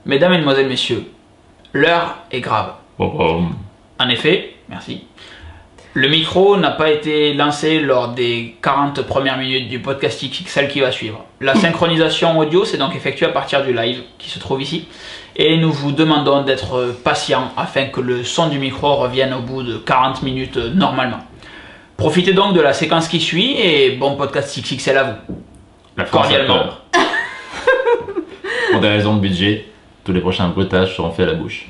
Mesdames, Mesdemoiselles, Messieurs, l'heure est grave. En effet, merci. Le micro n'a pas été lancé lors des 40 premières minutes du podcast XXL qui va suivre. La synchronisation audio s'est donc effectuée à partir du live qui se trouve ici. Et nous vous demandons d'être patient afin que le son du micro revienne au bout de 40 minutes normalement. Profitez donc de la séquence qui suit et bon podcast XXL à vous. La France a Cordialement. peur. Pour des raisons de budget, tous les prochains bruitages seront faits à la bouche.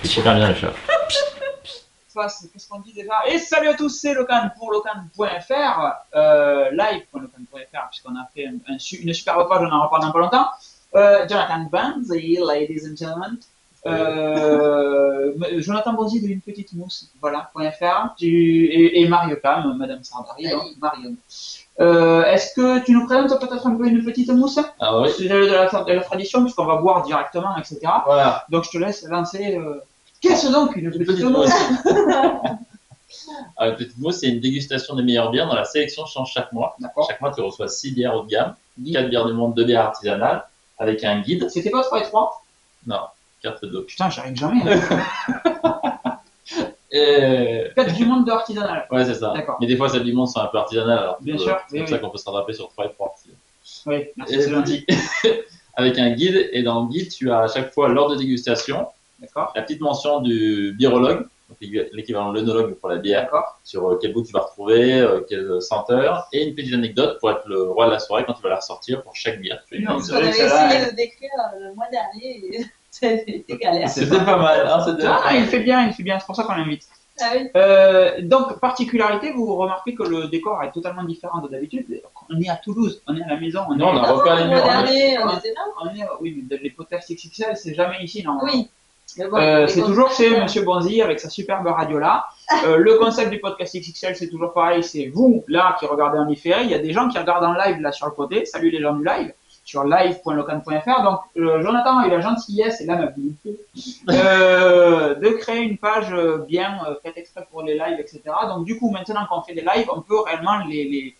C'est super bien le chat. Qu'est-ce qu'on dit déjà? Et salut à tous, c'est Locan pour Locan.fr, live.locan.fr, puisqu'on a fait une superbe page, on en reparle dans pas longtemps. Jonathan Banzi, ladies and gentlemen. Jonathan Banzi de Une Petite Mousse, voilà, .fr. Et Mario Cam, Madame Sardari, donc Marion. Est-ce que tu nous présentes peut-être un peu Une Petite Mousse? Ah oui. C'est de la tradition, puisqu'on va boire directement, etc. Voilà. Donc je te laisse lancer. Qu'est-ce donc une petite mousse? Une petite mousse, c'est une dégustation des meilleures bières dont la sélection change chaque mois. D'accord. Chaque mois, tu reçois 6 bières haut de gamme, 4 bières du monde, 2 bières artisanales, avec un guide. C'était pas 3 et 3? Non, 4 et 2. Putain, j'arrive jamais. 4 du monde de artisanal. Ouais, c'est ça. D'accord. Mais des fois, celles du monde sont un peu artisanales. Alors Bien sûr, c'est pour ça qu'on peut se rattraper sur 3 et 3. Oui, merci, Et c'est gentil. avec un guide, et dans le guide, tu as à chaque fois, lors de dégustation, D'accord. la petite mention du birologue, l'équivalent de l'œnologue pour la bière, D'accord. sur quel goût tu vas retrouver, quelle senteur, et une petite anecdote pour être le roi de la soirée quand tu vas la ressortir pour chaque bière. Non, On c'est vrai avait que celle-là, essayé de décrire le mois dernier et c'était galère. C'était pas mal, hein, c'était Ah, il fait bien, c'est pour ça qu'on l'invite. Ah oui. Donc, particularité, vous remarquez que le décor est totalement différent de d'habitude. On est à Toulouse, on est à la maison, on est Non, on a Non, repeint les le murs. mois dernier, on on était là. oui, mais les podcasts XXL, c'est jamais ici, non? Oui. Mais bon, C'est toujours chez Monsieur Bonzi avec sa superbe radio là. Le concept du podcast XXL, c'est toujours pareil. C'est vous là qui regardez en différé. Il y a des gens qui regardent en live là sur le côté. Salut les gens du live sur live.locan.fr. Donc Jonathan a eu la gentillesse et l'amabilité de créer une page bien faite exprès pour les lives, etc. Donc du coup, maintenant qu'on fait des lives, on peut réellement les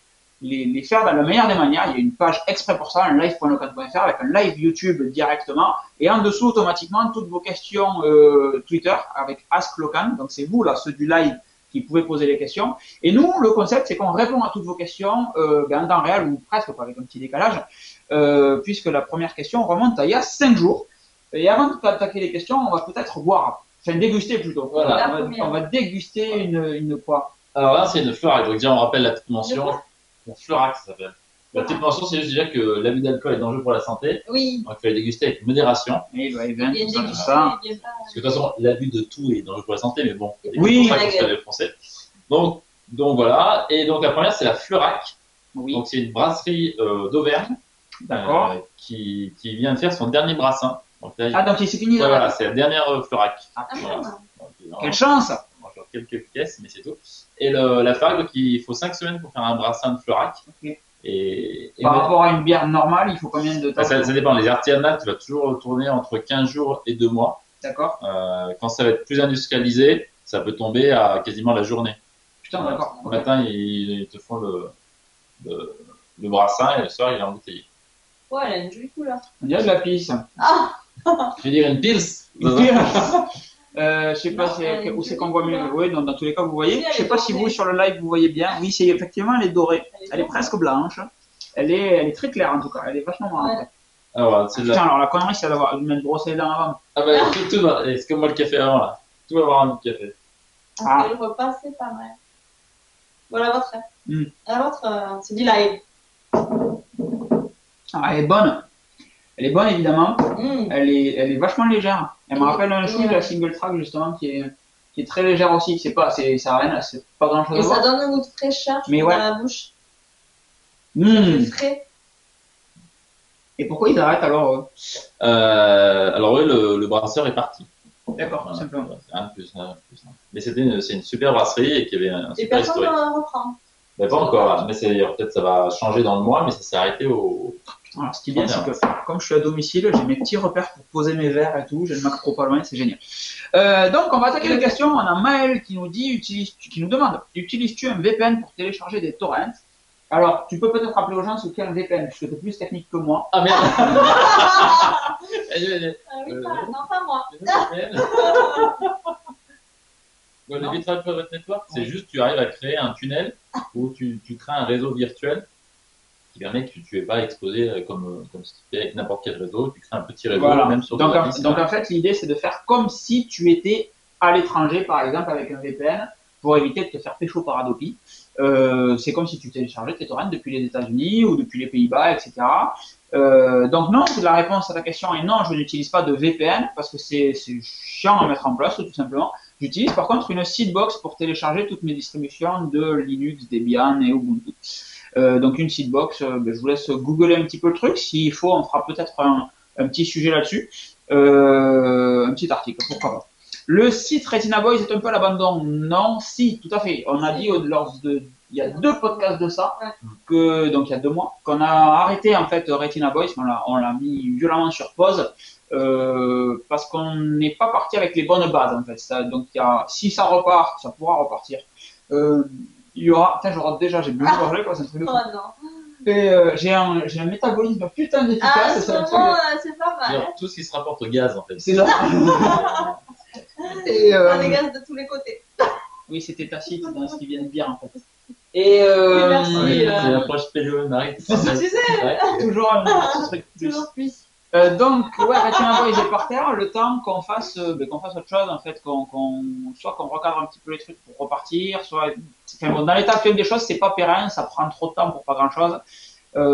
faire dans la meilleure des manières. Il y a une page exprès pour ça, un live.locan.fr avec un live YouTube directement. Et en dessous, automatiquement, toutes vos questions Twitter avec Ask Locan. Donc c'est vous, là, ceux du live, qui pouvez poser les questions. Et nous, le concept, c'est qu'on répond à toutes vos questions en temps réel, ou presque, pas avec un petit décalage, puisque la première question remonte à il y a 5 jours. Et avant d'attaquer les questions, on va peut-être boire, enfin déguster plutôt. Voilà. On va déguster une quoi? Alors là, c'est une Florac. Donc, déjà, on rappelle la petite mention. Une Florac, ça s'appelle. La petite mention, c'est juste de dire que l'abus d'alcool est dangereux pour la santé. Oui. Donc, il faut les déguster avec modération. Et Il y a une tout dégustation, ça. il y a pas- Parce que de toute façon, l'abus de tout est dangereux pour la santé, mais bon, Oui. c'est pour ça qu'on se fait les Français. Donc voilà. Et donc, la première, c'est la Florac. Oui, Donc, c'est une brasserie d'Auvergne d'accord. qui vient de faire son dernier brassin. Donc, là, Ah, donc c'est fini ouais, là. voilà, c'est la dernière Florac. Ah, Ah Voilà. bon. Donc, quelle chance! on mange quelques pièces, mais c'est tout. Et la Florac, donc, il faut 5 semaines pour faire un brassin de Florac. Ok. Et Par rapport à une bière normale, il faut combien de temps? ça dépend. Les artisanales, tu vas toujours tourner entre 15 jours et 2 mois. D'accord. Quand ça va être plus industrialisé, ça peut tomber à quasiment la journée. Putain, Voilà. d'accord. Le matin, ils te font le brassin et le soir, il est embouteillé. Ouais, elle a une jolie couleur. On dirait de la pisse. Je vais dire une pils. Je sais pas Non, elle est où c'est jolie qu'on voit mieux. couleur. Oui, dans tous les cas, vous voyez. Oui, elle Je sais est pas si dorée. vous, sur le live, vous voyez bien. Oui, c'est effectivement, elle est dorée. Elle est presque blanche. Elle est très claire, en tout cas. Elle est vachement marrante. Ouais. Alors, voilà, c'est de Putain, la... alors la connerie, c'est de mettre brosser les dents avant. Ah bah, tout va. C'est comme moi le café avant, là. Tout va avoir un goût de café. Après le repas, c'est pas mal. Voilà votre. Mm. La vôtre, c'est du live. Ah, elle est bonne. Elle est bonne, évidemment. Mm. Elle est vachement légère. Elle me rappelle un chou de la single track, justement, qui est très légère aussi. Ça a rien, c'est pas grand chose Et à ça voir. donne un goût de fraîcheur Mais dans ouais. la bouche. Mmh. C'est frais. Et pourquoi ils arrêtent alors Alors oui, le brasseur est parti. D'accord, Voilà. simplement. C'est un de plus, un de plus. Mais c'est une super brasserie et qui avait un Et super personne historique. n'en reprend. Mais pas encore, là. Mais peut-être ça va changer dans le mois, mais ça s'est arrêté au. Putain, alors, ce qui est bien, c'est que comme je suis à domicile, j'ai mes petits repères pour poser mes verres et tout. J'ai le Mac Pro pas loin, c'est génial. Donc, on va attaquer les questions. On a Maël qui nous demande, utilises-tu un VPN pour télécharger des torrents? Alors, tu peux peut-être rappeler aux gens ce qu'est un VPN, puisque tu es plus technique que moi. Ah merde. Oui, non, pas moi. Bon, les vitrages private network, c'est juste tu arrives à créer un tunnel où tu crées un réseau virtuel qui permet que tu n'es pas exposé comme si tu fais avec n'importe quel réseau. Tu crées un petit réseau, Voilà. même sur Donc, des en fait, l'idée, c'est de faire comme si tu étais à l'étranger, par exemple, avec un VPN, pour éviter de te faire pécho par Adopi. C'est comme si tu téléchargeais tes torrents depuis les États-Unis ou depuis les Pays-Bas, etc. Donc non, la réponse à ta question est non, je n'utilise pas de VPN parce que c'est chiant à mettre en place, tout simplement. J'utilise par contre une seedbox pour télécharger toutes mes distributions de Linux, Debian et Ubuntu. Donc une seedbox, je vous laisse googler un petit peu le truc. S'il faut, on fera peut-être un petit sujet là-dessus, un petit article, pourquoi pas. Le site Retina Boys est un peu à l'abandon. Non, si, tout à fait. On a dit il y a 2 podcasts de ça, donc il y a 2 mois, qu'on a arrêté en fait Retina Boys, on l'a mis violemment sur pause, parce qu'on n'est pas parti avec les bonnes bases en fait. Donc si ça repart, ça pourra repartir. Il y aura, j'ai bu le gorgé, quoi, c'est un truc de fou. Oh non. Et j'ai un métabolisme putain d'efficace. C'est pas mal. Tout ce qui se rapporte au gaz, en fait. C'est ça. Et, Les gaz de tous les côtés. oui, c'était tacite dans ce qui vient de dire en fait. Et merci. C'est l'approche péléo-marie. Tu sais, toujours un petit truc plus. toujours plus. Donc, ouais, Retina Boys est par terre, le temps qu'on fasse autre chose, en fait, soit qu'on recadre un petit peu les trucs pour repartir, soit, enfin, bon, dans l'état actuel des choses, c'est pas pérenne, ça prend trop de temps pour pas grand chose.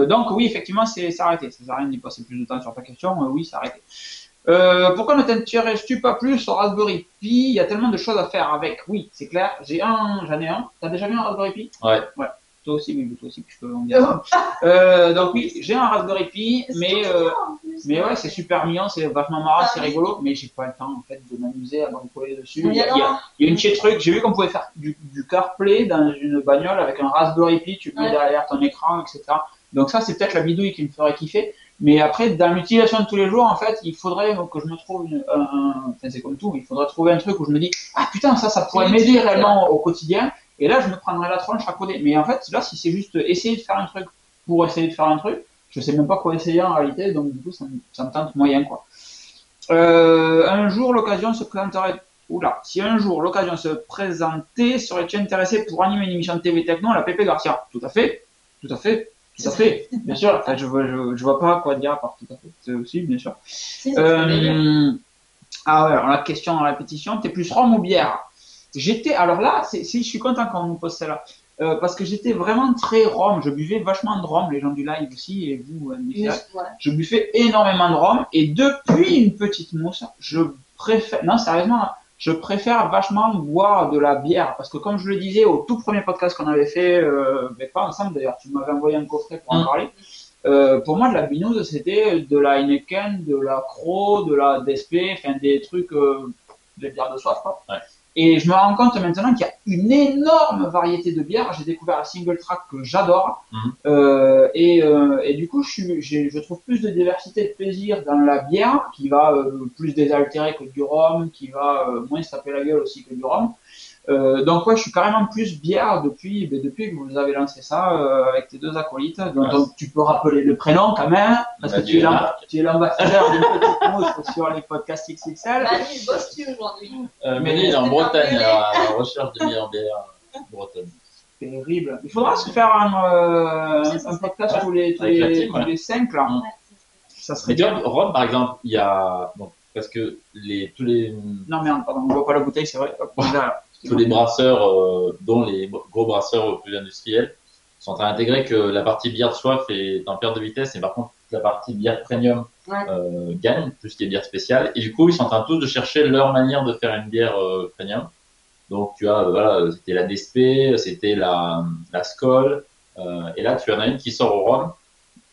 Donc, oui, effectivement, c'est arrêté. Ça sert à rien d'y passer plus de temps sur ta question, oui, c'est arrêté. Pourquoi ne t'intéresses-tu pas plus au Raspberry Pi? Il y a tellement de choses à faire avec. Oui, c'est clair. J'en ai un. T'as déjà vu un Raspberry Pi? Ouais. Toi aussi, oui, toi aussi, je peux en dire ça. Donc oui, j'ai un Raspberry Pi, mais ouais, c'est super mignon, c'est vachement marrant, c'est rigolo, mais j'ai pas le temps en fait de m'amuser à bricoler dessus. Il y a une petite truc, j'ai vu qu'on pouvait faire du CarPlay dans une bagnole avec un Raspberry Pi, tu mets derrière ton écran, etc. Donc ça, c'est peut-être la bidouille qui me ferait kiffer. Mais après, dans l'utilisation de tous les jours, en fait, il faudrait que je me trouve enfin, c'est comme tout, il faudrait trouver un truc où je me dis, ah putain, ça pourrait m'aider réellement au quotidien. Et là, je me prendrais la tronche à coder. Mais en fait, là, si c'est juste essayer de faire un truc pour essayer de faire un truc, je sais même pas quoi essayer en réalité, donc du coup, ça me tente moyen, quoi. Un jour, l'occasion se présenterait. Oula, si un jour l'occasion se présentait, serais-tu intéressé pour animer une émission de TV Techno à la Pépé Garcia? Tout à fait, tout à fait. Tout à fait, bien sûr. Enfin, je vois pas quoi dire à part tout à fait. C'est aussi, bien sûr. Ah ouais, alors la question en répétition, t'es plus rhum ou bière? Alors là, je suis content quand on nous pose celle-là. Parce que j'étais vraiment très rhum. Je buvais vachement de rhum, les gens du live aussi, et vous, je buvais énormément de rhum. Et depuis une petite mousse, non, sérieusement, je préfère vachement boire de la bière. Parce que comme je le disais au tout premier podcast qu'on avait fait, mais pas ensemble d'ailleurs, tu m'avais envoyé un coffret pour en parler. Pour moi, de la binouse, c'était de la Heineken, de la Croix, de la DSP, enfin des trucs, des bières de soif, quoi. Ouais. Et je me rends compte maintenant qu'il y a une énorme variété de bières. J'ai découvert la single track que j'adore. Et du coup, je trouve plus de diversité de plaisir dans la bière, qui va plus désaltérer que du rhum, qui va moins se taper la gueule aussi que du rhum. Donc ouais, je suis carrément plus bière depuis que vous avez lancé ça avec tes 2 acolytes. Donc tu peux rappeler le prénom quand même, parce que tu es l'ambassadeur d'une petite mousse sur les podcasts XXL. Manu, bosses-tu aujourd'hui? Manu est en Bretagne, à la recherche de meilleures bières bretonnes. Terrible. Il faudra se faire un podcast tous les 5 là. Ouais. Ça serait bien. Rhum par exemple, il y a parce que tous les. Non merde, pardon, on voit pas la bouteille, c'est vrai. Tous les brasseurs, dont les gros brasseurs plus industriels, sont en train d'intégrer que la partie bière de soif est en perte de vitesse, et par contre la partie bière premium gagne, plus les bières spéciales. Et du coup, ils sont en train tous de chercher leur manière de faire une bière premium. Donc tu as, voilà, c'était la DSP, c'était la Skol, et là tu en as une qui sort au rhum.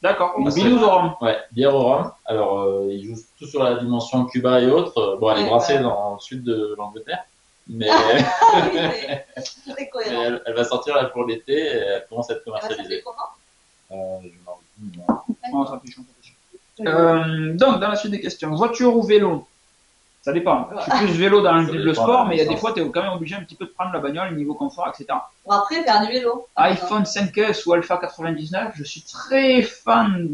D'accord, une binouse au rhum. Ouais, bière au rhum. Alors, ils jouent tout sur la dimension Cuba et autres. Bon, elle est brassée dans le sud de l'Angleterre. Mais, elle va sortir là pour l'été et elle commence à être commercialisée. Donc, dans la suite des questions, voiture ou vélo? Ça dépend. Je suis plus vélo dans le sport, mais il y a des fois, tu es quand même obligé un petit peu de prendre la bagnole, niveau confort, etc. Bon, après, faire du vélo. iPhone 5S ou Alpha 99, je suis très fan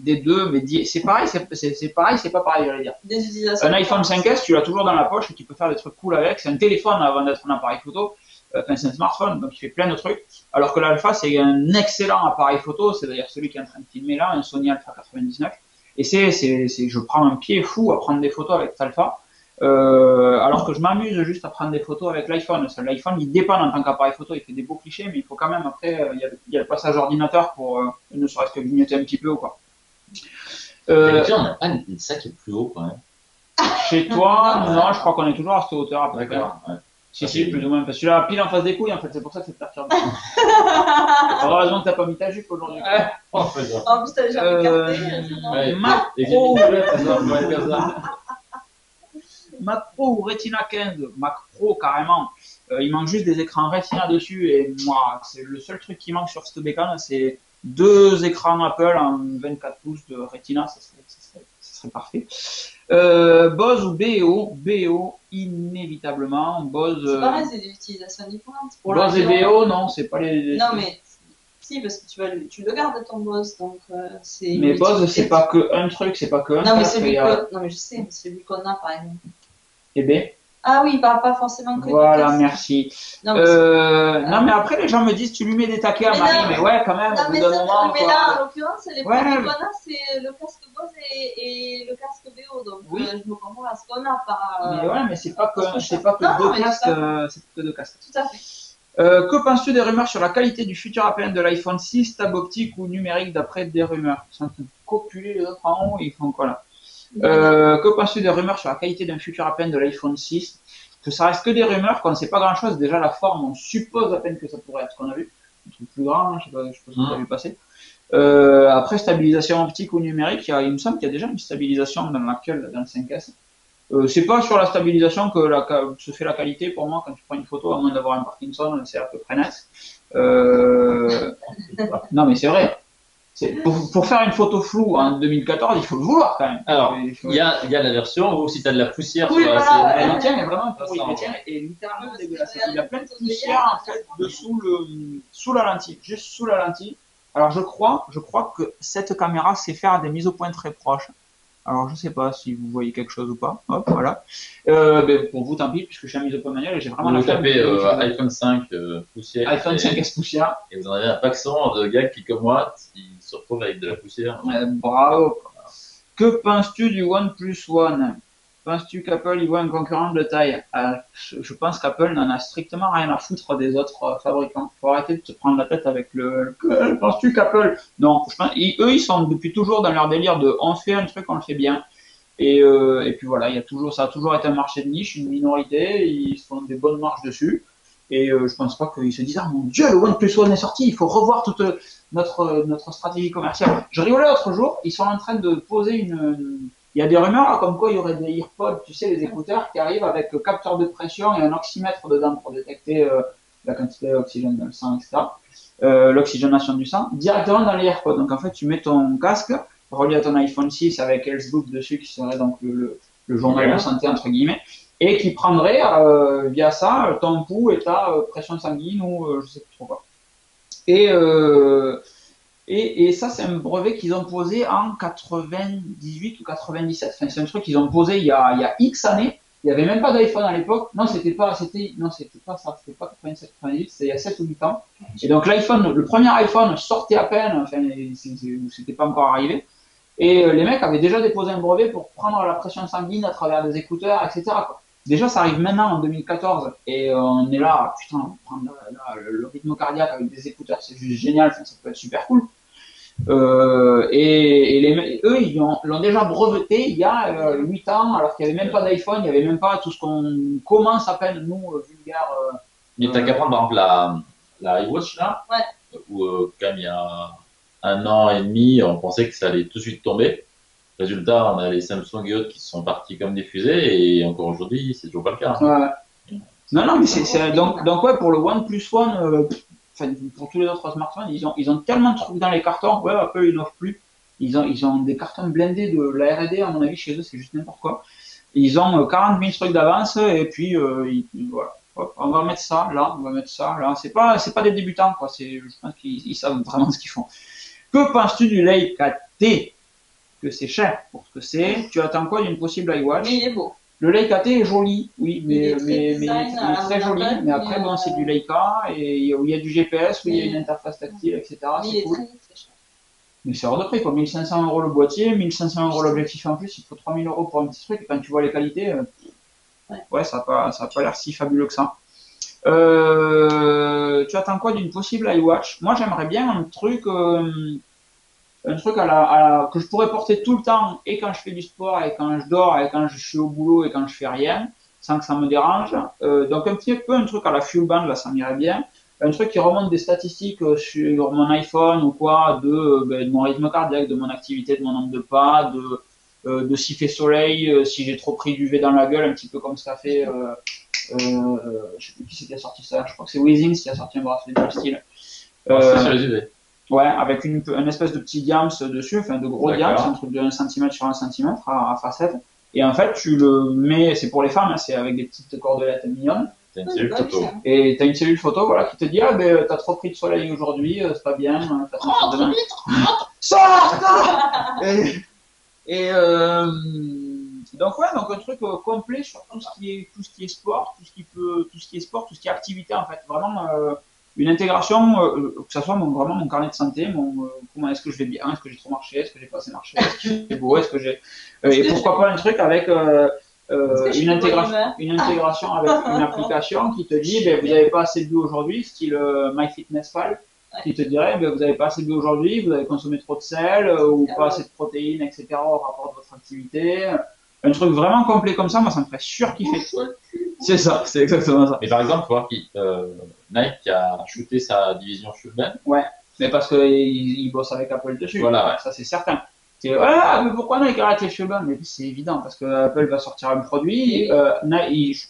des deux, mais c'est pareil, c'est pareil, c'est pas pareil, j'allais dire. Des utilisations. Un iPhone 5S, tu l'as toujours dans la poche et tu peux faire des trucs cool avec. C'est un téléphone avant d'être un appareil photo. Enfin, c'est un smartphone, donc il fait plein de trucs. Alors que l'Alpha, c'est un excellent appareil photo. C'est d'ailleurs celui qui est en train de filmer là, un Sony Alpha 99. Et je prends un pied fou à prendre des photos avec cet Alpha. Alors que je m'amuse juste à prendre des photos avec l'iPhone. L'iPhone, il dépanne en tant qu'appareil photo, il fait des beaux clichés, mais il faut quand même, après, il y a le passage ordinateur pour ne serait-ce que grignoter un petit peu ou quoi. D'habitude, on n'a pas ça qui est plus haut quand même. Chez toi, non, je crois qu'on est toujours à cette hauteur à peu près. D'accord. Ouais. Si, plus ou moins, parce que tu l'as pile en face des couilles, en fait, c'est pour ça que c'est perturbant. Heureusement que t'as pas mis ta jupe aujourd'hui. En plus, En plus, t'as déjà écarté. Mac Pro ou Retina 15, Mac Pro carrément. Il manque juste des écrans Retina dessus et moi, c'est le seul truc qui manque sur cette bécane, c'est 2 écrans Apple en 24 pouces de Retina, ça serait parfait. Bose ou BO, BO inévitablement. Bose. C'est pareil, c'est des utilisations différentes. Bose et BO, non, c'est pas les. Non mais si, parce que tu le gardes ton Bose, donc c'est. Mais Bose, c'est pas que un truc, c'est pas que un. Non mais c'est non mais je sais, mais c'est lui qu'on a par exemple. Eh ben. Ah oui, pas forcément que. Voilà, merci. Non mais, non mais après les gens me disent tu lui mets des taquets à Marie, mais ouais quand même. Non mais, moment, mais là en l'occurrence les ouais, produits qu'on a c'est le casque Bose et le casque BO, donc oui. je me comprends à ce qu'on a pas. Mais ouais, mais c'est pas que deux casques, c'est que deux casques. Tout à fait. Que penses-tu des rumeurs sur la qualité du futur APN de l'iPhone 6, tab optique ou numérique d'après des rumeurs? Ils sont en train de copuler les autres en haut, ils font quoi là? Que penses-tu des rumeurs sur la qualité d'un futur APN de l'iPhone 6? Que ça reste que des rumeurs, qu'on ne sait pas grand-chose. Déjà la forme, on suppose à peine que ça pourrait être ce qu'on a vu. Un truc plus grand, je sais pas si tu as vu passer. Après stabilisation optique ou numérique, il me semble qu'il y a déjà une stabilisation dans l'actuel, dans le 5S. C'est pas sur la stabilisation que se fait la qualité pour moi quand tu prends une photo, à moins d'avoir un Parkinson, c'est à peu près net. Non mais c'est vrai. Pour faire une photo floue en 2014, il faut le vouloir quand même. Alors, il y a la version où si tu as de la poussière oui, sur la voilà, le tien est vraiment pourri. Le tien est littéralement dégueulasse. Il y a plein de poussière en fait sous la lentille, juste sous la lentille. Alors je crois que cette caméra sait faire des mises au point très proches. Alors, je sais pas si vous voyez quelque chose ou pas. Hop, voilà. Ben, pour vous, tant pis, puisque je suis à mise au point manuel et j'ai vraiment la flemme. Vous tapez iPhone 5 poussière. iPhone 5S poussière. Et vous en avez un paquet de gars qui, comme moi, qui se retrouvent avec de la poussière. Bravo. Que penses-tu du OnePlus One? Penses-tu qu'Apple y voit un concurrent de taille? Je pense qu'Apple n'en a strictement rien à foutre des autres fabricants. Faut arrêter de se prendre la tête avec penses-tu qu'Apple... Non, je pense, eux, ils sont depuis toujours dans leur délire de on fait un truc, on le fait bien. Et puis voilà, ça a toujours été un marché de niche, une minorité, ils font des bonnes marges dessus. Et je pense pas qu'ils se disent ah mon Dieu, le OnePlus One est sorti, il faut revoir toute notre stratégie commerciale. Je rigolais l'autre jour, ils sont en train de poser il y a des rumeurs là, comme quoi il y aurait des AirPods, tu sais, les écouteurs qui arrivent avec capteur de pression et un oxymètre dedans pour détecter la quantité d'oxygène dans le sang, etc. L'oxygénation du sang, directement dans les AirPods. Donc en fait, tu mets ton casque relié à ton iPhone 6 avec Health Book dessus, qui serait donc le journal de santé entre guillemets, et qui prendrait via ça ton pouls et ta pression sanguine ou je sais plus trop quoi. Et ça, c'est un brevet qu'ils ont posé en 98 ou 97. Enfin, c'est un truc qu'ils ont posé il y a X années. Il n'y avait même pas d'iPhone à l'époque. Non, c'était pas ça. C'était pas 97, 98. C'était il y a 7 ou 8 ans. Et donc, le premier iPhone sortait à peine. Enfin, c'était pas encore arrivé. Et les mecs avaient déjà déposé un brevet pour prendre la pression sanguine à travers des écouteurs, etc., quoi. Déjà, ça arrive maintenant en 2014 et on est là, putain, prendre le rythme cardiaque avec des écouteurs, c'est juste génial, ça peut être super cool. Eux, ils l'ont déjà breveté il y a 8 ans, alors qu'il n'y avait même pas d'iPhone, il n'y avait même pas tout ce qu'on commence à peine, nous, vulgaire. Mais t'as qu'à prendre par exemple la iWatch là, ouais. Où quand même il y a 1 an et demi, on pensait que ça allait tout de suite tomber. Résultat, on a les Samsung et autres qui sont partis comme des fusées et encore aujourd'hui, c'est toujours pas le cas. Ouais. Non, mais donc ouais, pour le OnePlus One, pour tous les autres smartphones, ils ont tellement de trucs dans les cartons. Ouais, Apple ils n'offrent plus. Ils ont des cartons blindés de la R&D, à mon avis, chez eux, c'est juste n'importe quoi. Ils ont 40 000 trucs d'avance et puis voilà. Hop, on va mettre ça là, on va mettre ça là. C'est pas des débutants quoi. Je pense qu'ils savent vraiment ce qu'ils font. Que penses-tu du Leica T? Que c'est cher pour ce que c'est. Tu attends quoi d'une possible iWatch? Mais il est beau. Le Leica T est joli, oui, mais il est très joli. Apple, Mais après, bon, c'est du Leica et il y a du GPS, où il y a une interface tactile, etc. Mais il C'est est cool. très cher. Mais c'est hors de prix, quoi. 1500 € le boîtier, 1500 € l'objectif en plus, il faut 3000 € pour un petit truc. Et quand tu vois les qualités, ouais, ça n'a pas l'air si fabuleux que ça. Tu attends quoi d'une possible iWatch? Moi, j'aimerais bien un truc que je pourrais porter tout le temps, et quand je fais du sport, et quand je dors, et quand je suis au boulot, et quand je fais rien, sans que ça me dérange. Donc un petit peu un truc à la Fuelband, là, ça m'irait bien. Un truc qui remonte des statistiques sur mon iPhone ou quoi, de mon rythme cardiaque, de mon activité, de mon nombre de pas, de s'il fait soleil, si j'ai trop pris d'UV dans la gueule, un petit peu comme ça fait, je sais plus qui c'est qui a sorti ça, je crois que c'est Weezings qui a sorti un bracelet de ce style. C'est sur les UV. Ouais, avec une espèce de petit diams dessus, enfin de gros diams, un truc de 1 cm sur 1 cm à facette. Et en fait, tu le mets, c'est pour les femmes, hein, c'est avec des petites cordelettes mignonnes. T'as une cellule photo. Et t'as une cellule photo, voilà, qui te dit, ah ben, t'as trop pris de soleil aujourd'hui, c'est pas bien, t'as trop pris de Sors! Donc ouais, donc un truc complet sur tout ce qui est sport, tout ce qui est activité en fait, vraiment une intégration, que ça soit vraiment mon carnet de santé, comment est-ce que je vais bien, est-ce que j'ai trop marché, est-ce que j'ai pas assez marché, est-ce que j'ai beau, est-ce que j'ai et pourquoi pas un truc avec une intégration avec une application qui te dit ben, vous n'avez pas assez bu aujourd'hui, style MyFitnessPal, qui te dirait ben, vous n'avez pas assez bu aujourd'hui, vous avez consommé trop de sel ou pas assez de protéines, etc. au rapport de votre activité. Un truc vraiment complet comme ça, moi ça me ferait surkiffer. C'est ça, c'est exactement ça. Mais par exemple, faut voir Nike qui a shooté sa division Fuelband. Ouais, mais parce qu'il bosse avec Apple dessus. Voilà, ouais. Ça c'est certain. Ah, mais pourquoi Nike arrête les Fuelband? Mais c'est évident, parce que Apple va sortir un produit.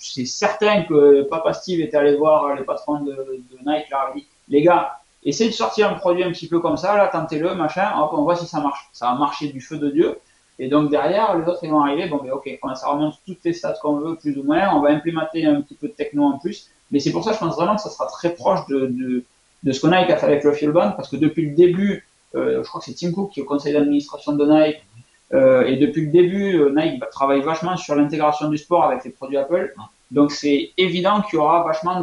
C'est certain que Papa Steve était allé voir les patrons de Nike, là, il dit, les gars, essayez de sortir un produit un petit peu comme ça, là, tentez-le, machin, hop, on voit si ça marche. Ça a marché du feu de Dieu. Et donc derrière, les autres ils vont arriver, bon ben ok, ça remonte toutes les stats qu'on veut, plus ou moins, on va implémenter un petit peu de techno en plus, mais c'est pour ça que je pense vraiment que ça sera très proche de ce que Nike a fait avec le Fuelband, parce que depuis le début, je crois que c'est Tim Cook qui est au conseil d'administration de Nike, et depuis le début, Nike travaille vachement sur l'intégration du sport avec les produits Apple, donc c'est évident qu'il y aura vachement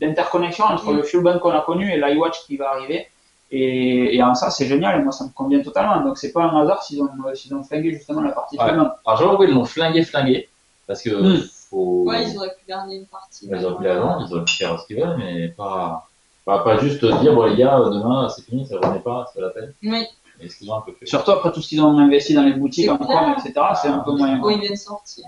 d'interconnexion entre le Fuelband qu'on a connu et l'iWatch qui va arriver. Et en ça, c'est génial, et moi, ça me convient totalement. Donc, c'est pas un hasard s'ils ont flingué justement la partie Fuelband. Alors, je vois pourquoi ils l'ont flingué, parce que Ouais, ils auraient pu garder une partie. Ils auraient pu avant, ils auraient pu faire ce qu'ils veulent, mais pas juste dire, bon, les gars, demain, c'est fini, ça revenait pas, c'est la peine. Oui. Et ce qu'ils ont un peu fait. Surtout après tout ce qu'ils ont investi dans les boutiques, en com, etc., c'est un peu moyen. Quand ils viennent sortir.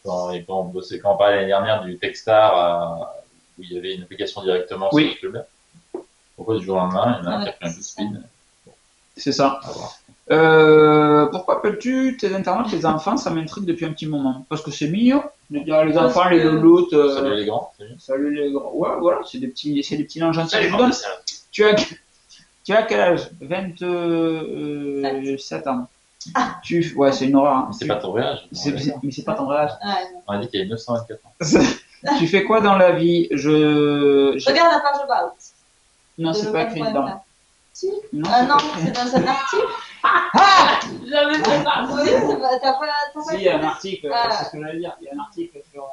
Quand on parlait l'année dernière du Techstar, où il y avait une application directement sur le Fuelband. Pourquoi du jour au lendemain, il y en a un qui a fait un peu de speed. C'est ça. Pourquoi appelles-tu tes internautes les enfants? Ça m'intrigue depuis un petit moment. Parce que c'est mignon. Les enfants, les louloutes. Salut les grands. Salut les grands. Ouais, voilà, c'est des petits nains gentils. Salut, tu as quel âge? 27 ans. Ouais, c'est une horreur. Hein. C'est pas ton vrai âge. Mais c'est pas ton vrai âge. On a dit qu'il y avait 924 ans. Tu fais quoi dans la vie? Regarde la page about. Non, c'est pas écrit dedans. Si? Non, c'est dans un article. J'avais fait ça. Oui, t'as pas. Si, il y a un article, c'est ce que j'allais dire. Il y a un article sur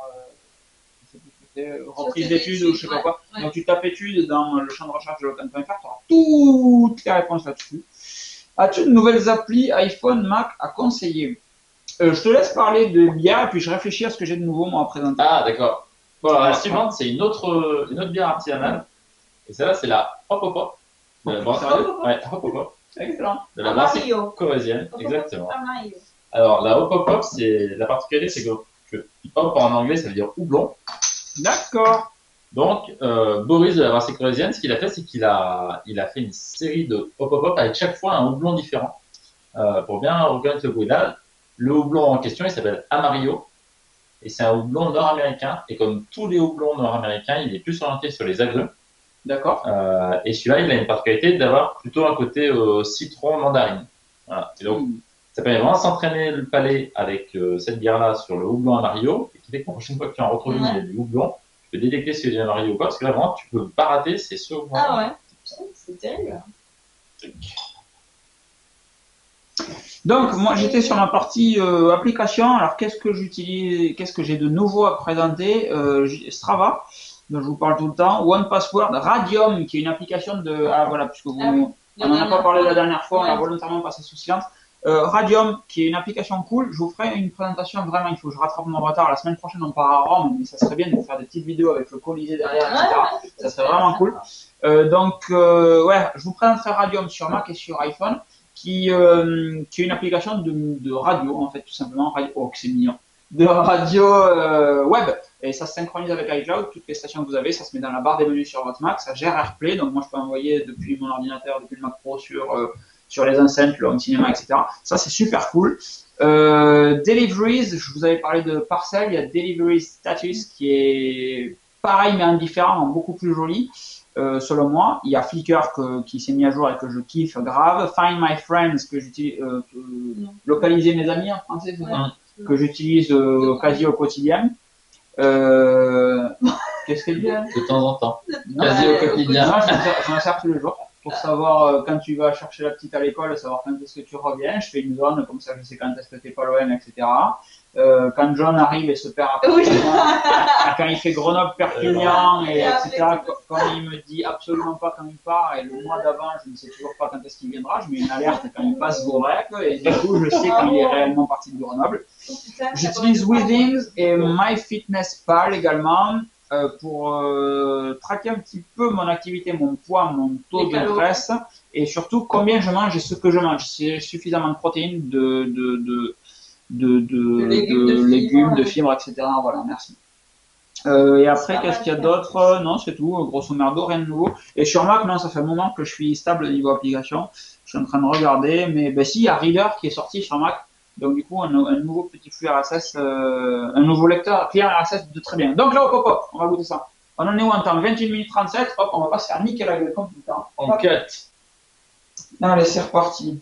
reprise d'études ou je sais pas quoi. Ouais. Donc tu tapes études dans le champ de recherche de Locan.fr, tu auras toutes les réponses là-dessus. As-tu de nouvelles applis iPhone, Mac à conseiller? Je te laisse parler de bière et puis je réfléchis à ce que j'ai de nouveau moi à présenter. Ah, d'accord. Bon, alors, la suivante, c'est une autre bière artisanale. Et celle-là, c'est la Hop Hop Hop. Ouais, Hop Hop Hop. Excellent. De la brasserie corésienne, exactement. Alors, la Hop Hop Hop, la particularité, c'est que hop en anglais, ça veut dire houblon. D'accord. Donc, Boris de la brasserie corésienne, ce qu'il a fait, c'est qu'il a fait une série de Hop Hop Hop avec chaque fois un houblon différent. Pour bien reconnaître le bruit. Là, le houblon en question, il s'appelle Amarillo. Et c'est un houblon nord-américain. Et comme tous les houblons nord-américains, il est plus orienté sur les agrumes. D'accord. Et celui-là, il a une particularité d'avoir plutôt un côté citron mandarine. Voilà. Et donc, Ça permet vraiment de s'entraîner le palais avec cette bière-là sur le houblon à Mario, et qui fait que la prochaine fois que tu en retrouves une, il y a du houblon, tu peux détecter ce que vient Mario ou pas, parce que là, vraiment, tu peux pas rater, c'est sûr. Ah ouais, c'est terrible. Donc, moi, j'étais sur ma partie application. Alors, qu'est-ce que j'utilise, qu'est-ce que j'ai de nouveau à présenter? Strava, dont je vous parle tout le temps. One Password, Radium, qui est une application de... Ah, voilà, puisque vous... on n'en a pas parlé la dernière fois, on a volontairement passé sous silence. Radium, qui est une application cool. Je vous ferai une présentation vraiment, il faut que je rattrape mon retard. La semaine prochaine, on part à Rome, mais ça serait bien de faire des petites vidéos avec le Colisée derrière, etc. Ça serait vraiment cool. Ouais, je vous présenterai Radium sur Mac et sur iPhone, qui est une application de radio, en fait, tout simplement. Oh, que c'est mignon. De radio web. Et ça se synchronise avec iCloud. Toutes les stations que vous avez, ça se met dans la barre des menus sur votre Mac. Ça gère AirPlay. Donc, moi, je peux envoyer depuis mon ordinateur, depuis le Mac Pro sur les enceintes, le home cinéma, etc. Ça, c'est super cool. Deliveries, je vous avais parlé de Parcel. Il y a Delivery Status qui est pareil, mais indifférent, beaucoup plus joli. Selon moi, il y a Flickr qui s'est mis à jour et que je kiffe grave. Find My Friends que j'utilise, localiser mes amis en français, c'est ça, que j'utilise quasi au quotidien. Qu'est-ce qu'elle dit hein? De temps en temps. Quasi au quotidien. Je m'en sers tous les jours pour savoir quand tu vas chercher la petite à l'école, savoir quand est-ce que tu reviens. Je fais une zone comme ça, je sais quand est-ce que t'es pas loin, etc. Quand John arrive et se perd après, quand il fait Grenoble-Perpignan, etc., quand il me dit absolument pas quand il part, et le mois d'avant, je ne sais toujours pas quand est-ce qu'il viendra, je mets une alerte quand il passe Gorec, et du coup, je sais quand il est réellement parti de Grenoble. J'utilise Withings et MyFitnessPal également pour traquer un petit peu mon activité, mon poids, mon taux de graisse, et surtout combien je mange et ce que je mange. C'est suffisamment de protéines, de légumes, de fibres, etc. Voilà, merci. Et après, qu'est-ce qu'il y a d'autre? Non, c'est tout. Grosso merdo, rien de nouveau. Et sur Mac, non, ça fait un moment que je suis stable au niveau application. Je suis en train de regarder, mais ben si, il y a Reader qui est sorti sur Mac. Donc du coup, un nouveau petit flux RSS, un nouveau lecteur client RSS de très bien. Donc là, hop, on va goûter ça. On en est où en temps? 21 minutes 37. Hop, on va pas se faire niquer la gueule comme tout le temps. On cut. Allez, c'est reparti.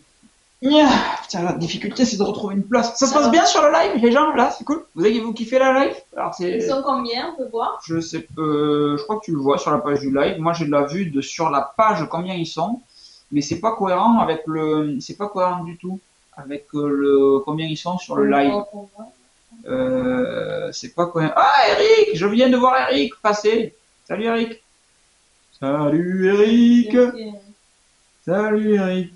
Putain, la difficulté, c'est de retrouver une place. Ça se passe bien sur le live, les gens, là, c'est cool. Vous kiffez la live? Alors, ils sont combien, on peut voir? Je sais, je crois que tu le vois sur la page du live. Moi, j'ai de la vue sur la page combien ils sont, mais c'est pas cohérent avec c'est pas cohérent du tout avec combien ils sont sur le live. C'est pas cohérent. Ah, Eric, je viens de voir Eric passer. Salut Eric. Salut Eric. Okay. Salut Eric.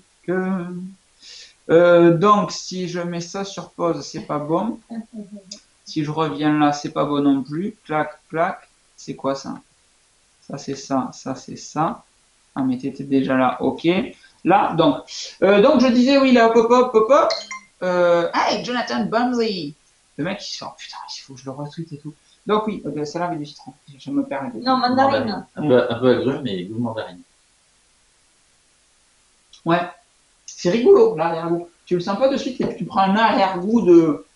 Donc, si je mets ça sur pause, c'est pas bon. Si je reviens là, c'est pas bon non plus. Clac, clac. C'est quoi ça? Ça, c'est ça. Ça, c'est ça. Ah, mais t'étais déjà là. Ok. Là, donc je disais, oui, là, pop. Hey, Jonathan Bumsley. Le mec, il se fait, oh, putain, il faut que je le retweete et tout. Donc, oui, celle-là avec du citron. Je me perds. Non, mandarine. Un peu agrume, mais goût mandarine. Ouais. C'est rigolo, l'arrière-goût. Tu le sens pas de suite, tu prends un arrière-goût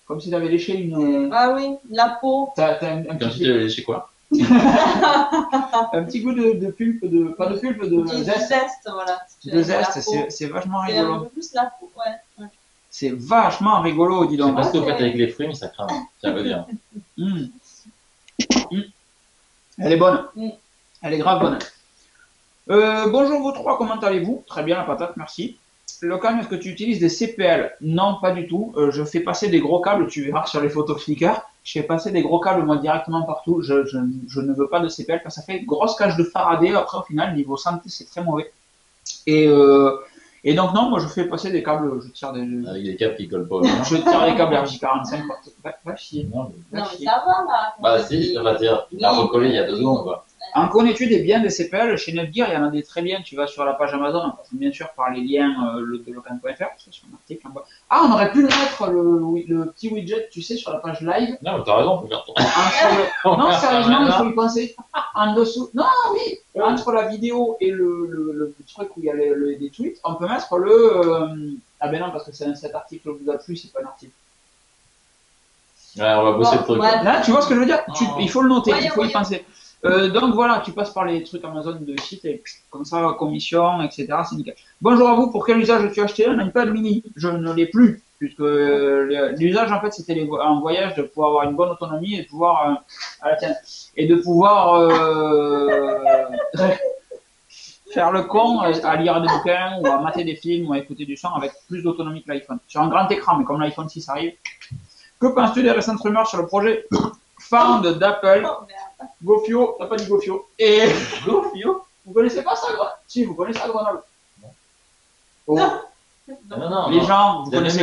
comme si tu avais léché une... Ah oui, la peau. T'as un petit... Tu avais léché quoi? Un petit goût de pulpe, pas de pulpe, de zeste. Voilà. De zeste, c'est vachement rigolo. C'est un peu plus la peau, ouais. C'est vachement rigolo, dis donc. C'est pas ce que vous faites avec les fruits, mais ça craint. Ça veut dire. Elle est bonne. Elle est grave bonne. Bonjour vous trois, comment allez-vous? Très bien la patate, merci. Locan, est-ce que tu utilises des CPL? Non, pas du tout. Je fais passer des gros câbles, tu verras sur les photos Flickr. Je fais passer des gros câbles moi directement partout. Je ne veux pas de CPL parce que ça fait une grosse cage de Faraday. Après, au final, niveau santé, c'est très mauvais. Et donc, non, moi je fais passer des câbles, je tire des. Avec des câbles qui collent pas. Je tire des câbles RJ45. Va chier. Non, mais ça va là. Bah, si, on va dire, il a recollé il y a 2 secondes, quoi. En connais-tu des biens des CPL? Chez Netgear, il y en a des très bien. Tu vas sur la page Amazon, en passant bien sûr par les liens de locan.fr, sur un article en bas. Ah, on aurait pu mettre le petit widget, tu sais, sur la page live. Non, mais t'as raison, faut faire Non, sérieusement, il faut y penser. En dessous. Non, oui, entre la vidéo et le truc où il y a des tweets, on peut mettre Ah ben non, parce que cet article vous a plu, c'est pas un article. Ouais, on va bosser le truc. Ouais. Là, tu vois ce que je veux dire? Il faut le noter, il faut y penser. Donc voilà, tu passes par les trucs Amazon de site et comme ça, commission, etc. C'est nickel. Bonjour à vous, pour quel usage tu as acheté un iPad mini? Je ne l'ai plus. puisque l'usage en fait c'était un voyage de pouvoir avoir une bonne autonomie et de pouvoir et de pouvoir faire le con à lire des bouquins ou à mater des films ou à écouter du son avec plus d'autonomie que l'iPhone. Sur un grand écran, mais comme l'iPhone 6 arrive. Que penses-tu des récentes rumeurs sur le projet Found d'Apple? Gofio, t'as pas dit Gofio. Et Gofio, vous connaissez pas ça, si, vous connaissez ça, Grenoble. Oh. Non, les gens, vous connaissez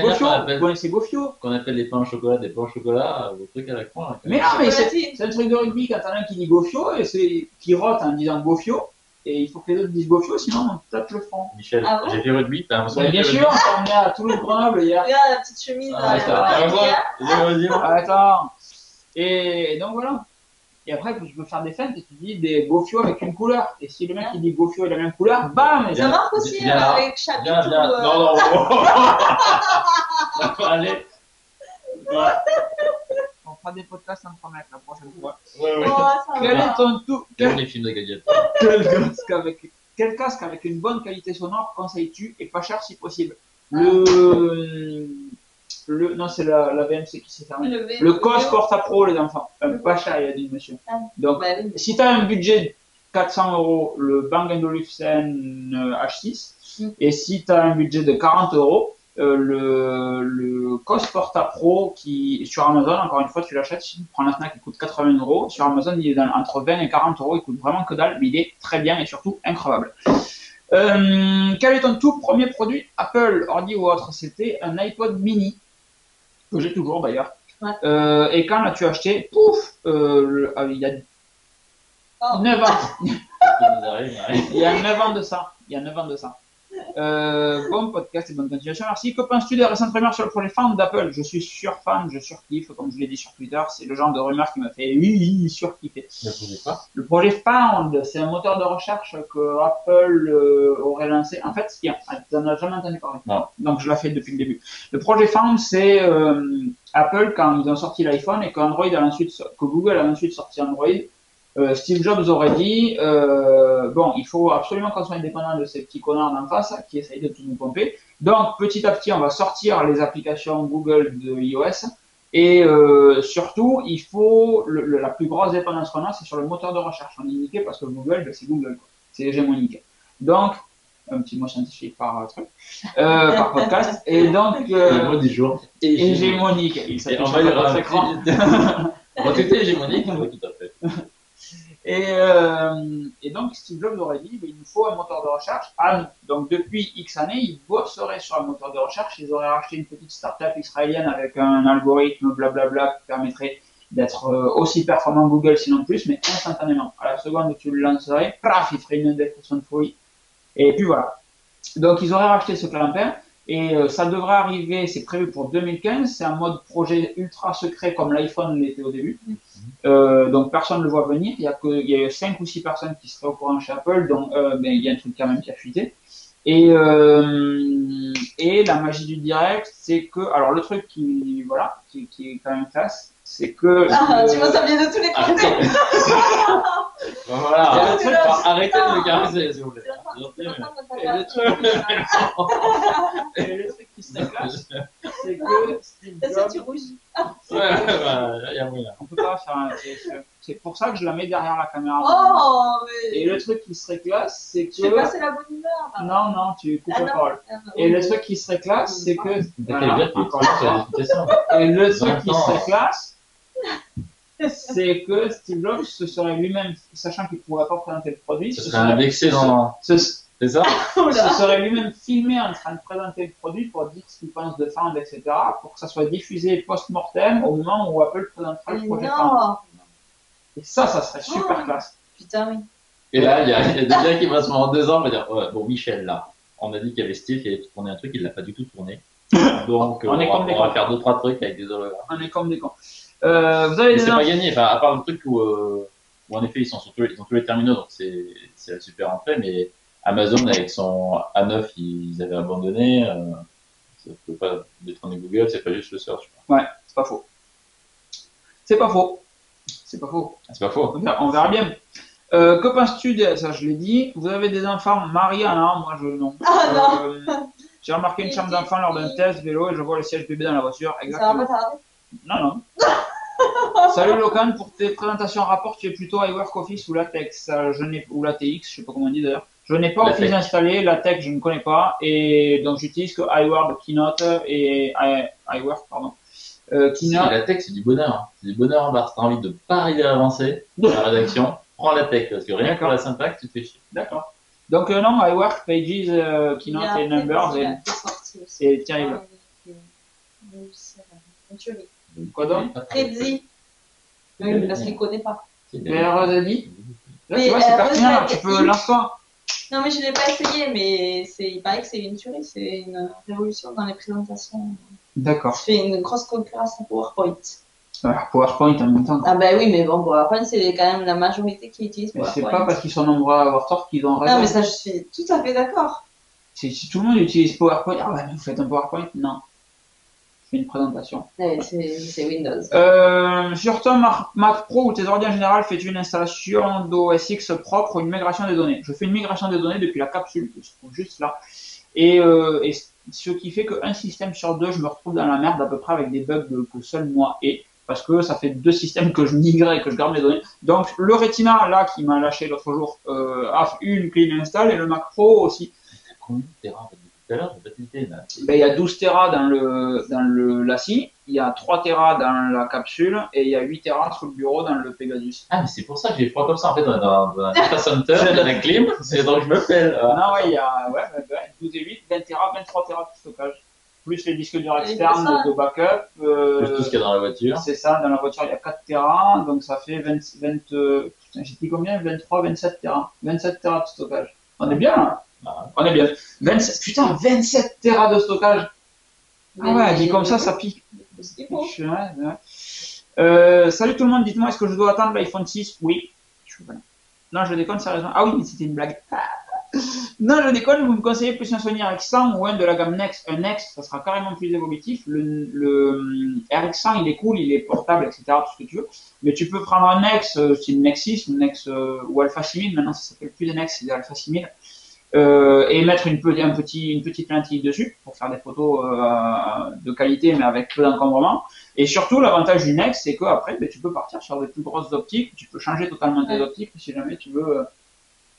Gofio, vous connaissez Gofio. Qu'on appelle des pains au chocolat, des pains au chocolat, vos trucs à la con. Mais non, mais c'est un truc de rugby quand t'en as un qui dit Gofio et c'est qui rote en disant Gofio. Et il faut que les autres disent Gofio, sinon on tape le front. Michel, j'ai fait rugby, t'as l'impression. Bien sûr, on s'est emmené à Toulouse-Grenoble hier. Regarde la petite chemise. Attends. Et donc voilà. Et après, tu peux faire des feintes et tu dis des Gofio avec une couleur. Et si le mec il dit Gofio est la même couleur, bam! Ça marche aussi avec chapitre. Non. Allez. On fera des podcasts entre mecs la prochaine fois. Ouais. Quel est ton tout? Les films de gadgets. Quel casque avec une bonne qualité sonore conseilles-tu et pas cher si possible? Non, c'est la VMC qui s'est fermée. Le COS Porta Pro, les enfants. Pas cher, il a dit monsieur. Donc, si tu as un budget de 400 €, le Bang & Olufsen H6. Et si tu as un budget de 40 €, le COS Porta Pro qui sur Amazon, encore une fois, tu l'achètes, si tu prends la Fnac, il coûte 80 €. Sur Amazon, il est entre 20 et 40 €. Il coûte vraiment que dalle, mais il est très bien et surtout incroyable. Quel est ton tout premier produit Apple, ordi ou autre? C'était un iPod mini que j'ai toujours d'ailleurs. Et quand l'as-tu acheté? Pouf, il y a 9 ans. Il y a 9 ans de ça. Bon podcast et bonne continuation. Merci. Que penses-tu des récentes rumeurs sur le projet Found d'Apple? Je suis surfan, je surkiffe, comme je l'ai dit sur Twitter. C'est le genre de rumeur qui m'a fait surkiffer. Le projet Found, c'est un moteur de recherche que Apple aurait lancé. En fait, tu n'en as jamais entendu parler. Non. Donc je l'ai fait depuis le début. Le projet Found, c'est Apple quand ils ont sorti l'iPhone et que Google a ensuite sorti Android. Steve Jobs aurait dit bon, il faut absolument qu'on soit indépendant de ces petits connards d'en face qui essayent de tout nous pomper. Donc petit à petit, on va sortir les applications Google de iOS et surtout, il faut la plus grosse dépendance qu'on a, c'est sur le moteur de recherche. On est niqué parce que Google, c'est Google, quoi. C'est hégémonique. Donc un petit mot scientifique par podcast. Et donc le mot du jour. Hégémonique. Et on va y revenir. Tout est hégémonique, tout à fait. Et donc Steve Jobs aurait dit il nous faut un moteur de recherche à nous. Donc depuis X années, ils bosseraient sur un moteur de recherche. Ils auraient racheté une petite start-up israélienne avec un algorithme blablabla qui permettrait d'être aussi performant que Google, sinon plus, mais instantanément. À la seconde où tu le lancerais, paf, il ferait une indexation de folie. Et puis voilà. Donc ils auraient racheté ce clampin. Et ça devrait arriver, c'est prévu pour 2015, c'est un mode projet ultra secret comme l'iPhone l'était au début. Donc personne ne le voit venir, il y a 5 ou 6 personnes qui seraient au courant chez Apple, donc il y a un truc quand même qui a fuité. Et la magie du direct, c'est que, alors le truc qui est quand même classe, c'est que... tu vois, ça vient de tous les côtés. Voilà, arrêtez de me caresser, s'il vous plaît. Et le truc qui serait classe, c'est que Steve Jobs... tu rougis. Il y a moyen. On peut pas faire un... C'est pour ça que je la mets derrière la caméra. Mais... Et le truc qui serait classe, c'est que... Je vais passer la bonne humeur. Non, tu coupes la parole. Et le truc qui serait classe, c'est que... Et le truc qui serait classe, c'est que Steve Jobs se serait lui-même, sachant qu'il ne pourrait pas présenter le produit, ce serait indexé dans... C'est ça? Se serait lui-même filmé en train de présenter le produit pour dire ce qu'il pense de Found, etc., pour que ça soit diffusé post-mortem au moment où Apple présentera le projet Found. Et ça serait super classe. Putain, oui. Et là, il y a des gars qui vont se en 2 ans, on va dire, ouais, bon, Michel, là, on a dit qu'il y avait Steve qui allait tourner un truc, il l'a pas du tout tourné. Donc, on va faire 2-3 trucs avec des hologrammes. On est comme des cons. Vous avez c'est pas gagné, enfin, à part le truc où en effet, ils ont tous les terminaux, donc c'est la super entrée, mais Amazon, avec son A9, ils avaient abandonné, ça peut pas détrôner Google, c'est pas juste le search. Ouais, c'est pas faux. C'est pas faux. C'est pas faux. On verra bien. Que penses-tu de ça? Je l'ai dit. Vous avez des enfants? Mariana, moi je non. J'ai remarqué une chambre d'enfant lors d'un test vélo et je vois le siège bébé dans la voiture. Ça va pas tarder? Non, non. Salut Locan, pour tes présentations en rapport, tu es plutôt iWork Office ou LaTeX ou LaTeX, je sais pas comment on dit d'ailleurs. Je n'ai pas Office installé, LaTeX je ne connais pas, et donc j'utilise que iWork, Keynote et iWork, pardon. Keynote. LaTeX c'est du bonheur, hein. C'est du bonheur en barre. Si t'as envie de pas arriver à avancer dans la rédaction, prends LaTeX, parce que rien que pour la syntaxe, tu te fais chier. D'accord. Donc non, iWork, Pages, Keynote et Numbers, c'est terrible. Quoi donc? Prezi. Oui, parce qu'il ne connaît pas. PRZ. Là, tu vois, c'est pertinent, tu peux lance-toi. Non, mais je ne l'ai pas essayé, mais il paraît que c'est une tuerie, c'est une révolution dans les présentations. D'accord. C'est une grosse concurrence à PowerPoint. Alors, PowerPoint en même temps. Ah, bah oui, mais bon, PowerPoint, c'est quand même la majorité qui utilise PowerPoint. Mais c'est pas parce qu'ils sont nombreux à avoir tort qu'ils ont raison. Non, mais ça, je suis tout à fait d'accord. Si tout le monde utilise PowerPoint, ah ouais, vous faites un PowerPoint? Non. Une présentation. C'est Windows. Sur ton Mac Pro ou tes ordi en général, fais-tu une installation d'OS X propre ou une migration des données? Je fais une migration des données depuis la capsule qui se trouve juste là. Et ce qui fait qu'un système sur deux, je me retrouve dans la merde à peu près avec des bugs que seul moi ai. Parce que ça fait 2 systèmes que je migre et que je garde mes données. Donc le Retina là qui m'a lâché l'autre jour a eu une clean install et le Mac Pro aussi. Combien de terrains? Tout à l'heure, j'ai pas tilté, là. Ben, il y a 12 Tera dans le LaCie, il y a 3 Tera dans la capsule et il y a 8 Tera sur le bureau dans le Pegasus. Ah, mais c'est pour ça que j'ai froid comme ça en fait dans un data center, dans la clim, c'est donc je me fais. Non, ouais, il y a 12 et 8, 20 Tera, 23 Tera de stockage. Plus les disques durs externes de backup. Plus tout ce qu'il y a dans la voiture. C'est ça, dans la voiture il y a 4 Tera, donc ça fait 20 putain, j'ai dit combien? 23, 27 Tera. 27 Tera de stockage. On est bien là. On est bien. 27, putain, 27 Tera de stockage. Ah ouais, dit comme ça pique. Salut tout le monde, dites-moi, est-ce que je dois attendre l'iPhone 6? Oui. Non, je déconne sérieusement. Ah oui, mais c'était une blague. Non, je déconne, vous me conseillez plus un Sony RX100 ou un de la gamme Nex. Un Nex, ça sera carrément plus évolutif. Le RX100, il est cool, il est portable, etc., tout ce que tu veux. Mais tu peux prendre un Nex, c'est une Nex 6, une Nex ou Alpha 6000, maintenant ça s'appelle plus des Nex, c'est des Alpha 6000. Et mettre une petite lentille dessus pour faire des photos de qualité mais avec peu d'encombrement. Et surtout, l'avantage du Nex, c'est qu'après, tu peux partir sur des plus grosses optiques, tu peux changer totalement tes optiques si jamais tu veux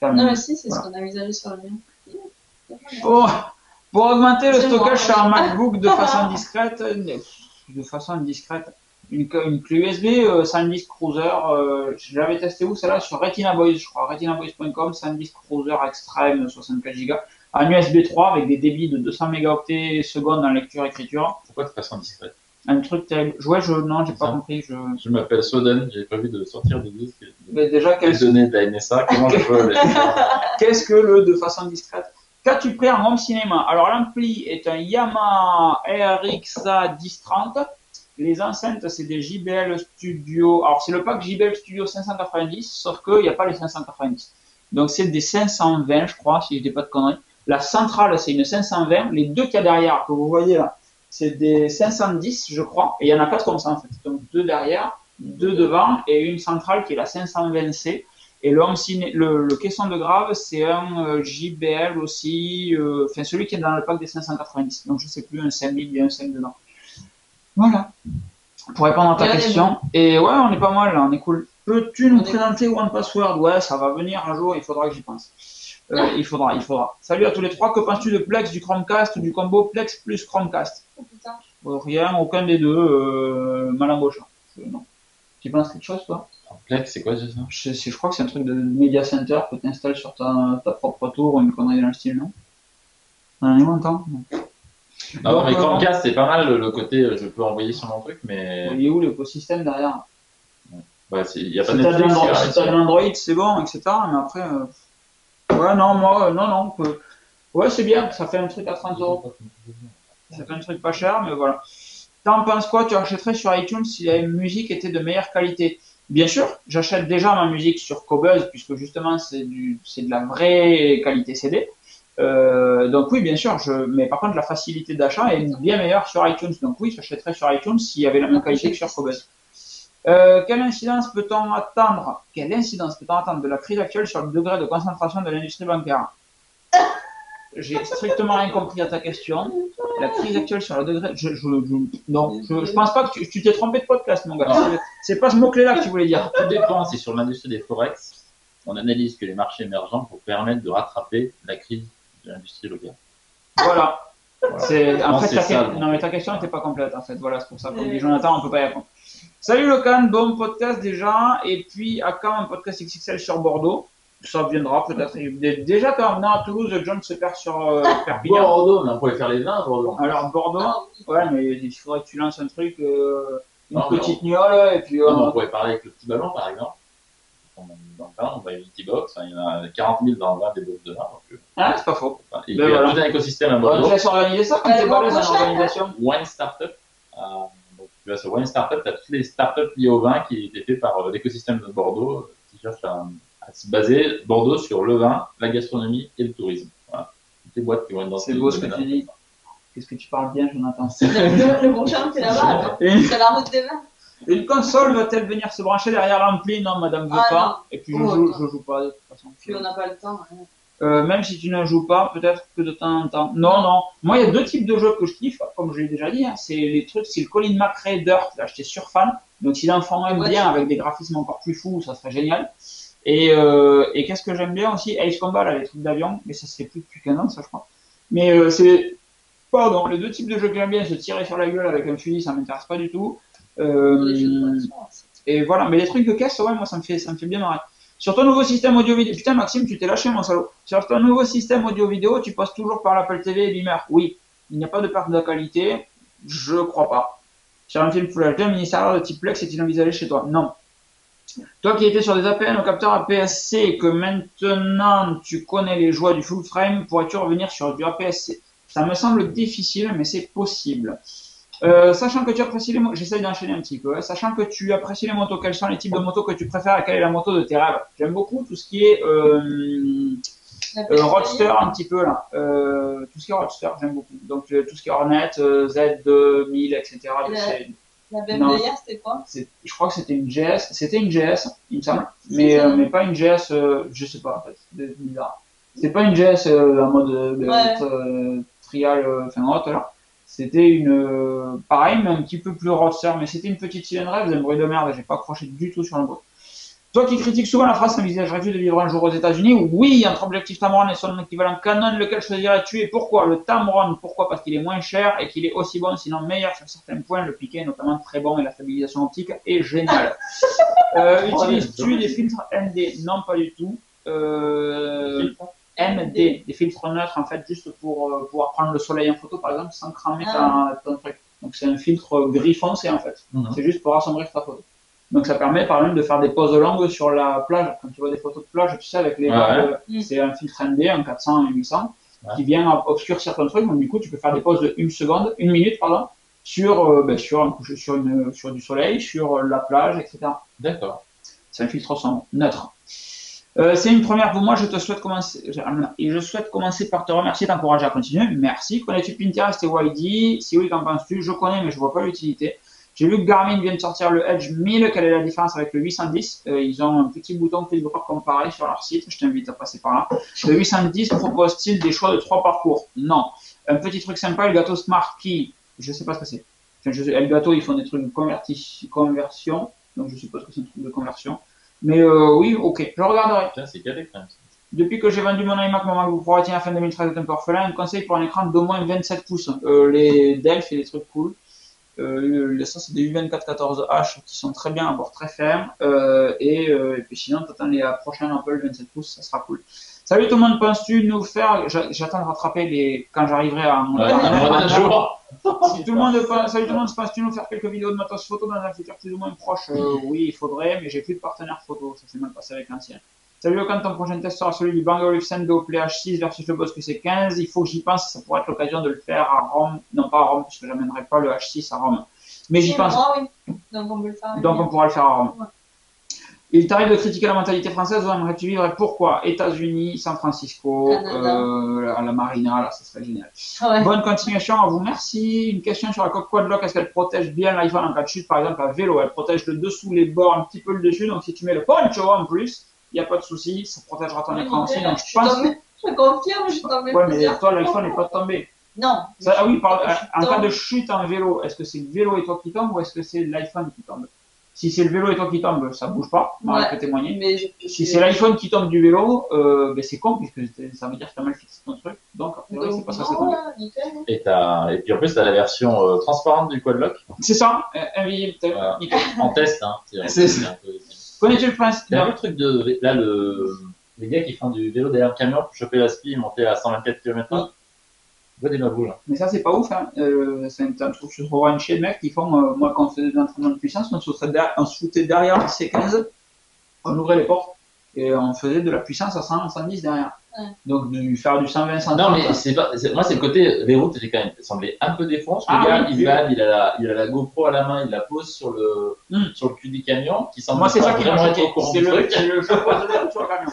faire Non, mais si, c'est ce qu'on a envisagé sur le mien. Pour augmenter le stockage sur un MacBook de façon discrète, une clé USB SanDisk Cruiser, je l'avais testé où celle-là? Sur Retina Boys, je crois, retinaboys.com, SanDisk Cruiser Extreme 64 Go, en USB 3 avec des débits de 200 mégaoctets secondes en lecture-écriture. Pourquoi de façon discrète? Un truc terrible. Ouais, non, j'ai pas compris. Je m'appelle Soden, j'avais prévu de sortir des disques. Mais déjà, quelles données de la NSA, comment je peux les Qu'est-ce que le de façon discrète? Qu'as-tu pris en home cinéma? Alors, l'ampli est un Yamaha RXA 1030. Les enceintes, c'est des JBL Studio. Alors, c'est le pack JBL Studio 590, sauf qu'il n'y a pas les 590. Donc, c'est des 520, je crois, si je dis pas de conneries. La centrale, c'est une 520. Les deux qu'il y a derrière, que vous voyez là, c'est des 510, je crois. Et il y en a 4 comme ça, en fait. Donc, 2 derrière, 2 devant, et une centrale qui est la 520C. Et le caisson de grave, c'est un JBL aussi, enfin, celui qui est dans le pack des 590. Donc, je sais plus, un 5000, il y a un 5 dedans. Voilà. Pour répondre à ta question. Et ouais, on est pas mal là, on est cool. Peux-tu nous présenter OnePassword? Ouais, ça va venir un jour, il faudra que j'y pense. Il faudra. Salut à tous les trois, que penses-tu de Plex, du Chromecast ou du combo Plex plus Chromecast? Oh putain. Rien, aucun des deux, mal embauchant. Non. Tu penses quelque chose toi? Plex, c'est quoi ça? Je crois que c'est un truc de Media Center que tu installes sur ta propre tour ou une connerie dans le style, non? On en est longtemps. Non, mais Chromecast, c'est pas mal le côté je peux envoyer sur mon truc, mais. Il est où l'écosystème derrière? Ouais, il y a pas de si t'as de l'Android, c'est bon, etc. Mais après, ouais, non, moi, non. Ouais, c'est bien, ça fait un truc à 30 €. Ça fait un truc pas cher, mais voilà. T'en penses quoi? Tu achèterais sur iTunes si la musique était de meilleure qualité? Bien sûr, j'achète déjà ma musique sur Qobuz, puisque justement, c'est de la vraie qualité CD. Donc oui, bien sûr, mais par contre la facilité d'achat est bien meilleure sur iTunes. Donc oui, j'achèterais sur iTunes s'il y avait la même qualité que sur Qobuz. Quelle incidence peut-on attendre de la crise actuelle sur le degré de concentration de l'industrie bancaire? j'ai strictement rien compris à ta question. La crise actuelle sur le degré. Non, je pense pas que tu t'es trompé de podcast, mon gars. C'est pas ce mot-clé-là que tu voulais dire. Tout dépend, c'est sur l'industrie des forex. On analyse que les marchés émergents pour permettre de rattraper la crise de l'industrie locale. Voilà. En fait, ça, non, mais ta question n'était pas complète, en fait. Voilà, c'est pour ça. Comme dit Jonathan, on peut pas y répondre. Salut Locan, bon podcast déjà. Et puis, à quand un podcast XXL sur Bordeaux? Ça viendra peut-être. Déjà, quand on venait à Toulouse, John se perd sur Perpignan. Bordeaux, mais on pourrait faire les vins à Bordeaux. Alors, Bordeaux, ouais, mais il faudrait que tu lances un truc, une petite gnole, et puis. On pourrait parler avec le petit ballon, par exemple. Dans le vin, on va une petite box, il y en a 40 000 dans le vin des box de vin. Ah, c'est pas faux. Il y a tout un écosystème à Bordeaux. Tu laisses organiser ça quand tu parles dans l'organisation. Wine Startup. Donc, tu vas sur Wine Startup, tu as toutes les startups liées au vin qui étaient faites par l'écosystème de Bordeaux, qui cherchent à se baser Bordeaux sur le vin, la gastronomie et le tourisme. Voilà. Toutes les boîtes qui vont être dans C'est beau ce que tu dis. Qu'est-ce que tu parles bien, Jonathan? Le bon charme, c'est là-bas. C'est la route des vins. Une console va-t-elle venir se brancher derrière l'ampli? Non, madame veut pas. Non. Et puis je joue pas de toute façon. Puis on n'a pas le temps. Même si tu ne joues pas, peut-être que de temps en temps. Non. Moi, il y a deux types de jeux que je kiffe, comme je l'ai déjà dit. Hein. C'est les trucs, c'est le Colin McRae Dirt. Là, j'étais surfan. Donc, si l'enfant aime bien, avec des graphismes encore plus fous, ça serait génial. Et qu'est-ce que j'aime bien aussi? Ace Combat, là, les trucs d'avion. Mais ça se fait plus depuis 15 ans, ça, je crois. Mais pardon, les deux types de jeux que j'aime bien, se tirer sur la gueule avec un fusil, ça m'intéresse pas du tout. Et voilà, mais les trucs de caisse, ouais, moi ça me fait bien marrer. Sur ton nouveau système audio-vidéo, putain Maxime, tu t'es lâché mon salaud. Sur ton nouveau système audio-vidéo, tu passes toujours par l'Apple TV et Beamer. Oui, il n'y a pas de perte de qualité, je crois pas. Sur un film Full HD, un mini-serveur de type Plex est-il envisagé chez toi? Non. Toi qui étais sur des APN au capteur APS-C et que maintenant tu connais les joies du full frame, pourrais-tu revenir sur du APS-C? Ça me semble difficile, mais c'est possible. Sachant que tu apprécies les motos, j'essaye d'enchaîner un petit peu, sachant que tu apprécies les motos, quels sont les types de motos que tu préfères et quelle est la moto de tes rêves? J'aime beaucoup tout ce qui est roadster un petit peu là, tout ce qui est roadster, j'aime beaucoup. Donc tout ce qui est Hornet, Z2000, etc. La BMW hier, c'était quoi? Je crois que c'était une GS, il me semble, mais pas une GS, je sais pas en fait, c'est bizarre. C'était pas une GS en mode trial, haute là. C'était une, pareil, mais un petit peu plus roadster, mais c'était une petite cylindrée, vous avez un bruit de merde, j'ai pas accroché du tout sur le bout. Toi qui critiques souvent la phrase, envisagerais-tu de vivre un jour aux États-Unis? Oui, entre objectif Tamron et son équivalent Canon, lequel choisirais-tu et pourquoi? Le Tamron, pourquoi? Parce qu'il est moins cher et qu'il est aussi bon, sinon meilleur sur certains points. Le piqué est notamment très bon et la stabilisation optique est géniale. Utilises-tu des filtres ND? Non, pas du tout. MD, des filtres neutres en fait, juste pour pouvoir prendre le soleil en photo par exemple sans cramer ton truc. Donc c'est un filtre gris foncé en fait. C'est juste pour assombrir ta photo. Donc ça permet par exemple de faire des poses longues sur la plage. Quand tu vois des photos de plage, tu sais avec les c'est un filtre ND, un 400 et 800 qui vient obscurcir ton truc. Donc du coup tu peux faire des poses de 1 minute pardon, sur du soleil, sur la plage, etc. D'accord. C'est un filtre sombre, neutre. C'est une première pour moi, je souhaite commencer par te remercier et t'encourager à continuer. Merci. Connais-tu Pinterest et YD? Si oui, qu'en penses-tu? Je connais, mais je vois pas l'utilité. J'ai vu que Garmin vient de sortir le Edge 1000. Quelle est la différence avec le 810? Ils ont un petit bouton qui doit comparer sur leur site. Je t'invite à passer par là. Le 810 propose-t-il des choix de 3 parcours? Non. Un petit truc sympa, Elgato Smart Key. Je sais pas ce que c'est. Elgato, ils font des trucs de conversion. Donc je suppose que c'est un truc de conversion. Mais oui, ok, je regarderai. C'est calé quand même. Depuis que j'ai vendu mon iMac, mon MacBook Pro à fin 2013 est un peu orphelin. Un conseil pour un écran d'au moins 27 pouces. Les Delphi et les trucs cool. Ça, c'est des U2414H qui sont très bien, voire très fermes. Et puis sinon, t'attends les prochaines Apple 27 pouces, ça sera cool. Salut tout le monde, penses-tu nous faire... J'attends de rattraper quand j'arriverai à mon... Salut tout le monde, penses-tu nous faire quelques vidéos de matos photo dans un futur plus ou moins proche? Oui, il faudrait, mais j'ai plus de partenaire photo, ça s'est mal passé avec l'ancien. Salut, quand ton prochain test sera celui du Bang Olufsen de Play H6 versus le Bosque C15, il faut que j'y pense, ça pourrait être l'occasion de le faire à Rome, non pas à Rome, puisque j'amènerai pas le H6 à Rome. Mais j'y pense. Oui. Donc on peut le faire. Donc on pourra le faire à Rome. Ouais. Il t'arrive de critiquer la mentalité française, où aimerais-tu vivre et pourquoi? États-Unis, San Francisco, à la Marina, là, ça serait génial. Ouais. Bonne continuation à vous, merci. Une question sur la coque Quadlock, est-ce qu'elle protège bien l'iPhone en cas de chute, par exemple à vélo? Elle protège le dessous, les bords, un petit peu le dessus, donc si tu mets le poncho en plus, il n'y a pas de souci, ça protégera ton écran aussi. Donc je pense Je confirme, je suis tombée. Ouais, mais toi, l'iPhone n'est pas tombé. Non. Ça, ah oui, en cas de chute en vélo, est-ce que c'est le vélo et toi qui tombe ou est-ce que c'est l'iPhone qui tombe? Si c'est le vélo et toi qui tombe, ça bouge pas, Marie peut témoigner. Mais si c'est l'iPhone qui tombe du vélo, ben c'est con puisque ça veut dire que tu as mal fixé ton truc. Donc, c'est pas ça, c'est tombé. Et puis en plus, tu as la version transparente du quad-lock. C'est ça, invisible, voilà. En test, hein. Connais-tu le principe? C'est un peu le truc de. Là, les gars qui font du vélo derrière le camion pour choper la spi et monter à 124 km/h. Des maboules. Mais ça, c'est pas ouf. Hein. C'est un truc sur Orange de mecs qui font. Moi, quand on faisait des entraînements de puissance, on se foutait derrière le C15, on ouvrait les portes et on faisait de la puissance à 100, 110 derrière. Ouais. Donc, faire du 120, 130. Non, mais moi, c'est le côté. Les routes étaient quand même semblait un peu défonce. Le gars, il a la GoPro à la main, il la pose sur le cul du camion, qui semble vraiment être au courant du truc. C'est le sur le camion.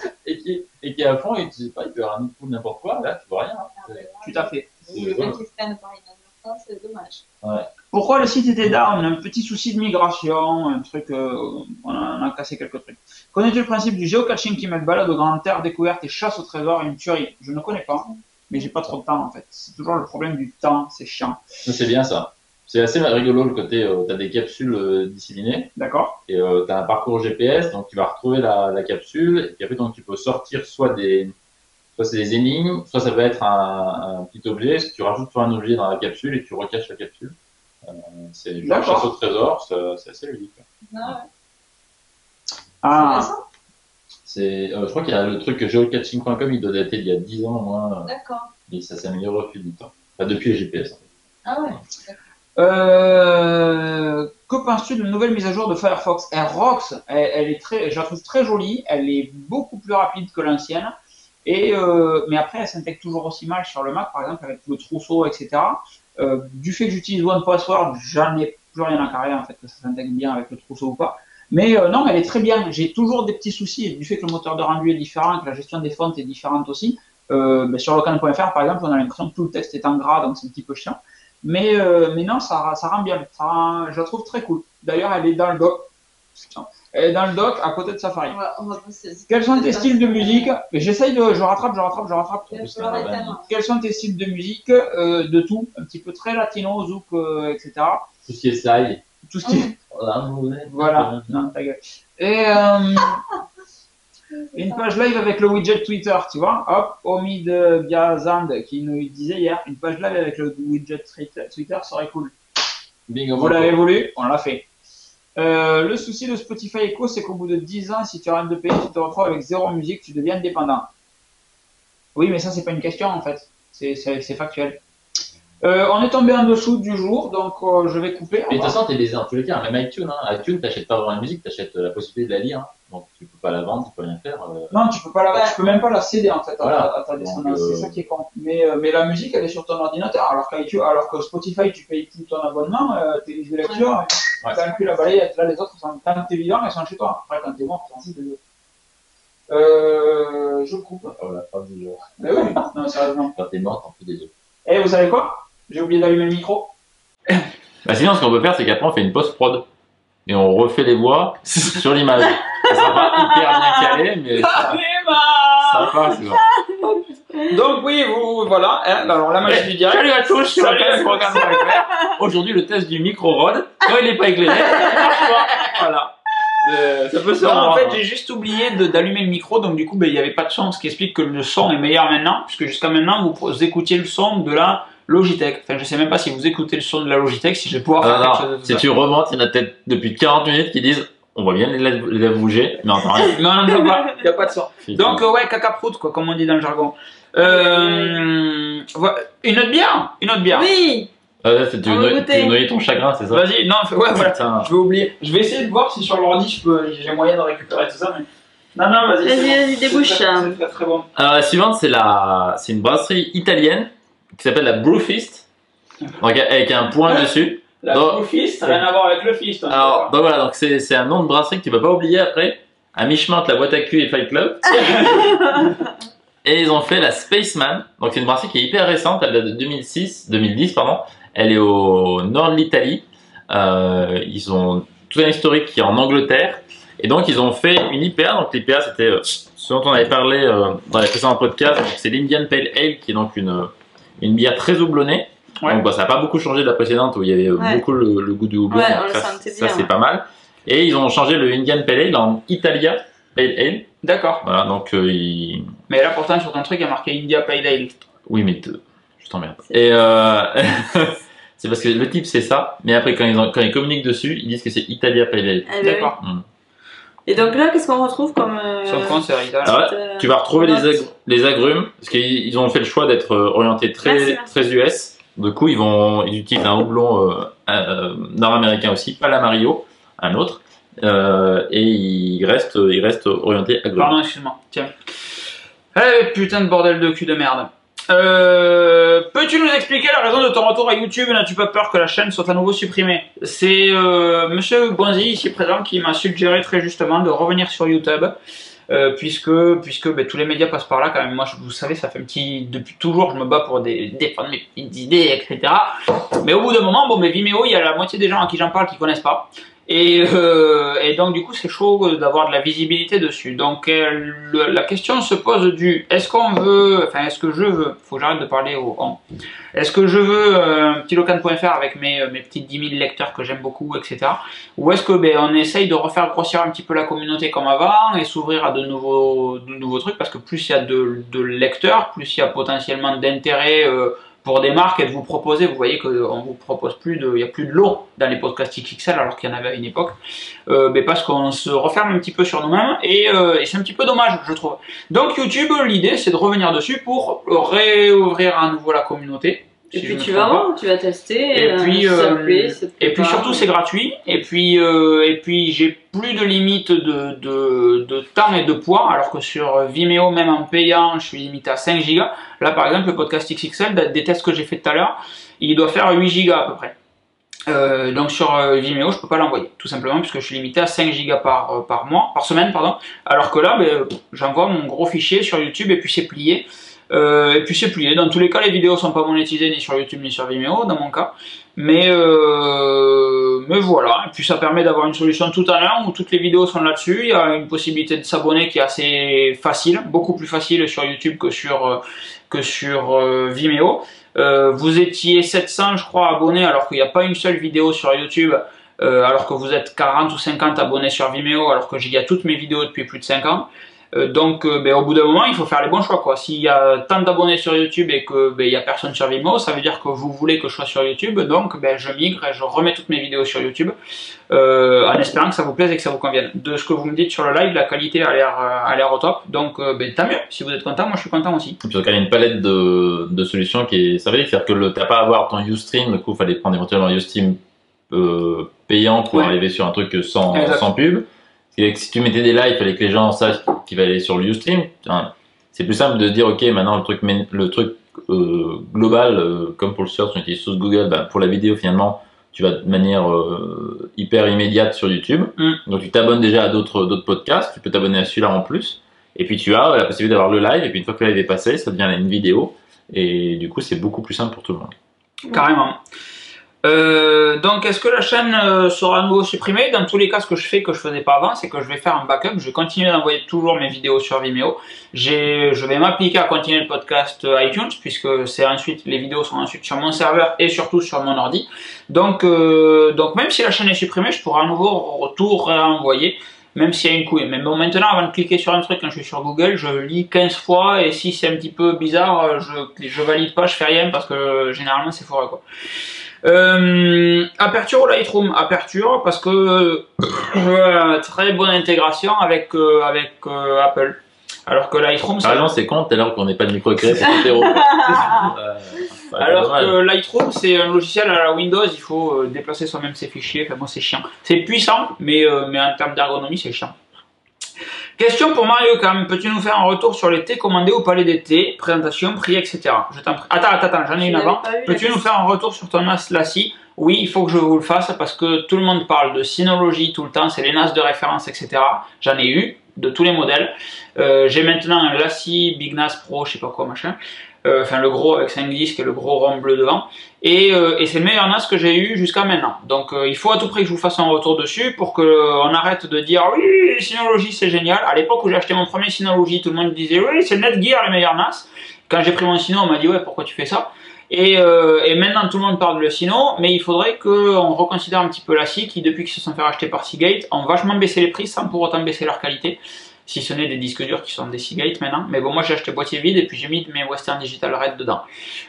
Et qui est à fond, et tu sais pas, il peut avoir un coup de n'importe quoi, là, tu vois rien. Hein. Tout à fait. Le mec qui freine par inadvertance, c'est dommage. Ouais. Pourquoi le site était down? Un petit souci de migration, un truc, on a cassé quelques trucs. Connais-tu le principe du géocaching qui met le balade aux grandes terres découvertes et chasse au trésor et une tuerie? Je ne connais pas, mais j'ai pas trop de temps en fait. C'est toujours le problème du temps, c'est chiant. C'est bien ça. C'est assez rigolo le côté, tu as des capsules disséminées. D'accord. Et tu as un parcours GPS, donc tu vas retrouver la capsule, et puis après donc, tu peux sortir soit c'est des énigmes, soit ça peut être un petit objet, tu rajoutes toi un objet dans la capsule et tu recaches la capsule. C'est genre chasse au trésor, c'est assez ludique. Je crois qu'il y a le truc geocaching.com, il doit dater il y a 10 ans au moins. D'accord. Et ça s'améliore au fil du temps. Enfin, depuis les GPS. En fait. Ah ouais. Que penses-tu de la nouvelle mise à jour de Firefox? Elle rocks, je la trouve très jolie, elle est beaucoup plus rapide que l'ancienne. Mais après, elle s'intègre toujours aussi mal sur le Mac, par exemple, avec le trousseau, etc. Du fait que j'utilise OnePassword, j'en ai plus rien à carrer, en fait, que ça s'intègre bien avec le trousseau ou pas. Mais non, elle est très bien. J'ai toujours des petits soucis, du fait que le moteur de rendu est différent, que la gestion des fontes est différente aussi. Sur locan.fr, par exemple, on a l'impression que tout le texte est en gras, donc c'est un petit peu chiant. Mais non, ça rend bien. Je la trouve très cool. D'ailleurs, elle est dans le doc. Elle est dans le doc à côté de Safari. Quels sont tes styles de musique? J'essaye de. Je rattrape. Quels sont tes styles de musique? De tout. Un petit peu très latino, zouk, etc. Tout ce qui est slide. Tout ce qui est. Voilà. Non, ta gueule. Et une page live avec le widget Twitter, tu vois. Hop, Omi de Biazand qui nous disait hier, une page live avec le widget Twitter serait cool. Vous l'avez voulu? On l'a fait. Le souci de Spotify Echo, c'est qu'au bout de 10 ans, si tu arrêtes de payer, tu te retrouves avec zéro musique, tu deviens dépendant. Oui, mais ça, c'est pas une question en fait. C'est factuel. On est tombé en dessous du jour, donc je vais couper. Mais de toute façon, t'es baisé dans tous les cas. Même iTunes, iTunes, t'achètes pas vraiment la musique, t'achètes la possibilité de la lire. Hein. Donc tu peux pas la vendre, tu peux rien faire. Non, tu peux même pas la céder en fait à ta descendance. C'est ça qui est con. Mais la musique, elle est sur ton ordinateur. Alors que Spotify, tu payes tout ton abonnement, tes listes de lecture, t'as inclus la balayette. Là, les autres, tant que t'es vivant, elles sont chez toi. Après, quand t'es mort, t'en fous des autres. Je coupe. La fin du jour. Mais oui, non, sérieusement. Quand t'es mort, t'en fous des autres. Et vous savez quoi? J'ai oublié d'allumer le micro. Bah sinon, ce qu'on peut faire, c'est qu'après, on fait une post-prod. Et on refait les voix sur l'image. Ça sera pas hyper bien calé, mais ça passe. Donc oui, voilà. Hein, alors la magie du direct. Salut à tous, sur le programme Aujourd'hui, le test du micro-rod. Quand il n'est pas éclairé, il marche pas. Voilà. Ça peut se en fait, j'ai juste oublié d'allumer le micro, donc du coup, il n'y avait pas de son, ce qui explique que le son est meilleur maintenant, puisque jusqu'à maintenant, vous écoutiez le son de la Logitech. Enfin, je sais même pas si vous écoutez le son de la Logitech, si je vais pouvoir faire quelque chose de tout ça. Si tu remontes, il y en a peut-être depuis 40 minutes qui disent on voit bien les lèvres bouger, mais on entend rien. Non, il n'y a pas de son. Donc, ouais, caca prout, quoi, comme on dit dans le jargon. Une autre bière? Oui! Tu veux noyer ton chagrin, c'est ça? Vas-y, non, voilà. Je vais oublier. Je vais essayer de voir si sur l'ordi j'ai moyen de récupérer tout ça. Mais... Non, vas-y. Vas-y, débouche. C'est très bon. Alors, la suivante, c'est une brasserie italienne qui s'appelle la Brewfist. Donc, avec un point dessus. La Brewfist, rien à voir avec le fist. Alors, donc voilà, donc c'est un nom de brasserie que tu ne vas pas oublier après. À mi-chemin entre la boîte à cul et Fight Club. Et ils ont fait la Spaceman. Donc, c'est une brasserie qui est hyper récente. Elle date de 2010, pardon. Elle est au nord de l'Italie. Ils ont tout un historique qui est en Angleterre. Et donc ils ont fait une IPA. Donc l'IPA c'était ce dont on avait parlé dans les précédents podcasts. C'est l'Indian Pale Ale qui est donc une bière très houblonnée. Ouais. Donc ça n'a pas beaucoup changé de la précédente où il y avait beaucoup le goût du houblon. Ouais, donc, on le sentait ça bien, c'est pas mal. Et ils ont changé le Indian Pale Ale en Italia Pale Ale. D'accord. Voilà, donc Mais là, pourtant, sur ton truc, il y a marqué India Pale Ale. oui, mais je t'emmerde. Et c'est parce que le type c'est ça, mais après quand ils communiquent dessus, ils disent que c'est Italia Pale Ale. Ah, bah D'accord. oui. Et donc là, qu'est-ce qu'on retrouve comme. Son compte, c'est Rita. Alors là, tu vas retrouver les agrumes, parce qu'ils ont fait le choix d'être orientés très US. Du coup, ils utilisent un houblon nord-américain aussi, pas l'Amarillo, un autre. Et ils restent orientés agrumes. Pardon, excuse-moi. Tiens. Eh putain de bordel de cul de merde. Peux-tu nous expliquer la raison de ton retour à YouTube? N'as-tu pas peur que la chaîne soit à nouveau supprimée? C'est Monsieur Bonzi ici présent qui m'a suggéré très justement de revenir sur YouTube. Puisque ben, tous les médias passent par là quand même. Moi, vous savez, ça fait depuis toujours, je me bats pour défendre mes petites idées, etc. Mais au bout d'un moment, bon, mais Vimeo, il y a la moitié des gens à qui j'en parle qui connaissent pas. Et donc du coup, c'est chaud d'avoir de la visibilité dessus. Donc la question se pose du est-ce que je veux, faut que j'arrête de parler au on. Est-ce que je veux un petit locan.fr avec mes petits 10 000 lecteurs que j'aime beaucoup, etc. Ou est-ce que on essaye de refaire grossir un petit peu la communauté comme avant et s'ouvrir à de nouveaux trucs, parce que plus il y a de lecteurs, plus il y a potentiellement d'intérêt pour des marques et de vous proposer. Vous voyez qu'on vous propose il n'y a plus de lot dans les podcasts XXL alors qu'il y en avait à une époque, mais parce qu'on se referme un petit peu sur nous-mêmes et c'est un petit peu dommage, je trouve. Donc YouTube, l'idée c'est de revenir dessus pour réouvrir à nouveau la communauté. Et puis tu vas voir, tu vas tester, et puis, si ça te plaît, ça te plaît et puis pas. surtout c'est gratuit, et puis j'ai plus de limite de temps et de poids, alors que sur Vimeo, même en payant, je suis limité à 5 Go. Là par exemple, le podcast XXL, des tests que j'ai fait tout à l'heure, il doit faire 8 Go à peu près. Donc sur Vimeo, je peux pas l'envoyer, tout simplement puisque je suis limité à 5 Go par semaine, pardon. Alors que là, j'envoie mon gros fichier sur YouTube et puis c'est plié. Dans tous les cas, les vidéos sont pas monétisées ni sur YouTube ni sur Vimeo, dans mon cas. Mais voilà. Et puis ça permet d'avoir une solution tout en un où toutes les vidéos sont là-dessus. Il y a une possibilité de s'abonner qui est assez facile, beaucoup plus facile sur YouTube que sur Vimeo. Vous étiez 700, je crois, abonnés alors qu'il n'y a pas une seule vidéo sur YouTube. Alors que vous êtes 40 ou 50 abonnés sur Vimeo, alors que j'y ai toutes mes vidéos depuis plus de 5 ans. Donc au bout d'un moment, il faut faire les bons choix, quoi. S'il y a tant d'abonnés sur YouTube et que il y a personne sur Vimeo, ça veut dire que vous voulez que je sois sur YouTube, donc je migre et je remets toutes mes vidéos sur YouTube en espérant que ça vous plaise et que ça vous convienne. De ce que vous me dites sur le live, la qualité a l'air au top, donc tant mieux. Si vous êtes content, moi je suis content aussi. Et puis il y a une palette de solutions qui est sympathique, c'est-à-dire que t'as pas à avoir ton Ustream, du coup il fallait prendre éventuellement un Ustream payant pour arriver sur un truc sans pub. Et si tu mettais des lives, il fallait que les gens sachent qu'ils allaient aller sur le Ustream. C'est plus simple de dire ok, maintenant le truc global, comme pour le search, on utilise Source Google, pour la vidéo finalement, tu vas de manière hyper immédiate sur YouTube. Donc tu t'abonnes déjà à d'autres podcasts, tu peux t'abonner à celui-là en plus. Et puis tu as la possibilité d'avoir le live, et puis une fois que le live est passé, ça devient une vidéo. Et du coup, c'est beaucoup plus simple pour tout le monde. Carrément. Donc est-ce que la chaîne sera à nouveau supprimée? Dans tous les cas, ce que je fais que je faisais pas avant, c'est que je vais faire un backup. Je vais continuer d'envoyer toujours mes vidéos sur Vimeo. Je vais m'appliquer à continuer le podcast iTunes, puisque les vidéos sont ensuite sur mon serveur et surtout sur mon ordi. Donc même si la chaîne est supprimée, je pourrai à nouveau tout réenvoyer, même s'il y a une couille. Mais bon, maintenant, avant de cliquer sur un truc quand je suis sur Google, je lis 15 fois, et si c'est un petit peu bizarre, je valide pas, je fais rien, parce que généralement c'est foireux, quoi. Aperture ou Lightroom? Aperture, parce que très bonne intégration avec Apple. Alors que Lightroom, non, c'est con, dès lors qu'on n'est pas de micro-écrit, c'est hétéro. Alors que Lightroom, c'est un logiciel à la Windows, il faut déplacer soi-même ses fichiers. Enfin, moi, c'est chiant. C'est puissant, mais en termes d'ergonomie, c'est chiant. Question pour Mario Cam, peux-tu nous faire un retour sur les thés commandés au Palais des Thés, présentation, prix, etc. Je t'en prie. Attends, j'en ai une avant. Peux-tu nous faire un retour sur ton NAS Lassi? Oui, il faut que je vous le fasse parce que tout le monde parle de Synology tout le temps, c'est les NAS de référence, etc. J'en ai eu de tous les modèles. J'ai maintenant un Lassi Big NAS Pro, je sais pas quoi, machin. Enfin le gros avec 5 disques et le gros rond bleu devant. Et c'est le meilleur NAS que j'ai eu jusqu'à maintenant. Donc il faut à tout prix que je vous fasse un retour dessus pour qu'on arrête de dire oui, Synology c'est génial. À l'époque où j'ai acheté mon premier Synology, tout le monde disait oui, c'est Netgear les meilleurs NAS. Quand j'ai pris mon Syno, on m'a dit ouais, pourquoi tu fais ça? Et maintenant tout le monde parle de le Syno, mais il faudrait qu'on reconsidère un petit peu la scie qui, depuis qu'ils se sont fait racheter par Seagate, ont vachement baissé les prix sans pour autant baisser leur qualité. Si ce n'est des disques durs qui sont des Seagate maintenant. Mais bon, moi j'ai acheté boîtier vide et puis j'ai mis mes Western Digital Red dedans.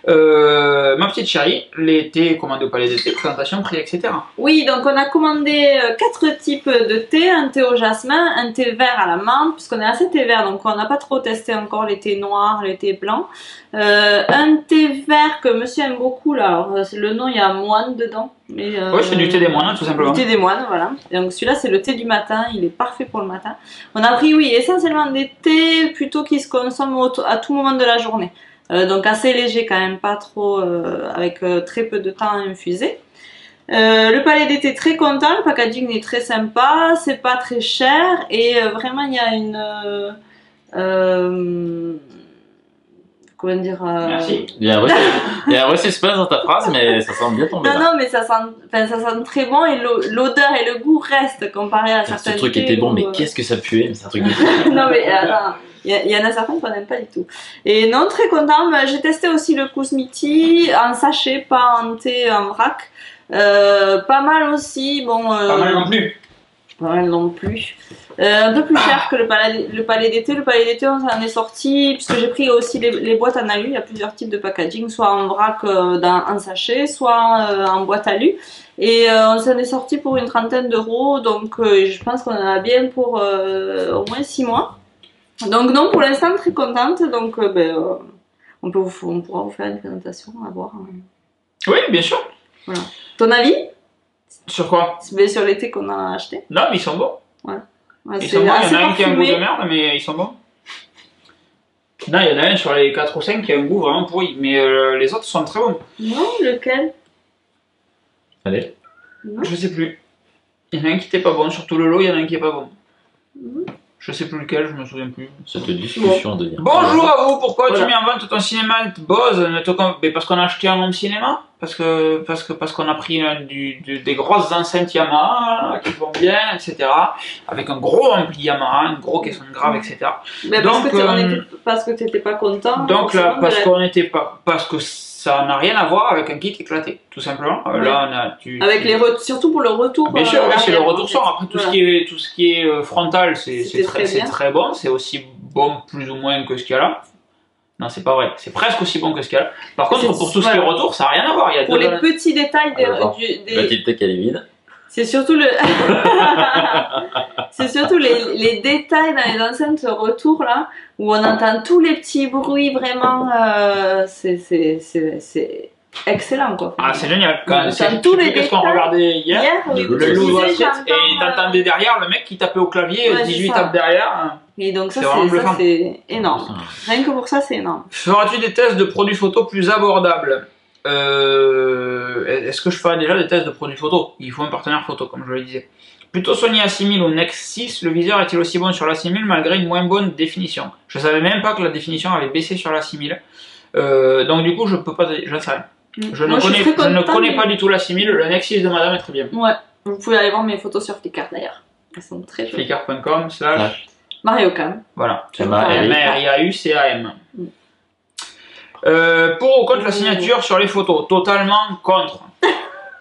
Ma petite chérie, les thés commandés au Palais d'été, présentation, prix, etc. Oui, donc on a commandé 4 types de thé, un thé au jasmin, un thé vert à la menthe, puisqu'on est assez thé vert, donc on n'a pas trop testé encore les thés noirs, les thés blancs. Un thé vert que monsieur aime beaucoup, là, alors, le nom il y a moine dedans. Oui, c'est du thé des moines, tout simplement. Du thé des moines, voilà. Et donc celui-là c'est le thé du matin, il est parfait pour le matin. On a pris, oui, essentiellement des thés plutôt qui se consomment à tout moment de la journée. Donc assez léger quand même, pas trop, avec très peu de temps à infuser. Le Palais d'été très content, le packaging est très sympa, c'est pas très cher et vraiment il y a une... comment dire Merci. Il y a un vrai suspense dans ta phrase, mais ça sent bien tombé. Non, mais ça sent très bon et l'odeur et le goût restent comparé à certains. Ce truc était bon, mais qu'est-ce que ça puait, c'est un truc de... Non, mais attends, il y en a certains qu'on n'aime pas du tout. Et non, très content. J'ai testé aussi le Kousmiti en sachet, pas en thé, en vrac. Pas mal aussi. Bon, pas mal non plus. Pas mal non plus. Un peu plus cher que le Palais d'été. Le Palais d'été, on s'en est sorti, puisque j'ai pris aussi les boîtes en alu. Il y a plusieurs types de packaging, soit en vrac en sachet, soit en boîte alu. Et on s'en est sorti pour une 30aine d'euros. Donc je pense qu'on en a bien pour au moins 6 mois. Donc non, pour l'instant, très contente. Donc on pourra vous faire une présentation, à voir. Oui, bien sûr. Voilà. Ton avis? Sur quoi? Sur les thés qu'on a achetés. Non, mais ils sont bons. Ouais. Ils sont bons. Il y en a un qui a un goût de merde, mais ils sont bons. Non, il y en a un sur les 4 ou 5 qui a un goût vraiment pourri, mais les autres sont très bons. Non, lequel? Allez. Non. Je sais plus. Il y en a un qui était pas bon, surtout le lot, il y en a un qui est pas bon. Je sais plus lequel, je me souviens plus. Cette discussion devient... Bonjour à vous, pourquoi tu mets en vente ton cinéma Bose? Mais parce qu'on a acheté un home cinéma, parce qu'on a pris des grosses enceintes Yamaha qui vont bien, etc. Avec un gros ampli Yamaha, un gros caisson de grave, etc. Mais parce que tu n'étais pas content. Donc là, parce que ça n'a rien à voir avec un kit éclaté, tout simplement. Là, on a avec surtout pour le retour. Bien sûr, oui, c'est le retour son. Après, tout ce qui est frontal, c'est très bon. C'est aussi bon, plus ou moins, que ce qu'il y a là. Non, c'est pas vrai. C'est presque aussi bon que ce qu'il y a là. Par contre, pour tout ce qui est retour, ça n'a rien à voir. Il y a pour les petits détails La petite tech, elle est vide. C'est surtout c'est surtout les détails dans les enceintes retour là, où on entend tous les petits bruits vraiment. C'est excellent quoi. Ah, c'est génial. Qu'est-ce qu'on regardait hier, le Loup et t'entendais derrière le mec qui tapait au clavier, 18 tapes derrière. Et donc ça c'est énorme. Rien que pour ça c'est énorme. Feras-tu des tests de produits photo plus abordables? Est-ce que je ferai déjà des tests de produits photo? Il faut un partenaire photo, comme je le disais. Plutôt Sony A6000 ou Nexus, le viseur est-il aussi bon sur l'A6000 malgré une moins bonne définition? Je savais même pas que la définition avait baissé sur l'A6000. Donc du coup, je peux pas, j'en sais rien. Je ne connais pas du tout l'A6000. Le Nexus de madame est très bien. Ouais, vous pouvez aller voir mes photos sur Flickr d'ailleurs. Elles sont très jolies. Flickr.com/MariauCam. Voilà. MariauCam. Pour ou contre la signature sur les photos? Totalement contre.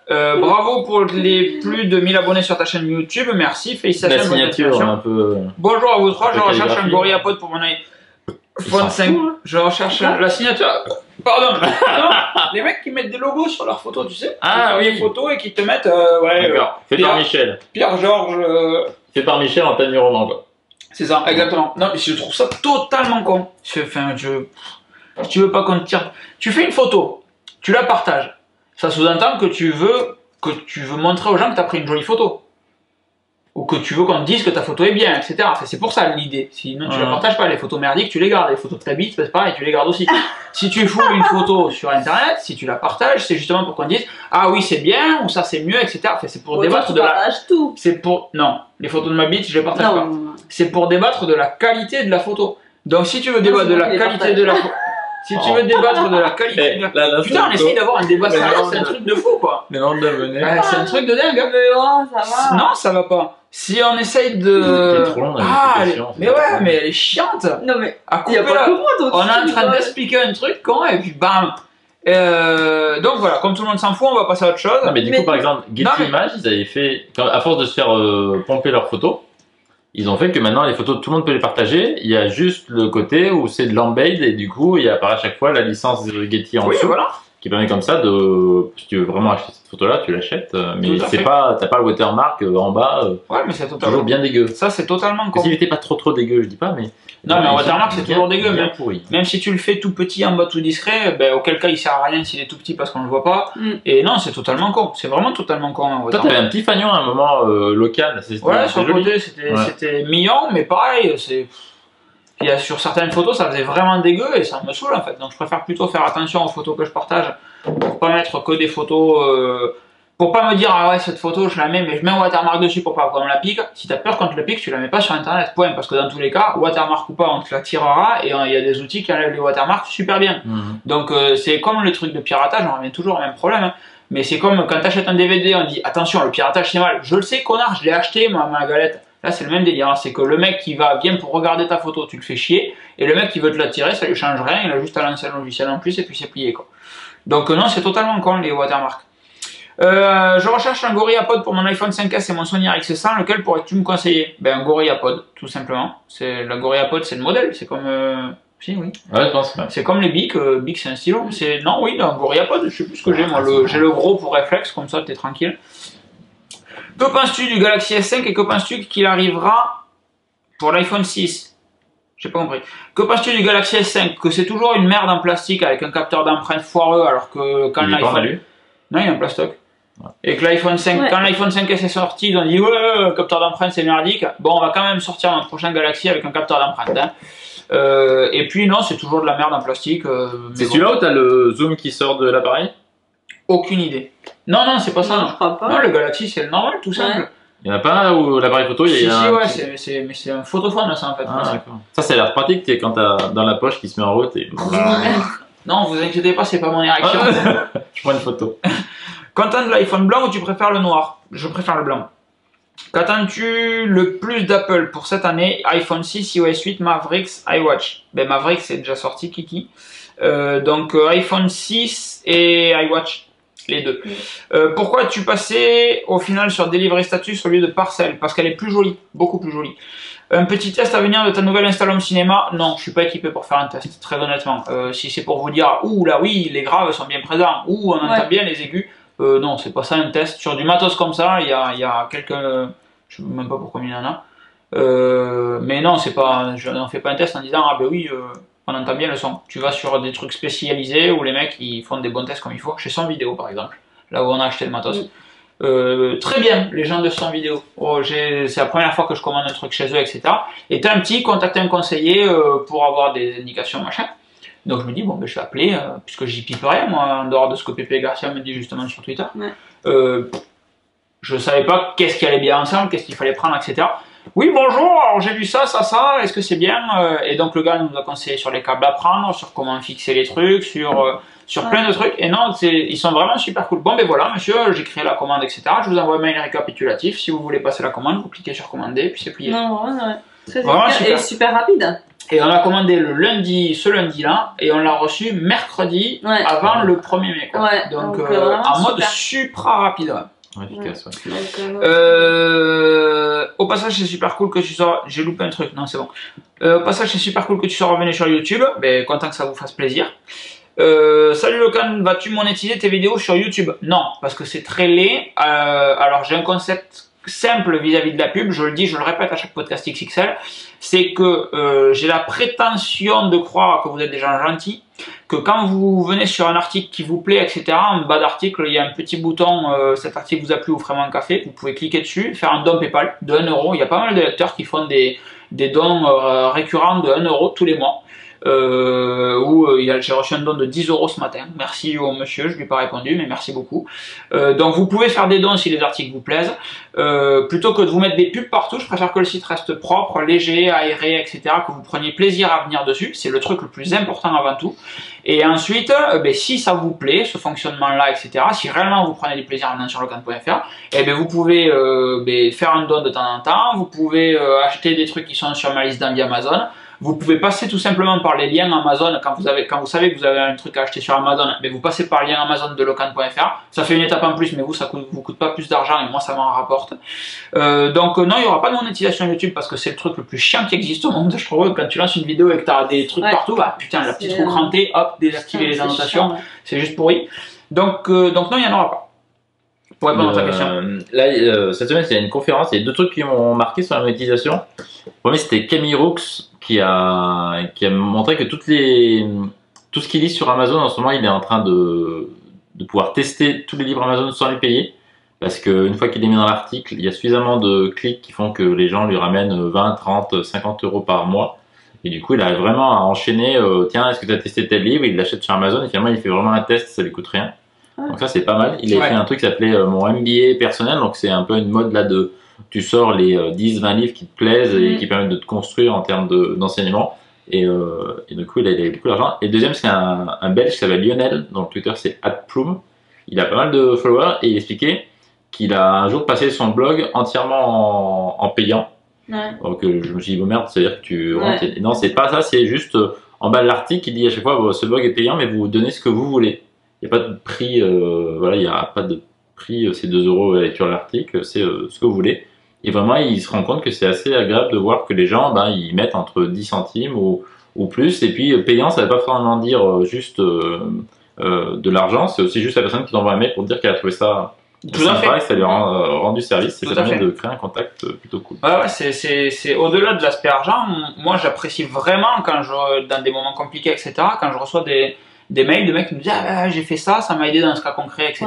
Bravo pour les plus de 1000 abonnés sur ta chaîne YouTube. Merci, félicitations. La signature un peu... Bonjour à vous trois, je recherche un GorillaPod pour mon iPhone 5. Je recherche la signature. Pardon. Non, les mecs qui mettent des logos sur leurs photos, tu sais. Ah oui. Des photos et qui te mettent. Fait par Michel. Pierre-Georges. Fait par Michel en tenue roman, quoi. C'est ça, exactement. Non, mais je trouve ça totalement con. Si tu veux pas qu'on te tire. Tu fais une photo, tu la partages. Ça sous-entend que tu veux montrer aux gens que tu as pris une jolie photo. Ou que tu veux qu'on te dise que ta photo est bien, etc. C'est pour ça l'idée. Sinon, tu la partages pas. Les photos merdiques, tu les gardes. Les photos très bites, c'est pareil, tu les gardes aussi. Si tu fous une photo sur Internet, si tu la partages, c'est justement pour qu'on dise ah oui, c'est bien, ou ça c'est mieux, etc. C'est pour débattre de la. Tout. C'est pour. Non, les photos de ma bite, je les partage pas. C'est pour débattre de la qualité de la photo. Donc, si tu veux débattre de la qualité de la photo. Si tu veux débattre de la qualité de la... Putain, on essaye d'avoir un débat sérieux, c'est un truc de fou, quoi. Les noms d'abonnés. C'est un truc de dingue. Hein. Mais oh, ça va. Non, ça va pas. Si on essaye de... C'est trop long, mais ouais, mais elle est chiante. Non, mais À il y a couper pas la... que moi, toi. On est en train d'expliquer un truc, con, et puis bam. Donc voilà, comme tout le monde s'en fout, on va passer à autre chose. Non, mais du coup, par exemple, Getty Images, ils avaient fait, à force de se faire pomper leurs photos, ils ont fait que maintenant les photos, tout le monde peut les partager. Il y a juste le côté où c'est de l'embed et du coup, il apparaît à chaque fois la licence de Getty en dessous, voilà. qui permet comme ça de, si tu veux vraiment acheter cette photo-là, tu l'achètes, mais c'est pas, t'as pas le watermark en bas. Ouais, mais c'est totalement toujours bien dégueu. Ça, c'est totalement con. S'il était pas trop dégueu, je dis pas, mais. Non, mais un watermark, c'est toujours dégueu. Bien pourri. Même si tu le fais tout petit en bas, tout discret, ben, auquel cas il sert à rien s'il est tout petit parce qu'on le voit pas. Et non, c'est totalement con. C'est vraiment totalement con. Toi, t'avais un petit fanion à un moment local. Ouais, sur le côté, c'était mignon, mais pareil, c'est. Puis sur certaines photos, ça faisait vraiment dégueu et ça me saoule en fait. Donc je préfère plutôt faire attention aux photos que je partage pour pas mettre que des photos. Pour pas me dire, ah ouais, cette photo je la mets, mais je mets un watermark dessus pour pas qu'on me la pique. Si t'as peur qu'on te le pique, tu la mets pas sur internet, point. Parce que dans tous les cas, watermark ou pas, on te la tirera et il y a des outils qui enlèvent les watermarks super bien. Donc c'est comme le truc de piratage, on revient toujours au même problème. Hein. Mais c'est comme quand t'achètes un DVD, on dit attention, le piratage c'est mal. Je le sais, connard, je l'ai acheté, ma galette. Là, c'est le même délire. Hein. C'est que le mec qui vient pour regarder ta photo, tu le fais chier. Et le mec qui veut te la tirer, ça lui change rien. Il a juste à lancer un logiciel en plus et puis c'est plié, quoi. Donc, non, c'est totalement con, les watermarks. Je recherche un GorillaPod pour mon iPhone 5S et mon Sony RX100. Lequel pourrais-tu me conseiller? Ben, un GorillaPod, tout simplement. La GorillaPod, c'est le modèle. C'est comme. Si, oui. Ouais, je pense. Ouais. C'est comme les Bic. Bic, c'est un stylo. Non, oui, un GorillaPod. Je sais plus ce que j'ai. Moi, j'ai le gros pour réflexe. Comme ça, t'es tranquille. Que penses-tu du Galaxy S5 et que penses-tu qu'il arrivera pour l'iPhone 6? J'ai pas compris. Que penses-tu du Galaxy S5? Que c'est toujours une merde en plastique avec un capteur d'empreinte foireux alors que quand l'iPhone... Non, il est en plastoc. Ouais. Et que l'iPhone 5, quand l'iPhone 5S est sorti, ils ont dit ouais, le capteur d'empreinte c'est merdique. Bon, on va quand même sortir notre prochain Galaxy avec un capteur d'empreinte. Hein. Et puis non, c'est toujours de la merde en plastique. C'est celui-là où t'as le zoom qui sort de l'appareil? Aucune idée. Non, c'est pas ça. Non, je crois pas. Non, le Galaxy c'est le normal, tout simple. Il n'y en a pas un où l'appareil photo, il y a ouais, c'est un photophone ça en fait. Ah, d'accord. Ça, ça a l'air pratique quand t'as dans la poche qui se met en route et. Non, vous inquiétez pas, c'est pas mon érection. Je prends une photo. Content de l'iPhone blanc ou tu préfères le noir? Je préfère le blanc. Qu'attends-tu le plus d'Apple pour cette année? iPhone 6, iOS 8, Mavericks, iWatch. Ben Mavericks c'est déjà sorti, Kiki. Donc iPhone 6 et iWatch. Les deux. Pourquoi as-tu passé au final sur Delivery Status au lieu de Parcel? Parce qu'elle est plus jolie, beaucoup plus jolie. Un petit test à venir de ta nouvelle install home cinéma? Non, je suis pas équipé pour faire un test, très honnêtement. Si c'est pour vous dire, ouh là oui, les graves sont bien présents, ouh on entend bien les aigus, non, c'est pas ça un test. Sur du matos comme ça, il y a quelques... Je sais même pas pour combien il y en a. Mais non, c'est pas, je n'en fais pas un test en disant, ah ben oui... on entend bien le son. Tu vas sur des trucs spécialisés où les mecs ils font des bons tests comme il faut. Chez Son Vidéo par exemple, là où on a acheté le matos. Très bien, les gens de Son Vidéo. C'est la première fois que je commande un truc chez eux, etc. Et t'as un petit, contacter un conseiller pour avoir des indications, machin. Donc je me dis, bon, ben, je vais appeler, puisque j'y pipe rien, moi, en dehors de ce que Pépé Garcia me dit justement sur Twitter. Je savais pas qu'est-ce qui allait bien ensemble, qu'est-ce qu'il fallait prendre, etc. Oui, bonjour, alors j'ai vu ça, est-ce que c'est bien? Et donc le gars nous a conseillé sur les câbles à prendre, sur comment fixer les trucs, sur plein de trucs. Et non, ils sont vraiment super cool. Bon, ben voilà, monsieur, j'ai créé la commande, etc. Je vous envoie un mail récapitulatif. Si vous voulez passer la commande, vous cliquez sur commander, puis c'est plié. Non, ouais. C'est vraiment super. Et super rapide. Et on a commandé ce lundi-là, et on l'a reçu mercredi avant le 1er mai. Quoi. Ouais, donc en mode super rapide. Ouais. Efficace, ouais. Au passage, c'est super cool que tu sois. J'ai loupé un truc, non, c'est bon. Au passage, c'est super cool que tu sois revenu sur YouTube. Ben, content que ça vous fasse plaisir. Salut Locan, vas-tu monétiser tes vidéos sur YouTube? Non, parce que c'est très laid. Alors, j'ai un concept simple vis-à-vis de la pub. Je le dis, je le répète à chaque podcast XXL. C'est que j'ai la prétention de croire que vous êtes des gens gentils. Que quand vous venez sur un article qui vous plaît, etc., en bas d'article, il y a un petit bouton, cet article vous a plu, offrez-moi un café, vous pouvez cliquer dessus, faire un don PayPal de 1 euro. Il y a pas mal de lecteurs qui font des dons récurrents de 1 euro tous les mois. où j'ai reçu un don de 10 € ce matin. Merci au monsieur, je lui ai pas répondu, mais merci beaucoup. Donc vous pouvez faire des dons si les articles vous plaisent. Plutôt que de vous mettre des pubs partout, je préfère que le site reste propre, léger, aéré, etc. Que vous preniez plaisir à venir dessus. C'est le truc le plus important avant tout. Et ensuite, si ça vous plaît, ce fonctionnement-là, etc., si réellement vous prenez du plaisir en venant sur locan.fr, vous pouvez faire un don de temps en temps, vous pouvez acheter des trucs qui sont sur ma liste d'envie Amazon, vous pouvez passer tout simplement par les liens Amazon quand vous savez que vous avez un truc à acheter sur Amazon, vous passez par le lien Amazon de locan.fr, ça fait une étape en plus, mais ça vous coûte pas plus d'argent et moi ça m'en rapporte. Donc non, il n'y aura pas de monétisation YouTube parce que c'est le truc le plus chiant qui existe au monde, je trouve. Quand tu lances une vidéo et que tu as des trucs partout, putain, la petite roue crantée, hop, désactiver les annotations, c'est juste pourri. Donc non, il n'y en aura pas. Pour répondre à ta question. Là, cette semaine, il y a une conférence, il y a 2 trucs qui m'ont marqué sur la monétisation. Le premier, c'était Camille Roux qui a montré que tout ce qu'il lit sur Amazon en ce moment, il est en train de pouvoir tester tous les livres Amazon sans les payer. Parce qu'une fois qu'il les met dans l'article, il y a suffisamment de clics qui font que les gens lui ramènent 20, 30, 50 € par mois. Et du coup, il arrive vraiment à enchaîner, tiens, est-ce que tu as testé tel livre? Il l'achète sur Amazon et finalement, il fait vraiment un test, ça lui coûte rien. Donc ça, c'est pas mal. Il a fait un truc qui s'appelait mon MBA personnel. Donc c'est un peu une mode là de, tu sors les 10-20 livres qui te plaisent et qui permettent de te construire en termes d'enseignement. Et du coup, il a beaucoup d'argent. Et le deuxième, c'est un Belge qui s'appelle Lionel. Donc Twitter, c'est @Plume. Il a pas mal de followers et il expliquait qu'il a un jour passé son blog entièrement en payant. Donc je me suis dit, merde, c'est-à-dire que tu rentres. Et non, c'est pas ça, c'est juste en bas de l'article, il dit à chaque fois, ce blog est payant, mais vous donnez ce que vous voulez. Il n'y a pas de prix, il n'y a pas de prix, c'est 2 € la lecture de l'article, c'est ce que vous voulez. Et vraiment, il se rend compte que c'est assez agréable de voir que les gens, ils mettent entre 10 centimes ou plus. Et puis, payant, ça ne veut pas forcément dire juste de l'argent, c'est aussi juste la personne qui t'envoie un mail pour dire qu'elle a trouvé ça sympa et que ça lui a rendu service. Et ça permet de créer un contact plutôt cool. Ouais, c'est au-delà de l'aspect argent. Moi, j'apprécie vraiment dans des moments compliqués, etc., quand je reçois des mails de mecs qui me disent j'ai fait ça m'a aidé dans ce cas concret, etc.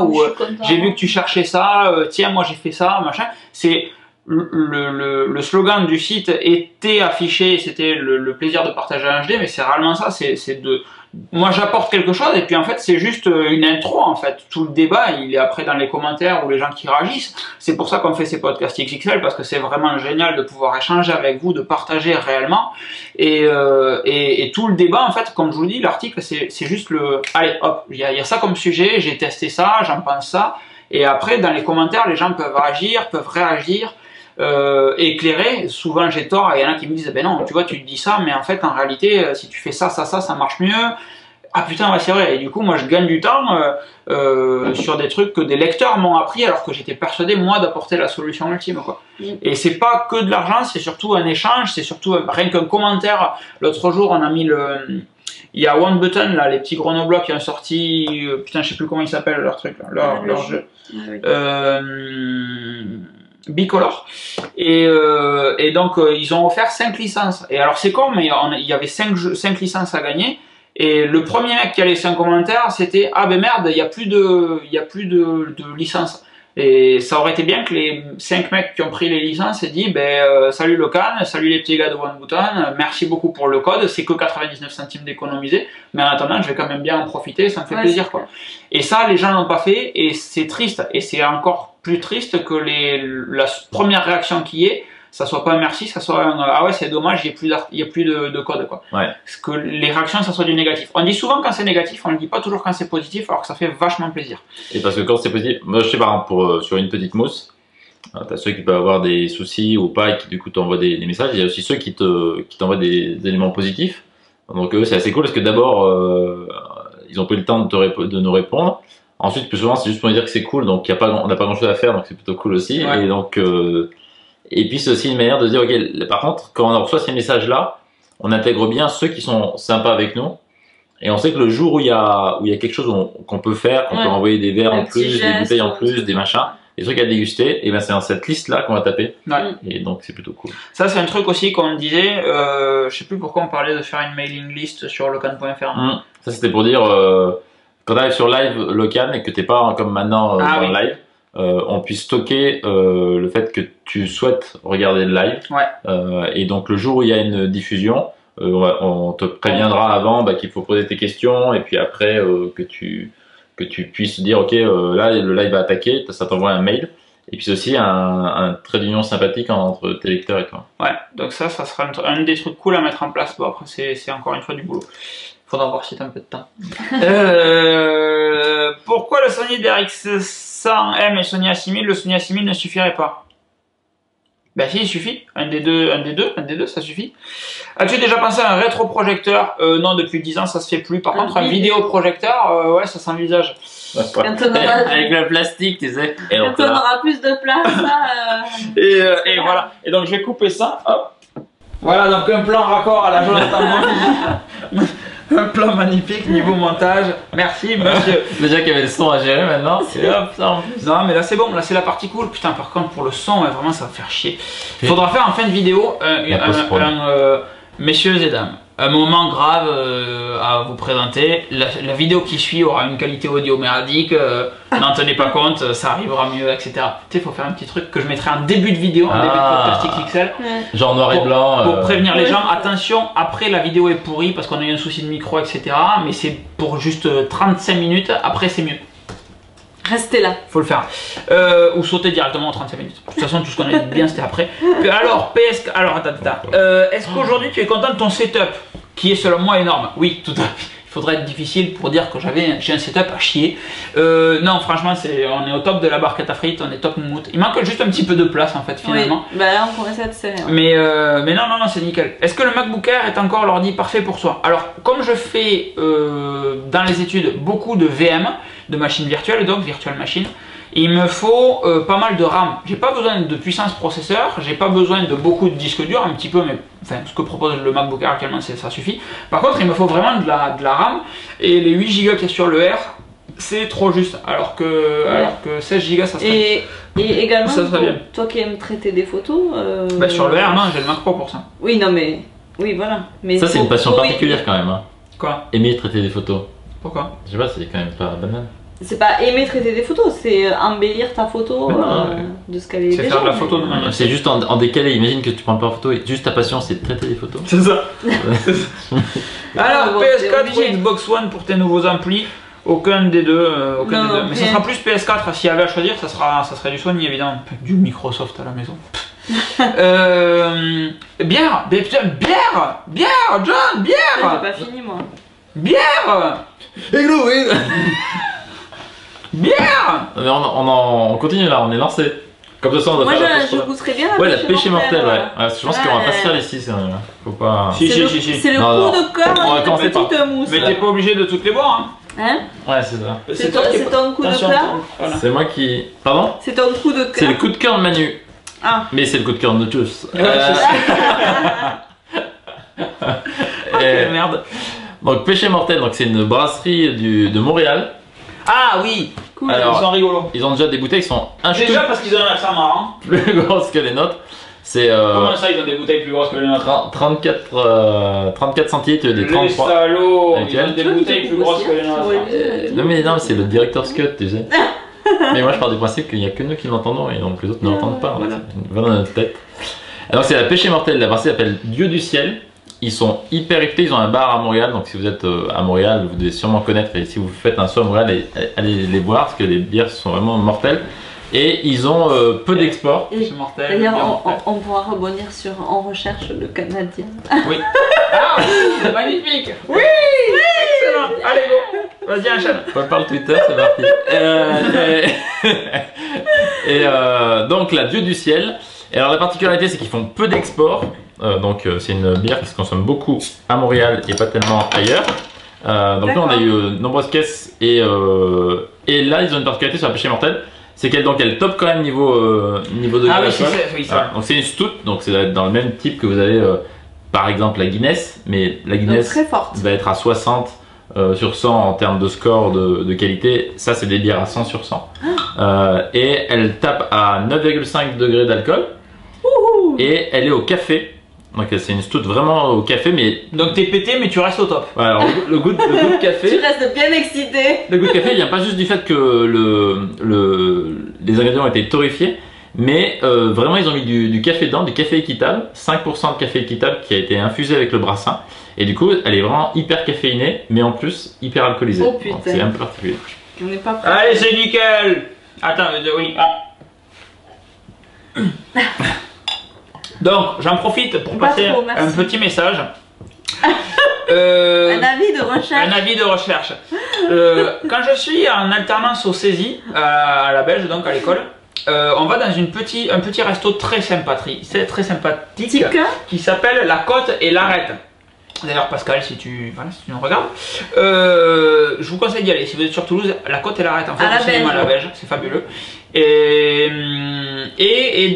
Ou j'ai vu que tu cherchais ça, tiens, moi j'ai fait ça, machin. C'est le slogan du site était affiché, c'était le plaisir de partager un HD, mais c'est réellement ça, moi j'apporte quelque chose et puis en fait c'est juste une intro en fait. Tout le débat il est après dans les commentaires ou les gens qui réagissent. C'est pour ça qu'on fait ces podcasts XXL parce que c'est vraiment génial de pouvoir échanger avec vous, de partager réellement et tout le débat en fait, comme je vous dis, l'article c'est juste allez hop, il y a ça comme sujet, j'ai testé ça, j'en pense ça et après dans les commentaires les gens peuvent agir, peuvent réagir. Éclairer, souvent j'ai tort et il y en a qui me disent ben non, tu vois, tu dis ça, mais en fait en réalité si tu fais ça marche mieux. Ah putain, ouais, c'est vrai. Et du coup, moi je gagne du temps sur des trucs que des lecteurs m'ont appris alors que j'étais persuadé moi d'apporter la solution ultime quoi. Et c'est pas que de l'argent, c'est surtout un échange, c'est surtout rien qu'un commentaire. L'autre jour on a mis il y a One Button là, les petits grenoblois qui ont sorti, putain je sais plus comment ils s'appellent leur truc, là, leur jeu. Bicolore et donc ils ont offert 5 licences et alors c'est con mais il y avait 5 licences à gagner et le premier mec qui a laissé un commentaire c'était ah ben merde il y a plus de licences et ça aurait été bien que les 5 mecs qui ont pris les licences aient dit salut Locan, salut les petits gars de One Button, merci beaucoup pour le code, c'est que 99 centimes d'économiser mais en attendant je vais quand même bien en profiter, ça me fait plaisir quoi. Et ça les gens l'ont pas fait et c'est triste et c'est encore plus triste que la première réaction qui est, ça soit pas un merci, ça soit un ah ouais c'est dommage, il y a plus de code quoi. Parce que les réactions ça soit du négatif. On dit souvent quand c'est négatif, on le dit pas toujours quand c'est positif, alors que ça fait vachement plaisir. Et parce que quand c'est positif, moi je sais par exemple sur une petite mousse, t'as ceux qui peuvent avoir des soucis ou pas et qui du coup t'envoient des messages, il y a aussi ceux qui t'envoient des éléments positifs. Donc eux c'est assez cool parce que d'abord ils ont pris le temps de nous répondre. Ensuite, plus souvent, c'est juste pour dire que c'est cool, donc on n'a pas grand chose à faire, donc c'est plutôt cool aussi. Et donc, et puis c'est aussi une manière de dire, ok, par contre, quand on reçoit ces messages-là, on intègre bien ceux qui sont sympas avec nous, et on sait que le jour où il y a quelque chose qu'on peut faire, qu'on peut envoyer des verres en plus, des bouteilles en plus, des machins, des trucs à déguster, et ben c'est dans cette liste-là qu'on va taper. Et donc c'est plutôt cool. Ça c'est un truc aussi qu'on disait, je sais plus pourquoi on parlait de faire une mailing list sur locan.fr. Ça c'était pour dire. Quand tu arrives sur live Locan et que t'es pas comme maintenant dans le live, on puisse stocker le fait que tu souhaites regarder le live. Et donc le jour où il y a une diffusion, on te préviendra avant qu'il faut poser tes questions et puis après que tu puisses dire ok là le live va attaquer, ça t'envoie un mail. Et puis c'est aussi un trait d'union sympathique entre tes lecteurs et toi. Ouais, donc ça sera un des trucs cool à mettre en place. Bon, après, c'est encore une fois du boulot. Faudra voir si t'as un peu de temps. Pourquoi le Sony DRX100M et Sony A6000, le Sony A6000 ne suffirait pas? Ben si, il suffit. Un des deux, ça suffit. As-tu déjà pensé à un rétroprojecteur? Non, depuis 10 ans, ça se fait plus. Par contre, un vidéoprojecteur, ouais, ça s'envisage. Avec le plastique, tu sais. Et quand on aura plus de place, là, et voilà. Et donc, je vais couper ça. Hop. Voilà, donc un plan raccord à la Jonathan. Un plan magnifique niveau montage. Merci, monsieur. Déjà qu'il y avait le son à gérer maintenant. Et hop, ça en plus. Non, mais là c'est bon, là c'est la partie cool. Putain, par contre, pour le son, ouais, vraiment ça va faire chier. Il faudra faire en fin de vidéo, messieurs et dames, un moment grave à vous présenter. La vidéo qui suit aura une qualité audio merdique. N'en tenez pas compte, ça arrivera mieux, etc. Tu sais, il faut faire un petit truc que je mettrai en début de vidéo, en début de Podcastic XL. Genre noir et blanc. Pour prévenir les gens, attention, après la vidéo est pourrie parce qu'on a eu un souci de micro, etc. Mais c'est pour juste 35 minutes, après c'est mieux. Restez là. Faut le faire. Ou sauter directement en 35 minutes. De toute façon, tout ce qu'on a dit bien, c'était après. Alors, attends. Est-ce qu'aujourd'hui, tu es content de ton setup? Qui est selon moi énorme? Oui, tout à fait. Il faudrait être difficile pour dire que j'ai un setup à chier. Non, franchement, on est au top de la barquette à frites, on est top moumoute. Il manque juste un petit peu de place en fait, finalement. Oui, bah là, on pourrait être serré. Mais non, c'est nickel. Est-ce que le MacBook Air est encore l'ordi parfait pour soi? Alors, comme je fais dans les études beaucoup de VM, de machines virtuelles, donc virtual machine, il me faut pas mal de RAM. J'ai pas besoin de puissance processeur, j'ai pas besoin de beaucoup de disques durs, un petit peu, mais enfin, ce que propose le MacBook Air actuellement, ça suffit. Par contre, il me faut vraiment de la RAM, et les 8 Go qu'il y a sur le R, c'est trop juste, alors que 16 Go ça serait... Et également, ça serait bien. Toi qui aimes traiter des photos... Bah, sur le R, non, j'ai le Mac Pro pour ça. Oui, non mais... Oui, voilà. Mais ça, c'est une passion particulière quand même. Hein. Quoi? Aimer traiter des photos. Pourquoi? Je sais pas, c'est quand même pas banal. C'est pas aimer traiter des photos, c'est embellir ta photo de ce qu'elle est déjà. C'est faire de la photo de manière. C'est juste en décalé, imagine que tu prends pas en photo et juste ta passion c'est de traiter des photos. C'est ça. Alors, PS4 ou Xbox One pour tes nouveaux amplis? Aucun des deux. Mais ça sera plus PS4, s'il y avait à choisir, ça serait du Sony évidemment. Du Microsoft à la maison. Bière, John, bière. J'ai pas fini moi. Bière. Bière. Mais on continue là, on est lancé. Comme ça, on doit moi faire je goûterais bien la pêche mortelle, ouais. Je pense qu'on va pas se faire les 6. Faut pas. Si. C'est le coup de cœur avec une petite mousse. Mais t'es pas obligé de toutes les boire, hein. Ouais, c'est ça. C'est ton coup de cœur. Voilà. C'est moi qui. Pardon? C'est ton coup de cœur. C'est le coup de cœur de Manu. Ah. Mais c'est le coup de cœur de tous. Merde. Donc Péché Mortel, donc c'est une brasserie de Montréal. Ah oui, cool. Alors, ils sont rigolos. Ils ont déjà des bouteilles qui sont déjà parce qu'ils ont un accent marrant. plus grosses que les nôtres. C'est comment ça, ils ont des bouteilles plus grosses que les nôtres? 34 centilitres des 33. Les salauds, ils Actuel. ont des bouteilles plus grosses que les nôtres. Non mais c'est le director's cut, tu sais. Mais moi je pars du principe qu'il n'y a que nous qui l'entendons et donc les autres ne l'entendent pas. Voilà. Va dans notre tête. Alors c'est la Péché Mortel, la brasserie s'appelle Dieu du Ciel. Ils sont hyper réputés, ils ont un bar à Montréal, donc si vous êtes à Montréal, vous devez sûrement connaître, et si vous faites un saut à Montréal, allez les boire, parce que les bières sont vraiment mortelles. Et ils ont peu d'export. C'est mortel. D'ailleurs, on pourra rebondir sur On recherche le Canadien. Oui. Ah oui, c'est magnifique. Oui, excellent. Allez, go. Vas-y, enchaîne. On parle Twitter, c'est parti. Donc la Dieu du Ciel. Et alors la particularité, c'est qu'ils font peu d'export. Donc c'est une bière qui se consomme beaucoup à Montréal et pas tellement ailleurs. Donc là on a eu de nombreuses caisses et là ils ont une particularité sur la Péché Mortel, c'est qu'elle top quand même niveau de ah l'alcool. Oui, ça. Donc c'est une stout, donc c'est dans le même type que vous avez par exemple la Guinness, mais la Guinness très forte. va être à 60 sur 100 en termes de score de qualité. Ça c'est des bières à 100 sur 100. Et elle tape à 9,5 degrés d'alcool et elle est au café. Donc c'est une stout vraiment au café, mais... Donc t'es pété mais tu restes au top. Ouais, alors le goût de café... Tu restes bien excité. Le goût de café, il vient pas juste du fait que les ingrédients ont été torréfiés, Mais vraiment, ils ont mis du café dedans, du café équitable, 5% de café équitable qui a été infusé avec le brassin. Et du coup, elle est vraiment hyper caféinée, mais en plus hyper alcoolisée. Oh putain. C'est un peu particulier. On n'est pas prêt. Allez, c'est nickel. Attends, oui. Donc, j'en profite pour Pas passer trop, merci. un petit message. Un avis de recherche. Un avis de recherche. Quand je suis en alternance au CESI, à la Belge, donc à l'école, on va dans un petit resto très sympathique, Tic. qui s'appelle La Côte et l'Arête. D'ailleurs, Pascal, si tu nous regardes, je vous conseille d'y aller. Si vous êtes sur Toulouse, La Côte et l'Arête, en fait, c'est à la Belge, c'est fabuleux. Et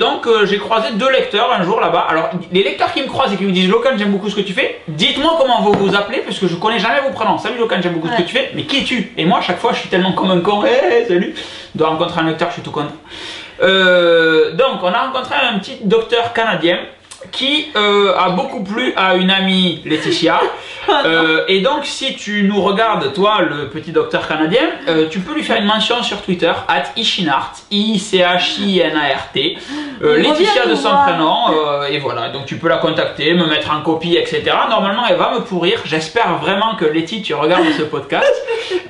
donc, j'ai croisé 2 lecteurs un jour là-bas. Alors, les lecteurs qui me croisent et qui me disent Locan, j'aime beaucoup ce que tu fais, dites-moi comment vous vous appelez, parce que je connais jamais vos prénoms. Salut Locan, j'aime beaucoup ce que tu fais, mais qui es-tu? Et moi, à chaque fois, je suis tellement comme un con. Salut, de rencontrer un lecteur, je suis tout content. Donc, on a rencontré un petit docteur canadien qui a beaucoup plu à une amie Laetitia. Et donc, si tu nous regardes, toi, le petit docteur canadien, tu peux lui faire une mention sur Twitter, @Ichinart, ICHINART, Laetitia de son prénom, et voilà. Donc, tu peux la contacter, me mettre en copie, etc. Normalement, elle va me pourrir. J'espère vraiment que Laetitia, tu regardes ce podcast.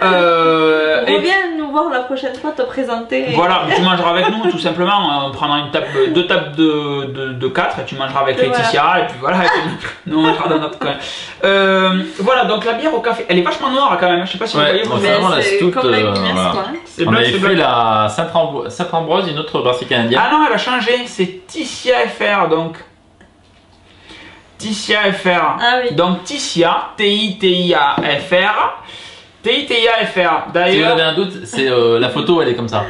Reviens nous voir la prochaine fois, te présenter. Voilà, tu mangeras avec nous, tout simplement. On prendra 2 tables de 4 et tu mangeras avec Laetitia, et puis voilà, et puis nous on mangera dans notre coin. Voilà, donc la bière au café, elle est vachement noire quand même, je sais pas si vous voyez. C'est vraiment la stout. Comme la Guinness, quoi. On avait fait la Sainte-Ambroise, une autre brasserie canadienne. Ah non, elle a changé, c'est Tissia FR, donc. Tissia FR. Ah oui. Donc Tissia, TITIA FR. TITIA FR. Si vous D'ailleurs, avez un doute, c'est la photo, elle est comme ça.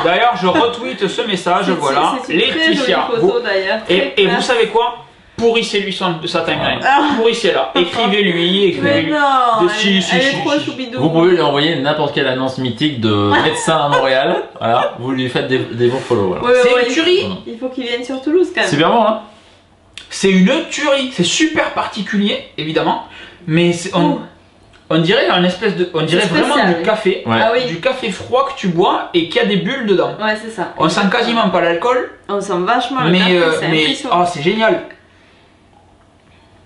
d'ailleurs, je retweete ce message, voilà. C'est une très jolie Laetitia. photo d'ailleurs. Et vous savez quoi? Pourrissez-lui sa timeline. Ah. Pourrissez-la. Écrivez-lui. Mais non, Si, elle est si, trop si. choubidou. Vous pouvez lui envoyer n'importe quelle annonce mythique de médecin à Montréal. Voilà, vous lui faites des bons follow. Voilà. Ouais, C'est ouais, une tuerie. Il faut qu'il vienne sur Toulouse quand même. C'est bien bon, hein? C'est une tuerie. C'est super particulier, évidemment. Mais on dirait on dirait C'est vraiment spécial. du café. Ouais. Ah oui. Du café froid que tu bois et qui a des bulles dedans. Ouais, c'est ça. On sent quasiment pas l'alcool. On sent vachement le Mais, café, c'est mais impressionnant. oh, c'est génial.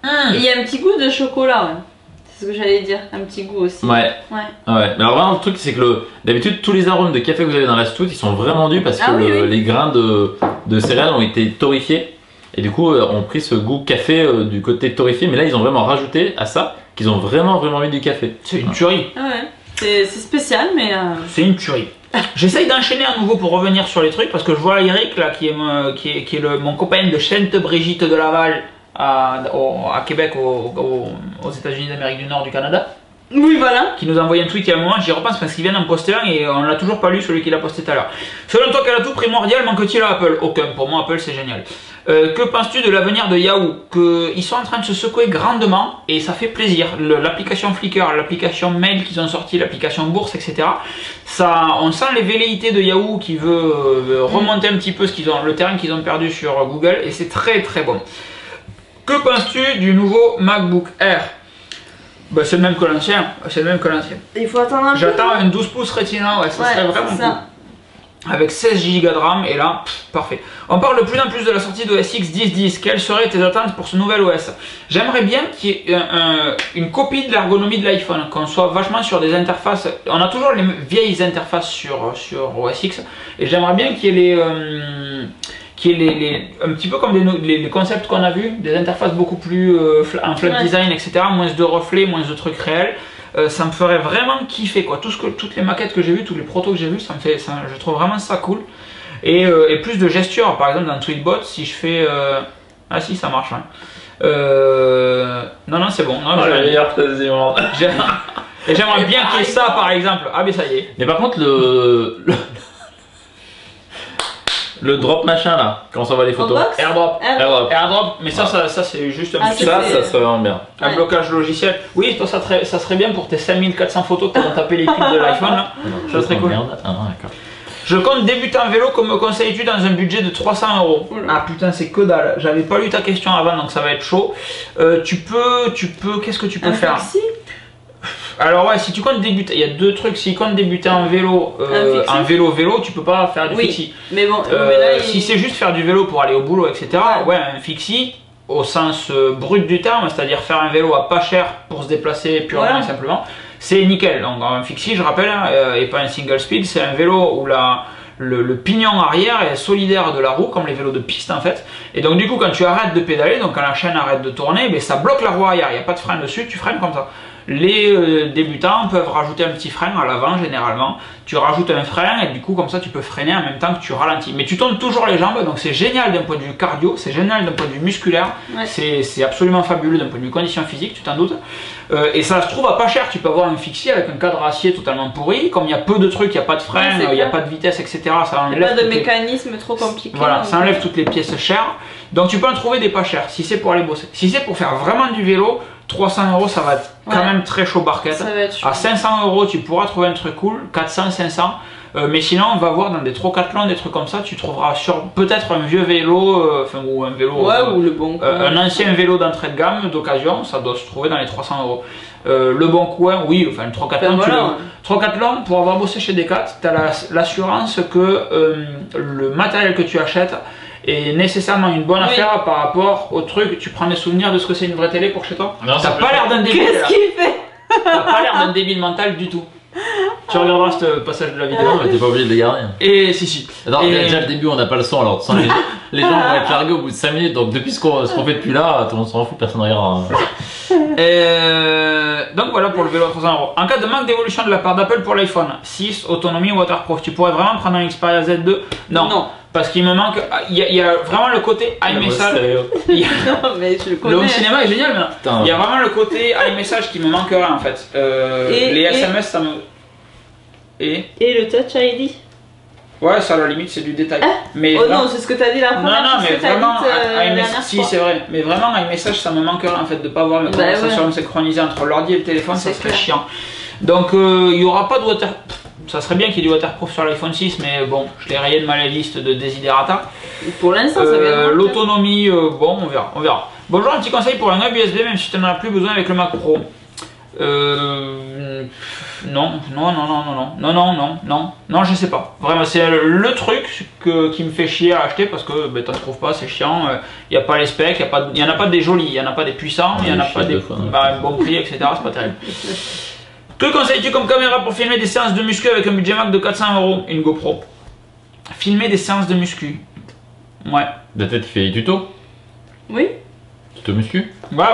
Et il y a un petit goût de chocolat, ouais. C'est ce que j'allais dire, un petit goût aussi. Ouais. Ouais. Ouais. Mais alors vraiment, le truc, c'est que d'habitude, tous les arômes de café que vous avez dans la stout, ils sont vraiment dus parce que Ah oui, oui. les grains de céréales ont été torréfiés. Et du coup, ont pris ce goût café du côté torréfié. Mais là, ils ont vraiment rajouté à ça qu'ils ont vraiment mis du café. C'est une tuerie. Ah ouais. C'est spécial, mais. C'est une tuerie. J'essaye d'enchaîner à nouveau pour revenir sur les trucs parce que je vois Eric là qui est mon copain de Sainte-Brigitte de Laval à Québec, aux États-Unis d'Amérique du Nord, du Canada, Oui, voilà. qui nous a envoyé un tweet il y a un moment. J'y repense parce qu'il vient d'en poster un et on l'a toujours pas lu, celui qu'il a posté tout à l'heure. Selon toi, quel atout primordial manque-t-il à Apple? Aucun. Pour moi, Apple c'est génial. Que penses-tu de l'avenir de Yahoo? Ils sont en train de se secouer grandement et ça fait plaisir. L'application Flickr, l'application Mail qu'ils ont sorti, l'application Bourse, etc. On sent les velléités de Yahoo qui veut remonter un petit peu le terrain qu'ils ont perdu sur Google et c'est très très bon. Que penses-tu du nouveau MacBook Air? Bah, c'est le même que l'ancien. Il faut attendre un peu. J'attends un 12 pouces Retina, ouais, ça serait vraiment cool. Avec 16 Go de RAM et là, parfait. On parle de plus en plus de la sortie d'OS X 10.10. Quelles seraient tes attentes pour ce nouvel OS? J'aimerais bien qu'il y ait une copie de l'ergonomie de l'iPhone, qu'on soit vachement sur des interfaces. On a toujours les vieilles interfaces sur OS X et j'aimerais bien qu'il y ait un petit peu comme les concepts qu'on a vus, des interfaces beaucoup plus en flat design, etc. Moins de reflets, moins de trucs réels. Ça me ferait vraiment kiffer quoi. Toutes les maquettes que j'ai vues, tous les protos que j'ai vus, je trouve vraiment ça cool. Et plus de gestures, par exemple dans Tweetbot, si je fais... Ah si, ça marche. Hein. Non, c'est bon. Non, la meilleure phrase du monde. Et j'aimerais bien qu'il y ait ça par exemple. Ah mais ça y est. Mais par contre, le drop machin là, quand on s'envoie les photos. AirDrop. AirDrop. Mais ça c'est juste un petit... Ça serait vraiment bien. Un blocage logiciel. Oui, toi, ça serait bien pour tes 5400 photos que tu as tapé les clips de l'iPhone là. Ça serait cool. Ah non, d'accord. Je compte débuter en vélo, comme me conseilles-tu dans un budget de 300 €? Ah putain, c'est que dalle. J'avais pas lu ta question avant, donc ça va être chaud. Tu peux, qu'est-ce que tu peux faire? Alors ouais, si tu comptes débuter, il y a deux trucs. Si tu comptes débuter en vélo, en vélo, tu peux pas faire du fixie. Mais bon, mais là, si c'est juste faire du vélo pour aller au boulot, etc. Ouais, un fixie au sens brut du terme, c'est-à-dire faire un vélo à pas cher pour se déplacer purement et simplement, c'est nickel. Donc un fixie, je rappelle, et pas un single speed, c'est un vélo où le pignon arrière est solidaire de la roue, comme les vélos de piste en fait. Et donc du coup, quand tu arrêtes de pédaler, donc quand la chaîne arrête de tourner, ben, ça bloque la roue arrière. Il n'y a pas de frein dessus, tu freines comme ça. Les débutants peuvent rajouter un petit frein à l'avant généralement. Tu rajoutes un frein et du coup comme ça tu peux freiner en même temps que tu ralentis. Mais tu tournes toujours les jambes, donc c'est génial d'un point de vue cardio, c'est génial d'un point de vue musculaire, c'est absolument fabuleux d'un point de vue condition physique, tu t'en doutes. Et ça se trouve à pas cher, tu peux avoir un fixie avec un cadre acier totalement pourri, comme il y a peu de trucs, il n'y a pas de frein, il n'y a pas de vitesse, etc. Ça enlève pas de mécanisme trop compliqué. Voilà, ça enlève toutes les pièces chères. Donc tu peux en trouver des pas chers si c'est pour aller bosser. Si c'est pour faire vraiment du vélo, 300 €, ça va être quand même très chaud barquette. À 500 €, tu pourras trouver un truc cool, 400, 500. Mais sinon, on va voir dans des trocathlons, des trucs comme ça, tu trouveras sur peut-être un vieux vélo, ou un vélo, ou le bon coin, un ancien vélo d'entrée de gamme, d'occasion, ça doit se trouver dans les 300 €. Le bon coin, oui, enfin le trocathlon, trocathlon, pour avoir bossé chez Decat, tu as l'assurance que le matériel que tu achètes est nécessairement une bonne affaire par rapport au truc. Tu prends des souvenirs de ce que c'est une vraie télé pour chez toi? T'as pas l'air d'un débile. Qu'est-ce qu'il fait? T'as pas l'air d'un débile mental du tout. Tu regarderas ce passage de la vidéo. Non, mais t'es pas obligé de les garder. Et si. Alors, déjà le début, on n'a pas le son, alors les gens vont être largués au bout de 5 minutes. Donc, depuis ce qu'on fait depuis là, tout le monde s'en fout, personne ne regarde. Donc voilà pour le vélo à 300 €. En cas de manque d'évolution de la part d'Apple pour l'iPhone 6, autonomie waterproof, tu pourrais vraiment prendre un Xperia Z2? Non. Parce qu'il me manque, il y a vraiment le côté iMessage. Non, mais je le connais. Le home cinéma est génial, mais il y a vraiment le côté iMessage qui me manquerait en fait. Les SMS, ça me. Et le Touch ID? Ouais, ça à la limite c'est du détail. Mais oh non, c'est ce que t'as dit la première fois. Non, mais vraiment, si c'est vrai. Mais vraiment, iMessage, ça me manquerait en fait de pas avoir une conversation synchronisée entre l'ordi et le téléphone, ça serait chiant. Donc il n'y aura pas de waterproof. Ça serait bien qu'il y ait du waterproof sur l'iPhone 6, mais bon, je l'ai rayé de ma liste de desiderata. Pour l'instant, ça vient. L'autonomie, bon, on verra. Bonjour, un petit conseil pour un hub USB, même si tu n'en as plus besoin avec le Mac Pro. Non, je sais pas. Vraiment, c'est le truc qui me fait chier à acheter parce que t'en trouves pas, c'est chiant. Il n'y a pas les specs, il n'y en a pas des jolis, il n'y en a pas des puissants, il n'y en a pas des bon prix, etc. C'est pas terrible. Que conseilles-tu comme caméra pour filmer des séances de muscu avec un budget max de 400 €? Une GoPro. Filmer des séances de muscu. Ouais. Peut-être qu'il fait des tutos? Oui. Tuto muscu? Ouais.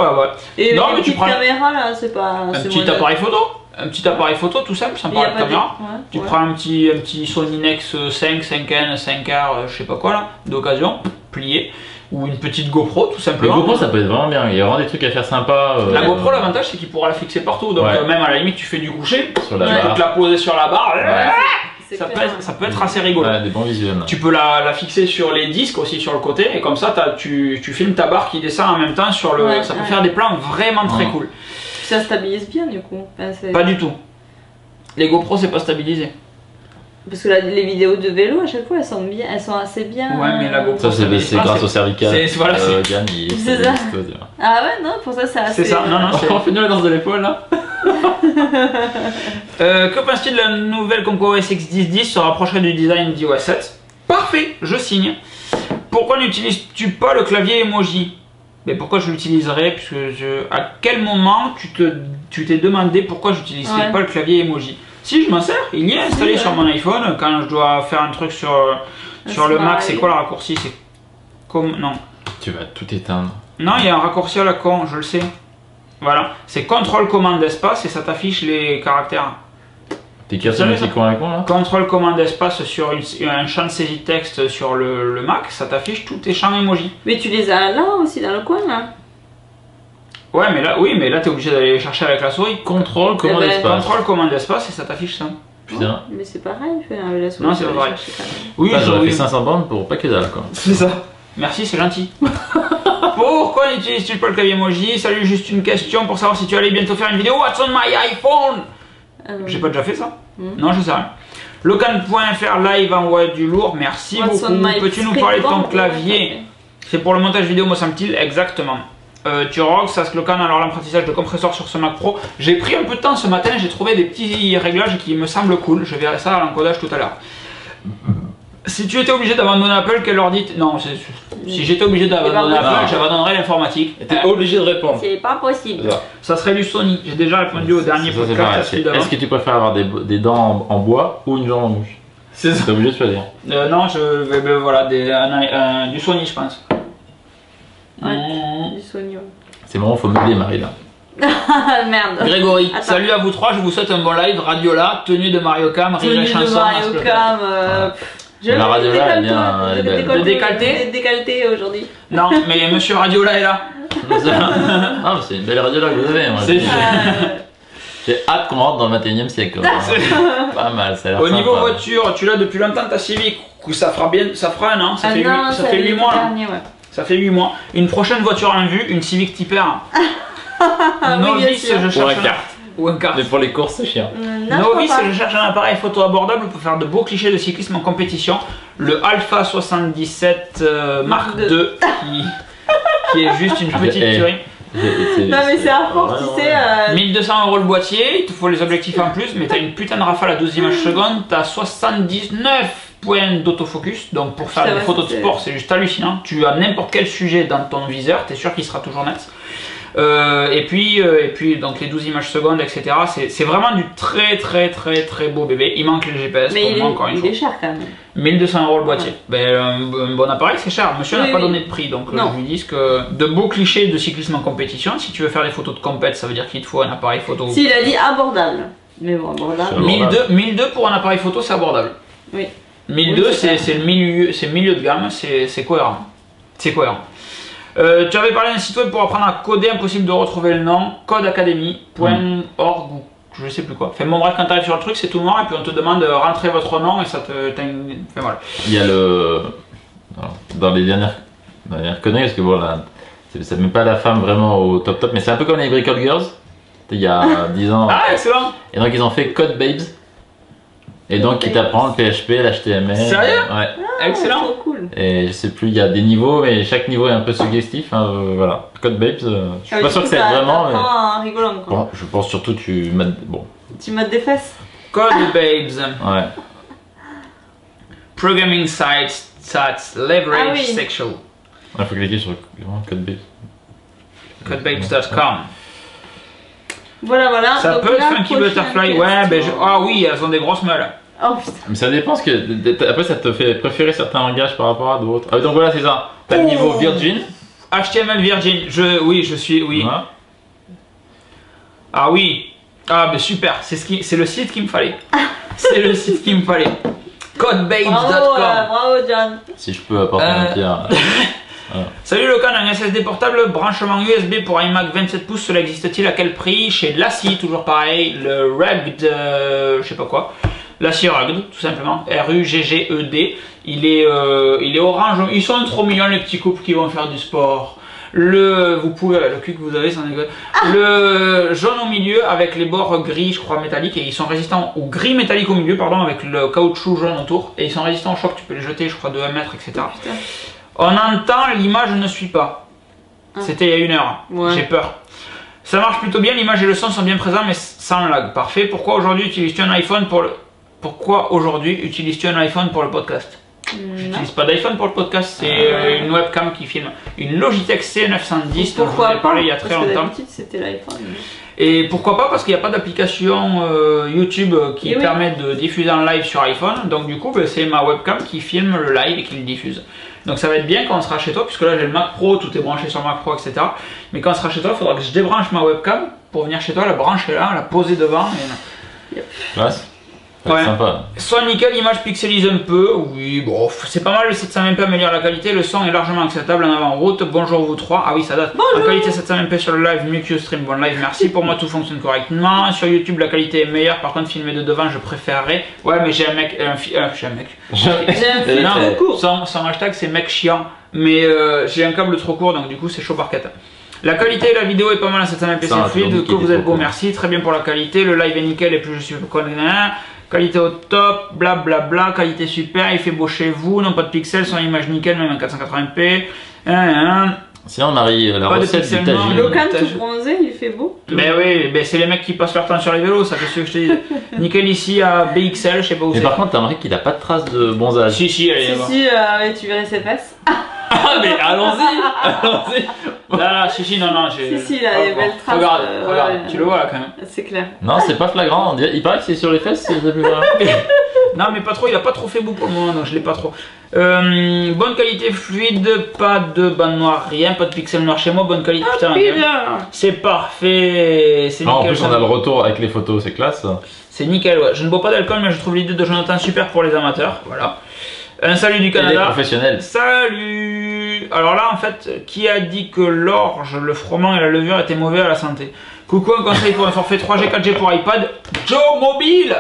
Et non, mais tu prends caméra là, c'est pas. Un petit appareil photo. Un petit appareil photo tout simple, sans parler de caméra. Tu prends un petit Sony Nex 5, 5N, 5R, je sais pas quoi là, d'occasion, plié. Ou une petite GoPro tout simplement. La GoPro ça peut être vraiment bien, il y a vraiment des trucs à faire sympas. La GoPro, l'avantage c'est qu'il pourra la fixer partout, donc même à la limite tu fais du coucher, tu peux la poser sur la barre, ça peut être assez rigolo. Ouais, des bons visuels. Tu peux la fixer sur les disques aussi sur le côté, et comme ça tu filmes ta barre qui descend en même temps sur le. Ça peut faire des plans vraiment très cool. Ça stabilise bien du coup. Pas du tout. Les GoPro c'est pas stabilisé. Parce que les vidéos de vélo à chaque fois elles sont assez bien. Ouais, mais la GoPro ça c'est grâce au cervical. C'est ça. Ah ouais, non, pour ça c'est assez. C'est ça, non, on fait la danse de l'épaule là. Que penses-tu de la nouvelle Comco OS X 10.10 se rapprocherait du design d'iOS 7? Parfait, je signe. Pourquoi n'utilises-tu pas le clavier emoji? Mais pourquoi je l'utiliserais? Puisque à quel moment tu t'es demandé pourquoi j'utiliserais pas le clavier emoji? Si, je m'en sers, il y est installé sur mon iPhone quand je dois faire un truc sur le Mac. C'est quoi le raccourci? C'est comme. Non. Tu vas tout éteindre. Non, il y a un raccourci à la con, je le sais. Voilà, c'est contrôle commande espace et ça t'affiche les caractères. T'es cassé le petit coin à la con là? Contrôle commande espace sur un champ de saisie de texte sur le Mac, ça t'affiche tous tes champs emoji. Mais tu les as là aussi dans le coin là? Ouais, mais là t'es obligé d'aller les chercher avec la souris. Contrôle commande espace. Contrôle commande espace et ça t'affiche ça. Putain. Mais c'est pareil, avec la souris. Non, c'est pas pareil. Oui, j'aurais fait 500 bandes pour pas que dalle quoi. C'est ça. Merci, c'est gentil. Pourquoi n'utilises-tu pas le clavier emoji? Salut, juste une question pour savoir si tu allais bientôt faire une vidéo. What's on my iPhone? J'ai pas déjà fait ça? Non, je sais rien. Locan.fr live envoie du lourd, merci beaucoup. Peux-tu nous parler de ton clavier? C'est pour le montage vidéo, me semble-t-il, exactement. tu rocks, Sasklocan, alors l'apprentissage de compresseur sur ce Mac Pro. J'ai pris un peu de temps ce matin, j'ai trouvé des petits réglages qui me semblent cool. Je verrai ça à l'encodage tout à l'heure. Si tu étais obligé d'abandonner Apple, quel ordi Non, si j'étais obligé d'abandonner Apple, j'abandonnerais l'informatique. T'es obligé de répondre. C'est pas possible. Ça serait du Sony. J'ai déjà répondu au dernier podcast. Est-ce que tu préfères avoir des dents en bois ou une jambe en mouche? C'est ça. T'es obligé de choisir. Non, je vais voilà, du Sony, je pense. Ouais, du Sony. C'est bon, faut meubler Marie là. Merde. Grégory, Attends. salut à vous trois, je vous souhaite un bon live. Radiola, tenue de Mario Cam, rire et chanson. Tenue de Mario Cam. La Radiola, elle est bien. Elle est belle. De décolleté. Décolleté aujourd'hui. Non, mais monsieur Radiola est là. Ah, c'est une belle radio là que vous avez. Moi. J'ai hâte qu'on rentre dans le 21e siècle. Pas mal, ça a l'air Au sympa. niveau voiture, tu l'as depuis longtemps ta Civic. Ça fera un an, ça fait 8 mois. Dernier, ouais. Ça fait 8 mois. Une prochaine voiture en vue, une Civic Type R. Novice, je cherche ou un kart. Mais pour les courses, c'est chiant. Novice, je cherche un appareil photo abordable pour faire de beaux clichés de cyclisme en compétition. Le Alpha 77 Mark II qui est juste une petite tuerie. Non mais c'est un fort, tu sais. 1200 € le boîtier, il te faut les objectifs en plus, mais t'as une putain de rafale à 12 images secondes, t'as 79 points d'autofocus, donc pour faire des photos de sport c'est juste hallucinant. Tu as n'importe quel sujet dans ton viseur, t'es sûr qu'il sera toujours net. Et puis donc les 12 images secondes, etc. C'est vraiment du très beau bébé. Il manque le GPS. Mais pour moi, encore une fois. Il est cher quand même. 1200 € le boîtier. Ben, un bon appareil, c'est cher. Monsieur n'a pas donné de prix, donc je lui dis que de beaux clichés de cyclisme en compétition. Si tu veux faire des photos de compète, ça veut dire qu'il te faut un appareil photo. Si, il a dit abordable. Mais bon, abordable. 1002 pour un appareil photo, c'est abordable. Oui. 1002, c'est le milieu de gamme, c'est cohérent. C'est cohérent. Tu avais parlé d'un site web pour apprendre à coder, impossible de retrouver le nom, codeacademy.org ou je sais plus quoi. Enfin bon bref, quand tu arrives sur le truc, c'est tout noir et puis on te demande de rentrer votre nom et ça te... Enfin voilà. Il y a le... Dans les dernières conneries, parce que bon là, ça met pas la femme vraiment au top, mais c'est un peu comme les Bricole Girls, il y a 10 ans. Ah excellent. Et donc ils ont fait Code Babes. Et donc ils t'apprennent le PHP, l'HTML. Sérieux? Ouais. Excellent. Trop cool. Et je sais plus, il y a des niveaux, mais chaque niveau est un peu suggestif. Hein, voilà. Code Babes, je suis pas sûr que c'est vraiment. Mais... en rigolant quoi. Bon, je pense surtout tu m'as. Bon. Tu mates des fesses. Code Babes. Ouais. Programming sites, leverage sexual. Il faut cliquer sur Code Babes. Codebabes.com. Voilà. Ça donc peut être là, Funky prochaine Butterfly, question. ouais, ben ah oui, elles ont des grosses meules. Oh putain. Mais ça dépend, parce que après ça te fait préférer certains langages par rapport à d'autres. Ah, donc voilà, c'est ça. T'as le niveau Virgin. HTML Virgin, je suis. Ouais. Ah oui. Ah ben super, c'est le site qu'il me fallait. C'est le site qu'il me fallait. Codebabes.com. Bravo John. Si je peux apporter un pierre. Salut Locan, un SSD portable, branchement USB pour iMac 27 pouces, cela existe-t-il à quel prix? Chez Lassie, toujours pareil, le Rugged, je sais pas quoi. Lassie Rugged, tout simplement, R-U-G-G-E-D. Il est orange, ils sont trop mignons les petits couples qui vont faire du sport. Vous pouvez, le cul que vous avez, sans déconner. Le jaune au milieu avec les bords gris, je crois, métalliques, et ils sont résistants au gris métallique au milieu, pardon, avec le caoutchouc jaune autour, et ils sont résistants au choc, tu peux les jeter, je crois, de 1 mètre, etc. Putain. On entend, l'image ne suit pas. C'était il y a 1 heure. Ouais. J'ai peur. Ça marche plutôt bien, l'image et le son sont bien présents, mais sans lag. Parfait. Pourquoi aujourd'hui utilises-tu un iPhone pour le... Pourquoi aujourd'hui utilises-tu un iPhone pour le podcast? J'utilise pas d'iPhone pour le podcast, c'est une webcam qui filme. Une Logitech C910 dont je vous ai parlé il y a très longtemps. D'habitude c'était l'iPhone. Et pourquoi pas? Parce qu'il n'y a pas d'application YouTube qui permet de diffuser en live sur iPhone. Donc du coup, c'est ma webcam qui filme le live et qui le diffuse. Donc ça va être bien quand on sera chez toi, puisque là j'ai le Mac Pro, tout est branché sur le Mac Pro, etc. Mais quand on sera chez toi, il faudra que je débranche ma webcam pour venir chez toi, la brancher là, la poser devant. Et... Classe. Ouais. Sympa. Son nickel, l'image pixelise un peu, oui, bon, c'est pas mal, le 720p améliore la qualité, le son est largement acceptable en avant-route. Bonjour vous trois, ah oui ça date. Bonjour. La qualité 720p sur le live, mieux que Stream, bon live, merci, pour moi tout fonctionne correctement. Sur YouTube la qualité est meilleure, par contre filmé de devant je préférerais. Ouais mais j'ai un mec, son hashtag c'est mec chiant, mais j'ai un câble trop court donc du coup c'est chaud barquette. La qualité de la vidéo est pas mal à 720p, c'est fluide, que vous êtes beau, merci, très bien pour la qualité, le live est nickel et plus je suis connaissant. Qualité au top, blablabla, qualité super, il fait beau chez vous, non pas de pixels, son image nickel, même en 480p. Sinon, Marie, la Pas de recette du pixel noir. tagine. Locan T'as- tout bronzé, il fait beau. Ben oui, ben c'est les mecs qui passent leur temps sur les vélos, ça fait ce que je te dis. Nickel ici à BXL, je sais pas où Mais c'est. par contre, t'as remarqué qu'il a pas de traces de bronzage. Si, elle est là-bas. Si, ouais, tu verrais ses fesses. Ah, mais allons-y, allons-y. Là, si, non, j'ai. Si, il a des belles traces. Regarde, regarde, ouais. tu le vois là quand même. C'est clair. Non, c'est pas flagrant. Il paraît que c'est sur les fesses, c'est plus vrai. Non, mais pas trop, il a pas trop fait bout pour le moment, donc je l'ai pas trop. Bonne qualité fluide, pas de bande noire, rien, pas de pixels noirs chez moi, bonne qualité. Putain, c'est parfait, c'est Non, en nickel. plus, on a le retour avec les photos, c'est classe. C'est nickel, ouais. Je ne bois pas d'alcool, mais je trouve l'idée de Jonathan super pour les amateurs. Voilà. Un salut du Et les Canada. professionnels. Salut. Alors là, en fait, qui a dit que l'orge, le froment et la levure étaient mauvais à la santé? Coucou, un conseil pour un forfait 3G 4G pour iPad. Joe Mobile.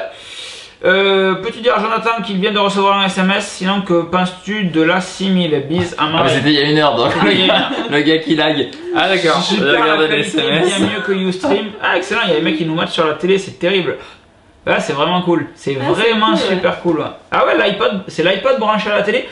Peux-tu dire à Jonathan qu'il vient de recevoir un SMS? Sinon, que penses-tu de la 6000? Bise à Ah, mais Marie. c'était il y a 1 heure, donc Il y a une heure. le gars qui lag. Ah, d'accord. Je Super, la regarde les qualité est SMS. bien mieux que Ustream. Ah, excellent, il y a des mecs qui nous matchent sur la télé, c'est terrible. Là, c'est vraiment cool. C'est Ah, vraiment c'est cool, super cool. Ouais. Ah ouais, l'iPod, c'est l'iPod branché à la télé.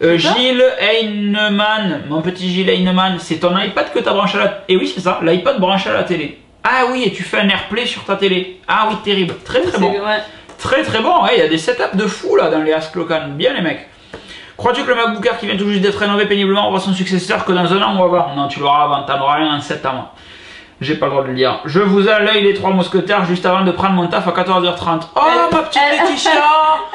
Gilles Heinemann, mon petit Gilles Heinemann, c'est ton iPad que tu as branché à la télé. Et oui, c'est ça, l'iPod branché à la télé. Ah oui, et tu fais un AirPlay sur ta télé. Ah oui, terrible. Très très bon. Ouais. Très très bon. Ouais, il y a des setups de fou là dans les Ask Locan. Bien les mecs. Crois-tu que le MacBook Air qui vient tout juste d'être rénové péniblement aura son successeur que dans un an ou avant? Non, tu l'auras avant, t'en auras un en septembre. J'ai pas le droit de le dire. Je vous ai à l'œil les 3 mousquetaires juste avant de prendre mon taf à 14h30. Oh ma petite Laetitia.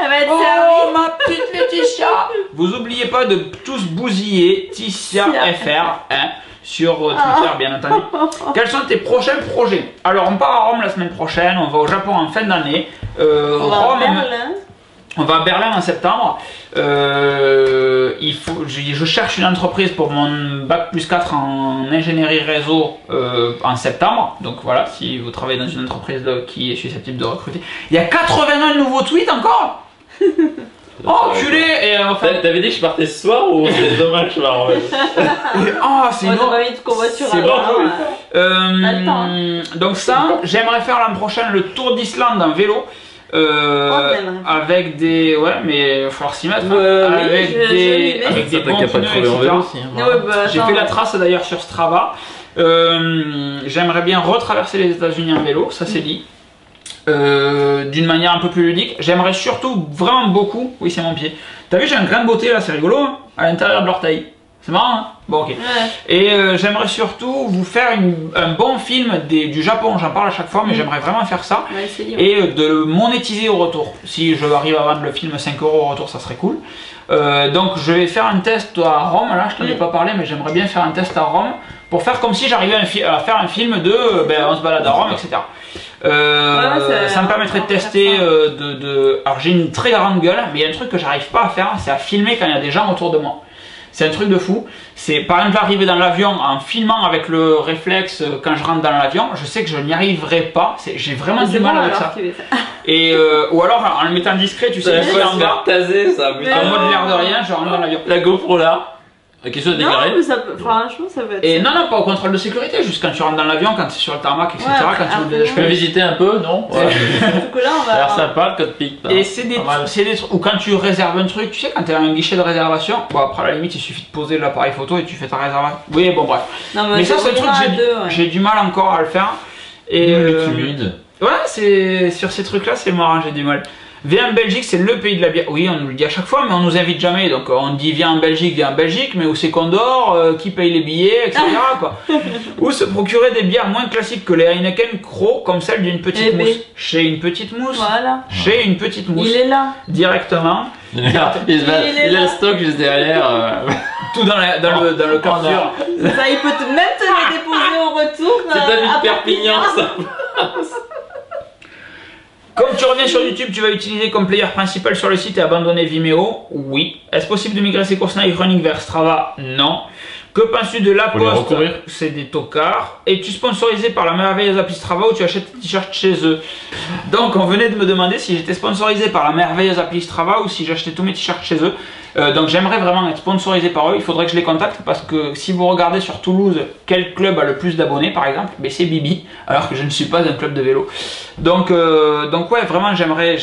Elle va être Oh servie. ma petite Laetitia. Vous oubliez pas de tous bousiller Ticia FR hein, sur Twitter bien entendu. Quels sont tes prochains projets? Alors on part à Rome la semaine prochaine, on va au Japon en fin d'année. On va à Rome, Berlin. on va à Berlin en septembre. Je cherche une entreprise pour mon bac plus 4 en ingénierie réseau en septembre. Donc voilà, si vous travaillez dans une entreprise qui est susceptible de recruter. Il y a 81 nouveaux tweets encore. Oh culé. Et enfin, T'avais dit que je partais ce soir ou c'est dommage là en fait? oh c'est On une a pas mis de covoiture c'est à bon. Attends. Donc ça, j'aimerais faire l'an prochain le tour d'Islande en vélo. Avec des... Ouais, mais il va falloir s'y mettre. Hein. Avec oui, je des, m'y avec des T'as bons qu'à pas pneus, te trouver en etc. vélo aussi. Hein, voilà. J'ai fait la trace d'ailleurs sur Strava. J'aimerais bien retraverser les États-Unis en vélo, ça c'est dit. D'une manière un peu plus ludique. J'aimerais surtout vraiment beaucoup... Oui, c'est mon pied. T'as vu, j'ai un grain de beauté là, c'est rigolo, hein, à l'intérieur de l'orteil. C'est marrant, hein? Bon, ok. Ouais. Et j'aimerais surtout vous faire un bon film du Japon, j'en parle à chaque fois, mais j'aimerais vraiment faire ça. On va essayer. Et de le monétiser au retour. Si je arrive à vendre le film 5 € au retour, ça serait cool. Donc je vais faire un test à Rome, là je t'en ai pas parlé, mais j'aimerais bien faire un test à Rome pour faire comme si j'arrivais à faire un film de on se balade à Rome, etc. Ça me permettrait de tester alors j'ai une très grande gueule, mais il y a un truc que j'arrive pas à faire, c'est à filmer quand il y a des gens autour de moi. C'est un truc de fou. C'est par exemple arriver dans l'avion en filmant avec le réflexe quand je rentre dans l'avion, je sais que je n'y arriverai pas. J'ai vraiment du mal avec ça. Et ou alors en le mettant discret, tu sais, Ça je suis en bas, taser ça. en mode l'air de rien, je rentre dans l'avion. La GoPro là. Question à Non, déclarer. mais ça peut, franchement, ça peut être. Et non, pas au contrôle de sécurité, juste quand tu rentres dans l'avion, quand tu es sur le tarmac, etc. Ouais, quand tu montes des Je peux visiter un peu, non? Du coup, là, on Ça a l'air va. sympa le code PIC. Et c'est des trucs, ou quand tu réserves un truc, tu sais, quand tu as un guichet de réservation, bon après à la limite il suffit de poser l'appareil photo et tu fais ta réservation. Oui, bon bref. Non, Mais ça, c'est un truc que ouais. j'ai du mal encore à le faire. Et Humide. ouais, c'est sur ces trucs-là, c'est marrant, j'ai du mal. Viens en Belgique, c'est le pays de la bière. Oui, on nous le dit à chaque fois, mais on nous invite jamais. Donc on dit viens en Belgique, mais où c'est qu'on dort, qui paye les billets, etc. quoi. Ou se procurer des bières moins classiques que les Heineken Cro, comme celle d'une petite mousse. Chez une petite mousse. Voilà. Chez une petite mousse. Il est là. Directement. Il a le stock juste derrière. Tout dans le capture. Ça, il peut même te le déposer au retour. C'est ta vie à de Perpignan ça. Comme tu reviens sur YouTube, tu vas utiliser comme player principal sur le site et abandonner Vimeo? Oui. Est-ce possible de migrer ses courses Nike Running vers Strava? Non. Que penses-tu de La Faut les Poste? recourir. C'est des tocards. Es-tu sponsorisé par la merveilleuse appli Strava ou tu achètes tes t-shirts chez eux? Donc on venait de me demander si j'étais sponsorisé par la merveilleuse appli Strava ou si j'achetais tous mes t-shirts chez eux. Donc j'aimerais vraiment être sponsorisé par eux. Il faudrait que je les contacte parce que si vous regardez sur Toulouse quel club a le plus d'abonnés par exemple, ben c'est Bibi, alors que je ne suis pas un club de vélo. Donc ouais, vraiment j'aimerais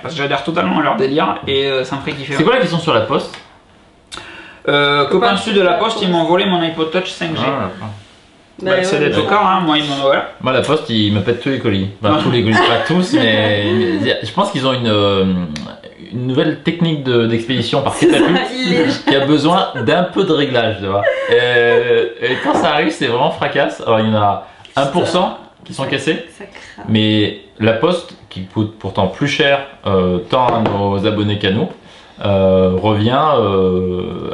parce que j'adhère totalement à leur délire et ça me ferait kiffer. C'est quoi la question sur la poste? Que penses-tu de la Poste? Ils m'ont volé mon iPod Touch 5G. C'est des tocards, hein, moi ils m'ont voilà. Moi la Poste ils me pètent tous les colis. Enfin tous les colis, pas tous, mais je pense qu'ils ont une nouvelle technique d'expédition par catapulte qui a besoin d'un peu de réglage, tu vois. Et quand ça arrive, c'est vraiment fracasse. Alors il y en a 1% qui sont cassés, mais la Poste, qui coûte pourtant plus cher tant à nos abonnés qu'à nous, revient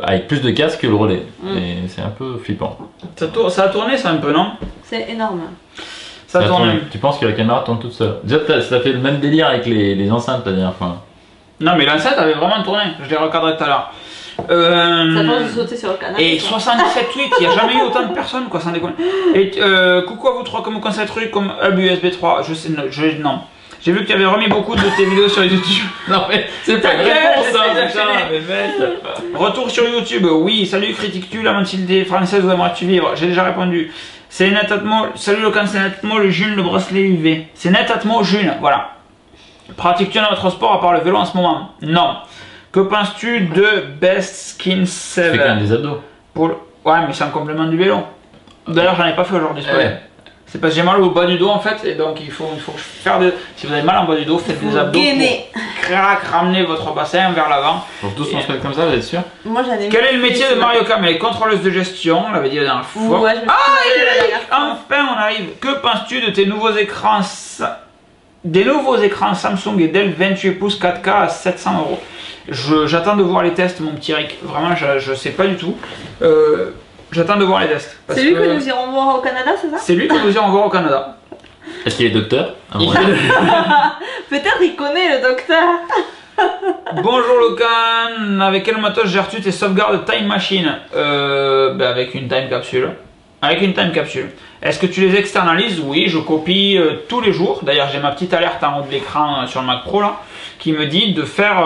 avec plus de casse que le relais. Et c'est un peu flippant. Ça a tourné ça un peu, non? C'est énorme. Ça a tourné. Tu penses que la caméra tourne toute seule? Déjà ça fait le même délire avec les enceintes la dernière fois. Non mais l'enceinte avait vraiment tourné, je l'ai recadré tout à l'heure. Ça pense de sauter sur le canapé. Et 77 tweets, il n'y a jamais eu autant de personnes quoi, sans déconner. Et coucou à vous trois, comme conseil truc comme hub USB 3, je sais, non. J'ai vu que tu avais remis beaucoup de tes vidéos sur YouTube. Non mais c'est pas une réponse ça, mais mec. Retour sur YouTube, oui, salut, critique-tu la mentalité française où aimerais-tu vivre? J'ai déjà répondu. C'est Net Atmo, salut le camp, c'est Net Atmo, le June, le bracelet UV. C'est Net Atmo, June, voilà. Pratiques-tu un autre sport à part le vélo en ce moment? Non. Que penses-tu de Best Skin 7? C'est quand même des abdos. Ouais, mais c'est un complément du vélo. D'ailleurs, j'en ai pas fait aujourd'hui. C'est parce que j'ai mal au bas du dos en fait, et donc il faut faire des. Si vous avez mal en bas du dos, faites des abdos. Crac, ramenez votre bassin vers l'avant. Donc tous on se fait comme ça, vous êtes sûr? Moi j'en ai. Quel est le métier de Mario Cam? Elle est contrôleuse de gestion, on l'avait dit la dernière fois. Ouais, Enfin, on arrive. Que penses-tu de tes nouveaux écrans? Des nouveaux écrans Samsung et Dell 28 pouces 4K à 700 €. J'attends de voir les tests, mon petit Rick. Vraiment, je sais pas du tout. J'attends de voir les tests. C'est lui que nous irons voir au Canada, c'est ça? C'est lui que nous irons voir au Canada. Est-ce qu'il est docteur? Peut-être il connaît le docteur. Bonjour Locan, avec quel matos gères-tu tes sauvegardes Time Machine? Avec une time capsule. Avec une time capsule. Est-ce que tu les externalises? Oui, je copie tous les jours. D'ailleurs, j'ai ma petite alerte en haut de l'écran sur le Mac Pro là, qui me dit de faire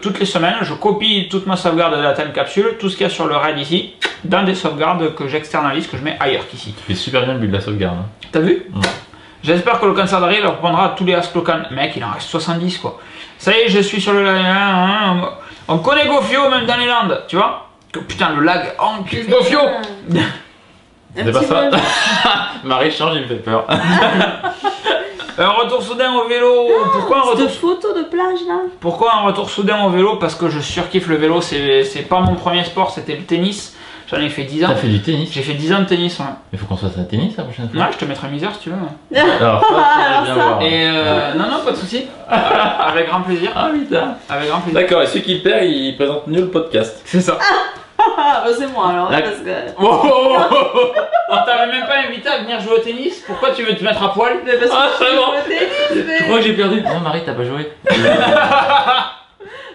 toutes les semaines. Je copie toute ma sauvegarde de la time capsule, tout ce qu'il y a sur le RAID ici, dans des sauvegardes que j'externalise, que je mets ailleurs qu'ici. Tu fais super bien le but de la sauvegarde. Hein. T'as vu? J'espère que le cancer d'arrive reprendra tous les Ask Locan. Mec, il en reste 70 quoi. Ça y est, je suis sur le lag. On connaît Gofio même dans les Landes, tu vois? Putain, le lag, encule Gofio. C'est pas ça. Marie change, il me fait peur. Un retour soudain au vélo. Pourquoi un retour? Cette photo de plage là. Pourquoi un retour soudain au vélo? Parce que je surkiffe le vélo. C'est pas mon premier sport, c'était le tennis. J'en ai fait 10 ans. T'as fait du tennis? J'ai fait 10 ans de tennis, ouais. Il faut qu'on se fasse un tennis la prochaine fois. Ouais, je te mettrai misère si tu veux. Alors, ça, bien voir. Et non, pas de soucis. Avec grand plaisir. Ah putain. Avec grand plaisir. D'accord, et celui qui perd, il présente mieux le podcast. C'est ça. C'est moi alors. Parce que... On t'avait même pas invité à venir jouer au tennis. Pourquoi tu veux te mettre à poil? Mais parce que je joue au tennis, mais... Je crois que j'ai perdu. Non Marie, t'as pas joué.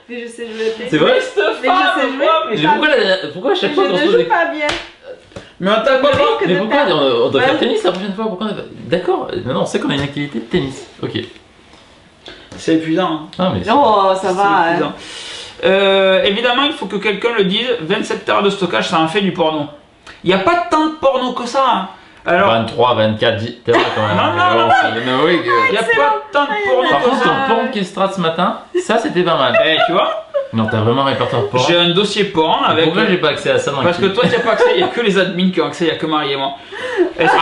Mais je sais jouer au tennis. C'est vrai? Mais je sais jouer. Mais pourquoi à chaque fois je ne joue pas bien. Mais on t'a pas. Mais pourquoi on doit faire tennis la prochaine fois? Pourquoi D'accord, maintenant on sait qu'on a une activité de tennis. Ok. C'est épuisant. Hein. Ah, mais oh, ça va. Épuisant. Évidemment, il faut que quelqu'un le dise. 27 Tera de stockage, ça en fait du porno. Il n'y a pas tant de porno que ça. Hein. Alors, 23, 24, 10 Tera quand même. Non. Il n'y a pas tant de porno Par que contre, ça. ton porn Kestra ce matin, ça c'était pas mal. Tu vois? Non, t'as vraiment un répertoire porn. J'ai un dossier porn avec. Pourquoi j'ai pas accès à ça dans Parce que toi, tu n'as pas accès. Il n'y a que les admins qui ont accès. Il n'y a que Marie et moi. Est-ce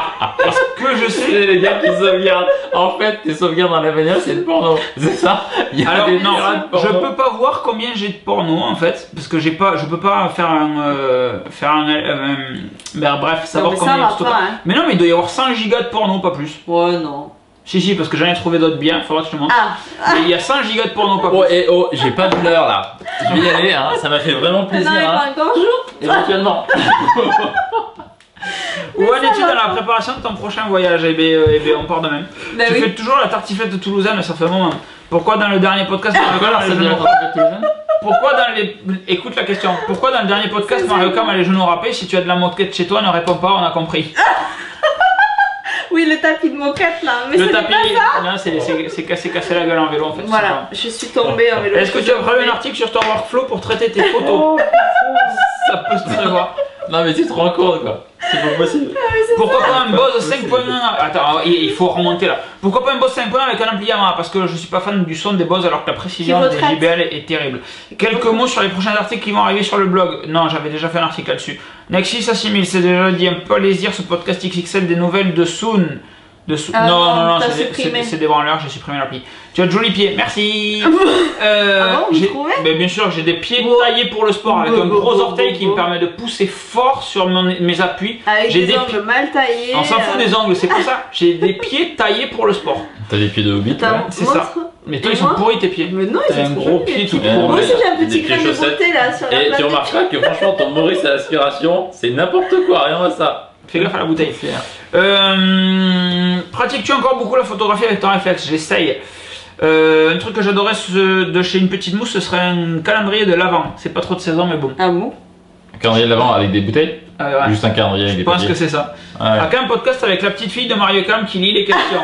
que je sais? C'est les gars qui sauvegardent. En fait, tes sauvegardes dans l'avenir, c'est le porno. C'est ça? Alors non, je peux pas voir combien j'ai de porno en fait, parce que je peux pas faire bref, savoir combien il y a de stockage. Mais non, mais il doit y avoir 100 gigas de porno, pas plus. Ouais, non. Si, parce que j'en ai trouvé d'autres bien, faudra que je te montre. Mais il y a 100 gigas de porno, pas plus. J'ai pas de l'heure là. Je vais y aller, hein. Ça m'a fait vraiment plaisir. Non, mais hein. pas encore jour. Éventuellement. Où en es-tu dans la préparation de ton prochain voyage? On part de même. Bah Tu oui. fais toujours la tartiflette toulousaine, ça fait un moment. Pourquoi dans le dernier podcast Écoute la question. Pourquoi dans le dernier podcast Mario Cam a les genoux râpés? Si tu as de la moquette chez toi, ne réponds pas, on a compris. Oui, le tapis de moquette là. Mais Le c'est pas tapis, ça. non, c'est cassé la gueule en vélo en fait. Voilà, je suis tombée en vélo. Est-ce que tu as prévu un article sur ton workflow pour traiter tes photos? Ça peut se prévoir. Non, mais tu te rends compte quoi. C'est pas possible. Ah, mais Pourquoi pas un Bose 5.1? Attends, il faut remonter là. Pourquoi pas un Bose 5.1 avec un ampli Yamaha? Parce que je suis pas fan du son des Bose alors que la précision des JBL est terrible. Quelques mots sur les prochains articles qui vont arriver sur le blog. Non, j'avais déjà fait un article là-dessus. Nexus à 6000, c'est déjà dit un plaisir ce podcast XXL des nouvelles de Soon. Non, c'est des branleurs, j'ai supprimé l'appli. Tu as de jolis pieds, merci. Bien sûr, j'ai des pieds taillés pour le sport avec un gros orteil qui me permet de pousser fort sur mes appuis. Avec des ongles mal taillés. On s'en fout des ongles, c'est pour ça. J'ai des pieds taillés pour le sport. T'as des pieds de hobbit, c'est ça. Mais toi, ils sont pourris tes pieds. Mais non, ils sont un gros pied tout pourri. Moi aussi, j'ai un petit crème de beauté là sur la Et tu remarqueras que franchement, ton Maurice à l'aspiration, c'est n'importe quoi, rien à ça. Fais gaffe à la bouteille. Pratiques-tu encore beaucoup la photographie avec ton réflexe? J'essaye. Un truc que j'adorais de chez Une Petite Mousse, ce serait un calendrier de l'Avent. C'est pas trop de saison, mais bon. Ah bon? Un calendrier de l'Avent avec des bouteilles? Ouais. Juste un calendrier avec des bouteilles. Je pense que c'est ça. Ouais. Un podcast avec la petite fille de Mario Cam qui lit les questions.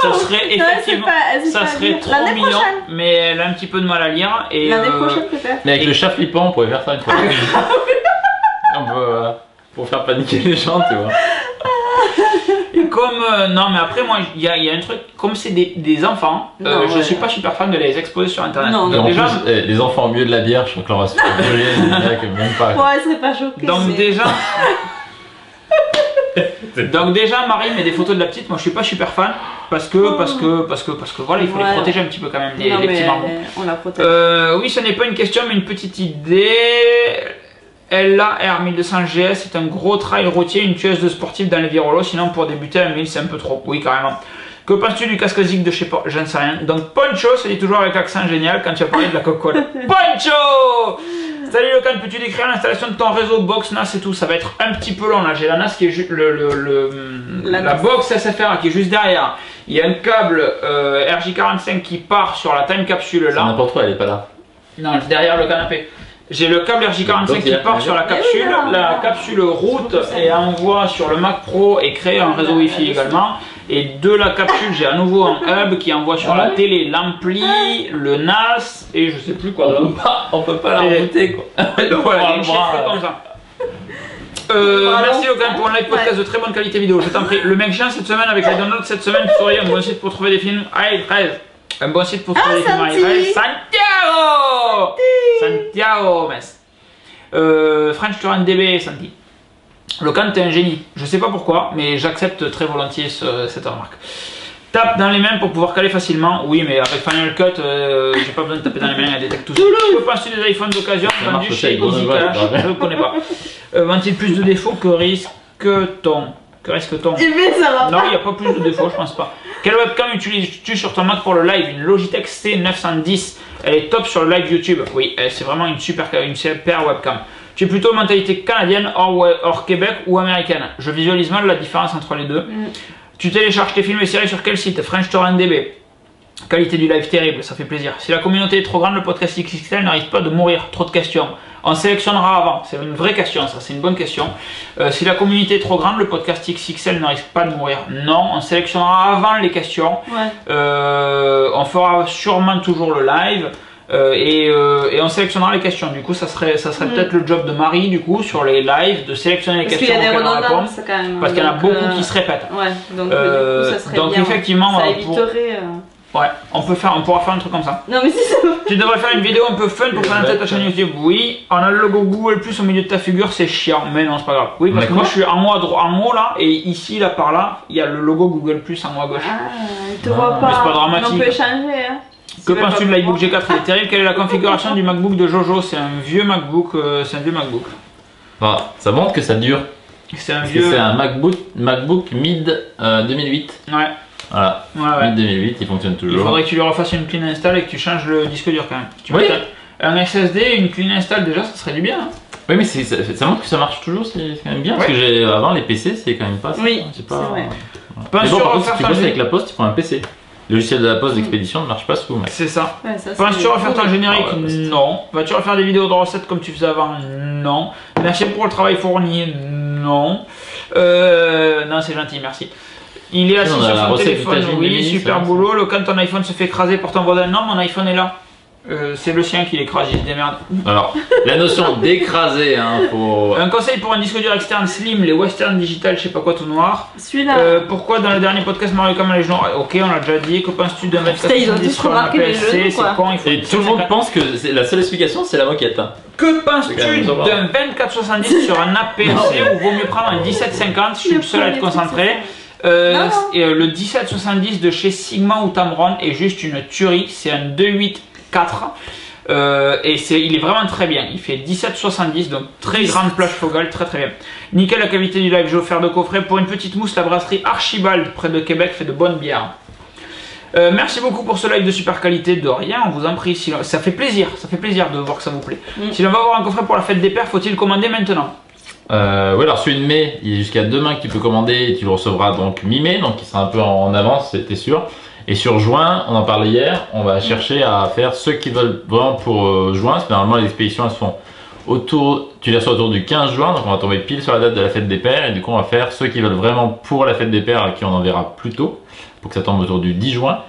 Ça serait effectivement, ça serait trop mignon, mais elle a un petit peu de mal à lire. L'année prochaine peut-être. Mais avec le chat flippant, on pourrait faire ça une fois. Pour faire paniquer les gens, tu vois. Et comme non, mais après moi, il y a un truc, comme c'est des enfants, je suis pas super fan de les exposer sur internet. Non, donc déjà, les enfants au milieu de la bière, je crois que là on va se faire violer, même pas. Ouais, elle serait pas choquée. Donc déjà, Marie met des photos de la petite. Moi, je suis pas super fan parce que voilà, il faut les protéger un petit peu quand même les petits marmots. On la protège. Oui, ce n'est pas une question, mais une petite idée. LA R1200 GS est un gros trail routier, une tueuse de sportif dans les virolos. Sinon, pour débuter à 1000, c'est un peu trop. Oui, carrément. Que penses-tu du casque Zig de chez Porsche? Je ne sais rien. Donc, Poncho, se dit toujours avec l'accent génial quand tu as parlé de la Coca-Cola. Poncho! Salut Locan, peux-tu décrire l'installation de ton réseau box NAS et tout? Ça va être un petit peu long là. J'ai la NAS qui est juste la box SFR qui est juste derrière. Il y a un câble RJ45 qui part sur la time capsule là. N'importe quoi, elle est pas là. Non, derrière le canapé. J'ai le câble RJ45 qui part sur la capsule. La capsule route et envoie sur le Mac Pro et crée un réseau Wi-Fi également. Et de la capsule, j'ai à nouveau un hub qui envoie sur la télé l'ampli, le NAS et je sais plus quoi d'autre. On peut pas la rebooter quoi. Donc voilà, une chiffre comme ça. Merci Logan pour un live podcast de très bonne qualité vidéo. Je t'en prie. Le mec chien cette semaine avec les downloads cette semaine, tu saurais un bon site pour trouver des films. Allez, 13. Un bon site pour trouver des films. Allez, Santiago, Metz. French Torrent DB, Santi. Locan, t'es un génie. Je sais pas pourquoi, mais j'accepte très volontiers cette remarque. Tape dans les mains pour pouvoir caler facilement. Oui, mais avec Final Cut, j'ai pas besoin de taper dans les mains, elle détecte tout ça. Que penses-tu des iPhones d'occasion vendus chez Easy Cash? Je ne connais pas. Vend-il plus de défauts que risque-t-on? Non, il n'y a pas plus de défauts, je pense pas. Quelle webcam utilises-tu sur ton Mac pour le live? Une Logitech C910. Elle est top sur le live YouTube. Oui, c'est vraiment une super webcam. Tu es plutôt mentalité canadienne, hors Québec ou américaine? Je visualise mal la différence entre les deux. Tu télécharges tes films et séries sur quel site? French Torrent DB. Qualité du live terrible, ça fait plaisir. Si la communauté est trop grande, le podcast XXL n'arrive pas de mourir. Trop de questions. On sélectionnera avant. C'est une vraie question, ça. C'est une bonne question. Si la communauté est trop grande, le podcast XXL n'arrive pas de mourir. Non, on sélectionnera avant les questions. Ouais. On fera sûrement toujours le live. Et on sélectionnera les questions. Du coup, ça serait peut-être le job de Marie, du coup, sur les lives, de sélectionner les questions auxquelles on répond. Parce qu'il y en a beaucoup qui se répètent. Ouais, donc du coup, ça serait bien. Effectivement, ça éviterait. Ouais, on pourra faire un truc comme ça. Non mais si ça va. Tu devrais faire une vidéo un peu fun pour présenter ta chaîne YouTube. Oui, on a le logo Google Plus au milieu de ta figure, c'est chiant, mais non, c'est pas grave. Oui, parce que moi je suis en haut là, et ici, là par là, il y a le logo Google Plus en haut à gauche. Ah, il te voit pas. Mais c'est pas dramatique. On peut échanger, hein. Que penses-tu de l'iBook G4? Il est terrible. Quelle est la configuration du MacBook de Jojo? C'est un vieux MacBook. Ah, ça montre que ça dure. C'est un MacBook mid 2008. Ouais. Voilà, mid 2008, il fonctionne toujours. Il faudrait que tu lui refasses une clean install et que tu changes le disque dur quand même. Oui. Un SSD, une clean install déjà, ça serait du bien. Hein. Oui, mais ça montre que ça marche toujours, c'est quand même bien. Parce que avant les PC, c'est quand même pas ça. Oui, c'est vrai. Pas mais bon, par contre, si tu bosses avec la Poste, il faut un PC. Le logiciel de la Poste d'expédition ne marche pas sous Mac. C'est ça. Penses-tu refaire ton générique? Non. Vas-tu refaire des vidéos de recettes comme tu faisais avant? Non. Merci pour le travail fourni? Non. Non, c'est gentil, merci. Il est assis sur son téléphone, oui, super boulot. Quand ton iPhone se fait écraser par ton voisin, non, mon iPhone est là. C'est le sien qui l'écrase, il se démerde. Alors, la notion d'écraser, hein, faut... Un conseil pour un disque dur externe slim, les Western Digital, je sais pas quoi tout noir. Celui-là. Pourquoi dans le dernier podcast Mario Kart les genoux? Ok, on l'a déjà dit. Que penses-tu d'un 2470 sur un PSC? C'est con, il faut. Et tout le monde pense que la seule explication c'est la moquette. Hein. Que penses-tu d'un 2470 sur un APC ou vaut mieux prendre un 1750? Je suis le seul à être concentré. Et le 1770 de chez Sigma ou Tamron est juste une tuerie. C'est un 2.8.4 et il est vraiment très bien. Il fait 1770, donc très grande plage fogale, très bien. Nickel la qualité du live. J'ai offert de coffret pour une petite mousse. La brasserie Archibald près de Québec fait de bonnes bières. Merci beaucoup pour ce live de super qualité. De rien, on vous en prie. Ça fait plaisir de voir que ça vous plaît. Si l'on va avoir un coffret pour la fête des pères, faut-il commander maintenant? Oui, alors celui de mai, il est jusqu'à demain que tu peux commander et tu le recevras donc mi-mai, donc il sera un peu en avance, c'était sûr. Et sur juin, on en parlait hier, on va chercher à faire ceux qui veulent vraiment pour juin, parce que normalement les expéditions elles sont autour, tu les reçois autour du 15 juin, donc on va tomber pile sur la date de la fête des pères, et du coup on va faire ceux qui veulent vraiment pour la fête des pères, à qui on enverra plus tôt, pour que ça tombe autour du 10 juin.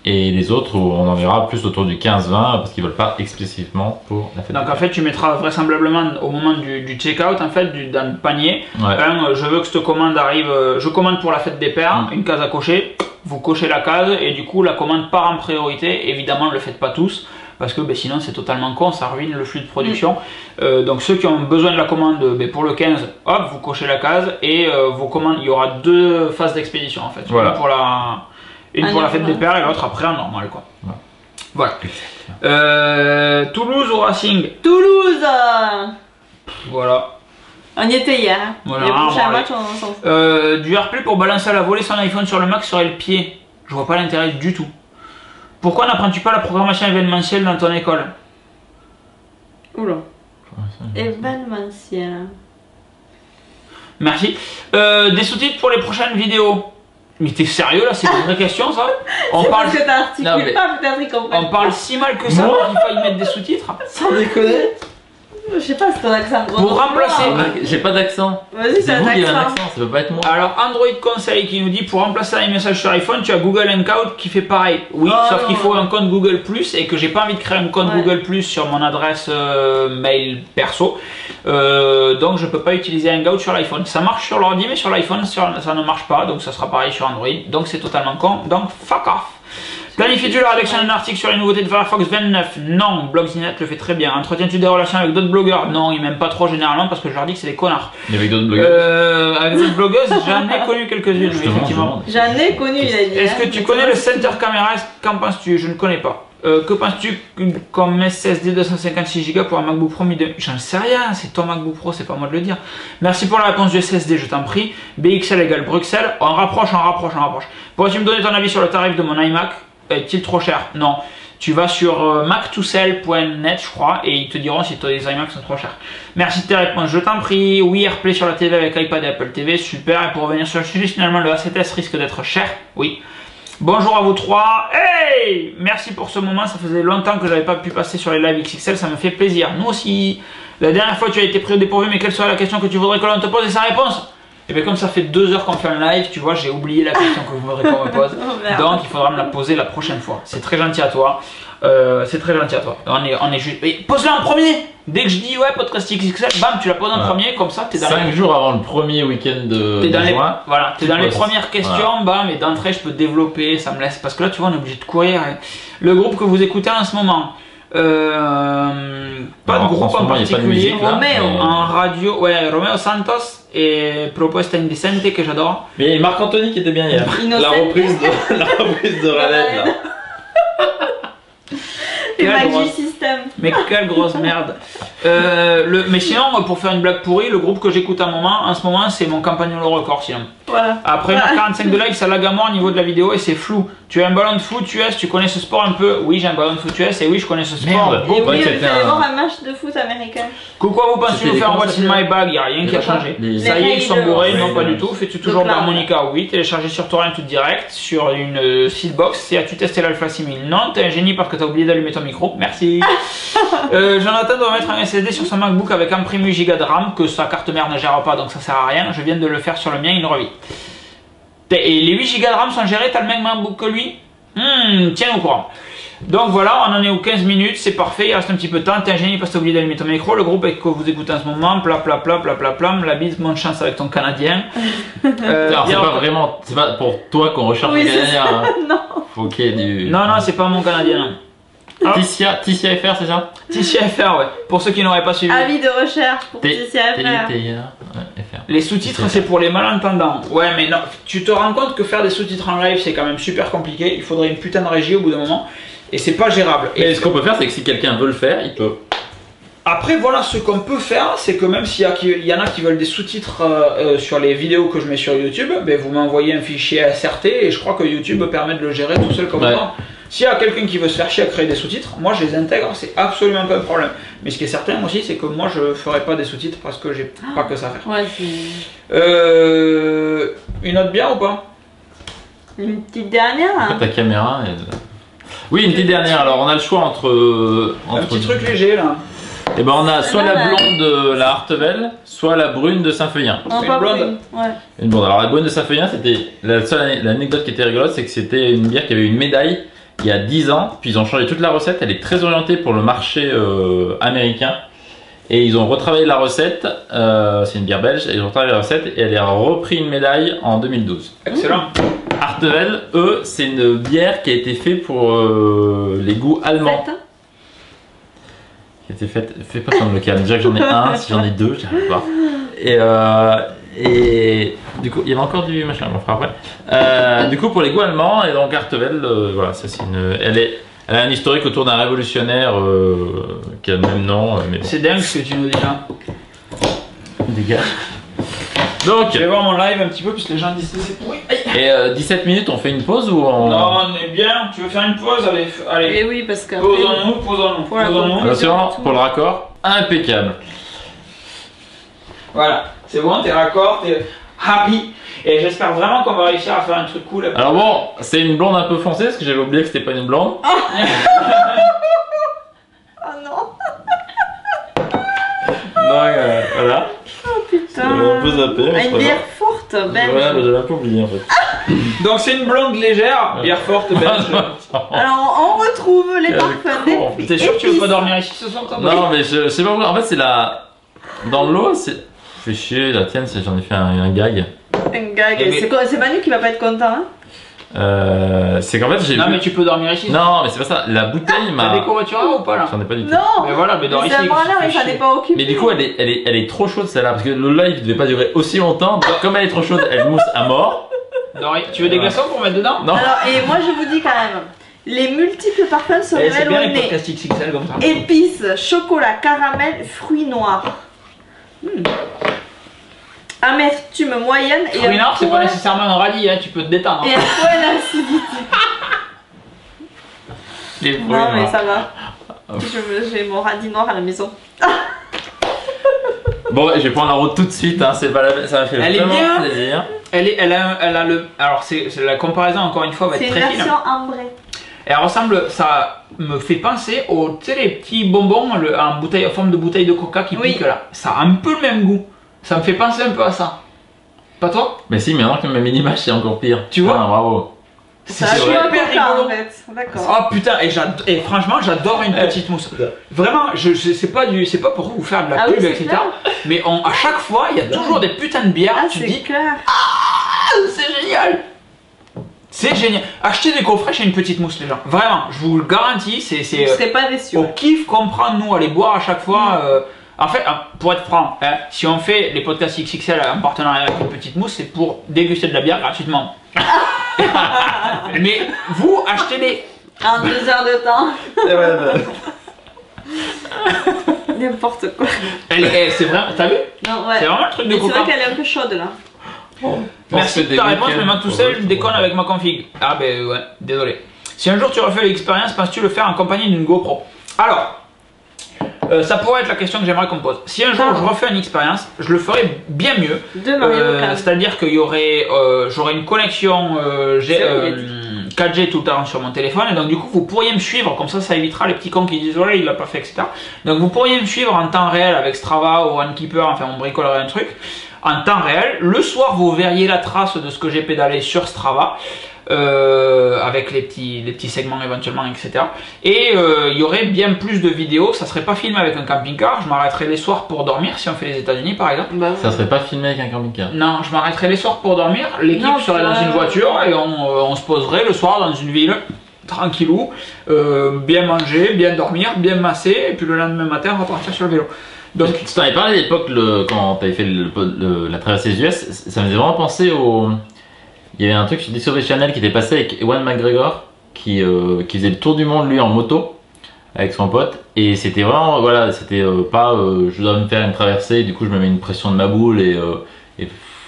Et les autres, on en verra plus autour du 15-20 parce qu'ils veulent pas explicitement pour la fête. Donc en fait, tu mettras vraisemblablement au moment du check-out, en fait, dans le panier, je veux que cette commande arrive, je commande pour la fête des pères, une case à cocher, vous cochez la case et du coup la commande part en priorité. Évidemment, ne le faites pas tous parce que sinon c'est totalement con, ça ruine le flux de production. Donc ceux qui ont besoin de la commande pour le 15, hop, vous cochez la case et vos commandes, il y aura deux phases d'expédition en fait. Voilà. Une pour la fête des pères et l'autre après en normal quoi. Voilà. Toulouse ou Racing? Toulouse. Voilà. On y était hier. Voilà, Les prochains matchs, on s'en fout. Du AirPlay pour balancer à la volée son iPhone sur le Mac serait le pied. Je vois pas l'intérêt du tout. Pourquoi n'apprends-tu pas la programmation événementielle dans ton école? Oula. Événementiel. Merci. Des sous-titres pour les prochaines vidéos. Mais t'es sérieux là? C'est une vraie question ça? On parle... Parce que t'as articulé pas, peut-être ils comprennent. On parle si mal que ça qu'il faille mettre des sous-titres? Sans déconner. Je sais pas, c'est ton accent. Pour remplacer... J'ai pas d'accent. Vas-y, c'est vous qui avez un accent, ça peut pas être moi. Alors Android Conseil qui nous dit pour remplacer les messages sur iPhone, tu as Google Hangout qui fait pareil. Oui, sauf qu'il faut un compte Google Plus et que j'ai pas envie de créer un compte Google Plus sur mon adresse mail perso. Donc je peux pas utiliser Hangout sur l'iPhone. Ça marche sur l'ordi mais sur l'iPhone ça ne marche pas, donc ça sera pareil sur Android. Donc c'est totalement con, donc fuck off. Planifies-tu la rédaction d'un article sur les nouveautés de Firefox 29? Non. Blogsnet le fait très bien. Entretiens-tu des relations avec d'autres blogueurs? Non, ils m'aiment pas trop généralement parce que je leur dis que c'est des connards. Et avec d'autres blogueuses? Avec d'autres blogueuses, j'en ai connu quelques-unes, effectivement. J'en ai connu, il a dit. Est-ce que tu connais le Center Camera? Qu'en penses-tu? Je ne connais pas. Que penses-tu comme SSD 256 Go pour un MacBook Pro mi-2000? J'en sais rien, c'est ton MacBook Pro, c'est pas moi de le dire. Merci pour la réponse du SSD, je t'en prie. BXL égale Bruxelles. On rapproche. Pourrais-tu me donner ton avis sur le tarif de mon iMac? Est-il trop cher? Non. Tu vas sur mac2sell.net je crois et ils te diront si les iMac sont trop chers. Merci de tes réponses, je t'en prie. Oui, AirPlay sur la TV avec iPad et Apple TV, super. Et pour revenir sur le sujet, finalement le A7S risque d'être cher. Oui. Bonjour à vous trois. Hey, merci pour ce moment, ça faisait longtemps que j'avais pas pu passer sur les lives XXL, ça me fait plaisir. Nous aussi. La dernière fois tu as été pris au dépourvu, mais quelle serait la question que tu voudrais que l'on te pose et sa réponse? Et bien comme ça fait 2 heures qu'on fait un live, tu vois, j'ai oublié la question que vous voudrez qu'on me pose. Donc il faudra me la poser la prochaine fois. C'est très gentil à toi. C'est très gentil à toi. On est juste... Mais pose-la en premier. Dès que je dis ouais, podcast XXL, bam, tu la poses en premier, comme ça t'es dans 5 jours avant le premier week-end de juin. Voilà, t'es dans les premières questions, bam, et d'entrée je peux développer, ça me laisse... Parce que là tu vois, on est obligé de courir. Le groupe que vous écoutez en ce moment... pas de groupe en particulier, en radio, ouais, Romeo Santos et Propuesta Indecente que j'adore. Mais Marc Anthony qui était bien hier. La reprise de Raled là. Et Magic System. Mais quelle grosse merde. Mais sinon, pour faire une blague pourrie, le groupe que j'écoute en ce moment, c'est mon Campagnolo le record sinon. Voilà. Après 1h45 de live, ça lag à mort au niveau de la vidéo et c'est flou. Tu as un ballon de foot US, tu connais ce sport un peu? Oui, j'ai un ballon de foot US et oui, je connais ce sport. Merde. Et oui, vous allez voir un match de foot américain. Coucou, vous pensez nous faire What's in my bag? Il n'y a rien qui a changé. Ça y est, ils sont bourrés, non pas du tout. Fais-tu toujours de l'harmonica? Oui. Télécharger sur torrent tout direct sur une seedbox. As-tu testé l'Alpha 6000? Non, t'es un génie parce que t'as oublié d'allumer ton micro. Merci. Jonathan doit mettre un SSD sur son MacBook avec un prime 8 Go de RAM que sa carte mère ne gère pas, donc ça sert à rien. Je viens de le faire sur le mien, il revit. Et les 8 Go de RAM sont gérés, t'as le même MacBook que lui? Tiens au courant. Donc voilà, on en est aux 15 minutes, c'est parfait, il reste un petit peu de temps. T'es un génie parce que t'as oublié d'allumer ton micro. Le groupe que vous écoutez en ce moment, la bise, bonne chance avec ton Canadien. Alors c'est pas vraiment, c'est pas pour toi qu'on recherche le Canadien. Hein. Non. Faut qu'il y ait du. Non, c'est pas mon Canadien, non. Ticia FR, c'est ça? Ticia FR, ouais. Pour ceux qui n'auraient pas suivi. Avis de recherche pour Ticia FR. Les sous-titres, c'est pour les malentendants. Ouais, mais non, tu te rends compte que faire des sous-titres en live, c'est quand même super compliqué. Il faudrait une putain de régie au bout d'un moment. Et c'est pas gérable. Et ce qu'on peut faire, c'est que si quelqu'un veut le faire, il peut. Après, voilà, ce qu'on peut faire, c'est que même s'il y en a qui veulent des sous-titres sur les vidéos que je mets sur YouTube, ben, vous m'envoyez un fichier SRT et je crois que YouTube permet de le gérer tout seul comme ça. S'il y a quelqu'un qui veut se faire chier à créer des sous-titres, moi je les intègre, c'est absolument pas un problème. Mais ce qui est certain aussi, c'est que moi je ferai pas des sous-titres parce que j'ai pas que ça à faire. Ouais, une autre bière ou pas? Une petite dernière hein. Ta caméra. Oui, une petite dernière. Alors on a le choix entre un petit truc léger là. Et ben on a soit la blonde de la Hartevel, soit la brune de Saint-Feuillin. Non, pas blonde. Ouais. Une blonde. Alors la brune de Saint-Feuillin, c'était la seule l'anecdote qui était rigolote, c'est que c'était une bière qui avait eu une médaille il y a 10 ans, puis ils ont changé toute la recette. Elle est très orientée pour le marché américain. Et ils ont retravaillé la recette, c'est une bière belge, et ils ont retravaillé la recette et elle a repris une médaille en 2012. Excellent. Hartevel, eux, c'est une bière qui a été faite pour les goûts allemands. Qui a été faite, fais pas comme le cas, déjà que j'en ai un, si j'en ai deux, j'arrive pas. Et du coup, il y avait encore du machin, on le fera après. Du coup, pour les goûts allemands, et donc Hartevel, voilà, ça c'est une. Elle a un historique autour d'un révolutionnaire qui a le même nom. C'est dingue ce que tu nous dis là. Dégage. Donc, je vais voir mon live un petit peu puisque les gens disent c'est pourri. Et 17 minutes, on fait une pause ou on... Non, on est bien. Tu veux faire une pause? Allez. Et oui, parce que. Posons-nous. Attention, pour le raccord, impeccable. Voilà, c'est bon, t'es raccord, t'es happy. Et j'espère vraiment qu'on va réussir à faire un truc cool. Alors bon, c'est une blonde un peu foncée parce que j'avais oublié que c'était pas une blonde. Oh non. Donc voilà. Oh putain. Un peu zappé. Une bière forte, belge. Ouais, mais j'avais un peu oublié en fait. Donc c'est une blonde légère, bière forte, belge. Alors on retrouve les parfums d'épices. T'es sûr que tu veux pas dormir ici ce soir? Non, mais je sais pas pourquoi. En fait, c'est la. Dans l'eau, c'est. Fais chier, la tienne, j'en ai fait un gag. Un gag. C'est Manu qui va pas être content, hein? C'est qu'en fait j'ai. Non, mais tu peux dormir ici. Non, mais c'est pas ça. La bouteille m'a. T'as des covoitureurs ou pas là? J'en ai pas du tout. Non! Mais voilà, mais dors ici. C'est un là, mais ça n'est pas occupé. Mais du coup, elle est trop chaude celle-là. Parce que le live devait pas durer aussi longtemps. Donc, comme elle est trop chaude, elle mousse à mort. Tu veux des glaçons pour mettre dedans? Non. Alors, et moi je vous dis quand même, les multiples parfums se révèlent au nez. Comme ça. Épices, chocolat, caramel, fruits noirs. Amertume moyenne et fruits noirs, c'est pas nécessairement un radis, hein, tu peux te détendre. Et un point d'acidité. Les fruits non, mais noirs. ça va. J'ai mon radis noir à la maison. Bon, je vais prendre la route tout de suite, hein, c'est pas la... ça m'a fait elle vraiment est bien. plaisir. Elle a le. Alors, c'est la comparaison, encore une fois, va être très fine. C'est une version ambrée. Elle ressemble, ça me fait penser aux, tu sais, les petits bonbons en forme de bouteille de coca qui piquent là. Ça a un peu le même goût. Ça me fait penser un peu à ça. Pas toi? Mais si, mais maintenant que ma mini-image, c'est encore pire. Tu vois? Bravo. C'est super rigolo. En fait. D'accord. Oh putain, et franchement, j'adore une petite mousse. Vraiment, c'est pas pour vous faire de la pub, etc. Clair. Mais à chaque fois, il y a toujours des putains de bières. Tu te dis, clair. Ah, c'est génial! C'est génial. Achetez des coffrets chez une petite mousse, les gens. Vraiment, je vous le garantis. Je serais pas déçu. On kiffe comprendre, nous, aller boire à chaque fois. En fait, pour être franc, hein, si on fait les podcasts XXL en partenariat avec une petite mousse, c'est pour déguster de la bière gratuitement. Mais vous, achetez-les. En 2 heures de temps. N'importe quoi. C'est vrai, t'as vu? Non, ouais. C'est vraiment le truc de coca. C'est vrai qu'elle est un peu chaude là. Merci de ta réponse, mais moi tout seul, je déconne avec ma config. Ah ben ouais, désolé. Si un jour tu refais l'expérience, penses-tu le faire en compagnie d'une GoPro? Alors, ça pourrait être la question que j'aimerais qu'on pose. Si un jour je refais une expérience, je le ferai bien mieux. C'est-à-dire que j'aurai une connexion 4G tout le temps sur mon téléphone, et donc du coup vous pourriez me suivre, comme ça évitera les petits cons qui disent ouais il l'a pas fait, etc. Donc vous pourriez me suivre en temps réel avec Strava ou Runkeeper, enfin on bricolerait un truc. En temps réel, le soir vous verriez la trace de ce que j'ai pédalé sur Strava. avec les petits segments éventuellement, etc. Et il y aurait bien plus de vidéos, ça serait pas filmé avec un camping-car, je m'arrêterais les soirs pour dormir si on fait les États-Unis par exemple. Bah, Ça serait pas filmé avec un camping-car. Non, je m'arrêterais les soirs pour dormir, l'équipe serait dans une voiture et on se poserait le soir dans une ville, tranquillou, bien manger, bien dormir, bien masser, et puis le lendemain matin repartir sur le vélo. Donc, tu t'en avais parlé à l'époque quand tu avais fait la traversée des US, ça me faisait vraiment penser au. Il y avait un truc sur Discovery Channel qui était passé avec Ewan McGregor qui faisait le tour du monde lui en moto avec son pote, et c'était vraiment, voilà, c'était pas je dois me faire une traversée, du coup je me mets une pression de ma boule et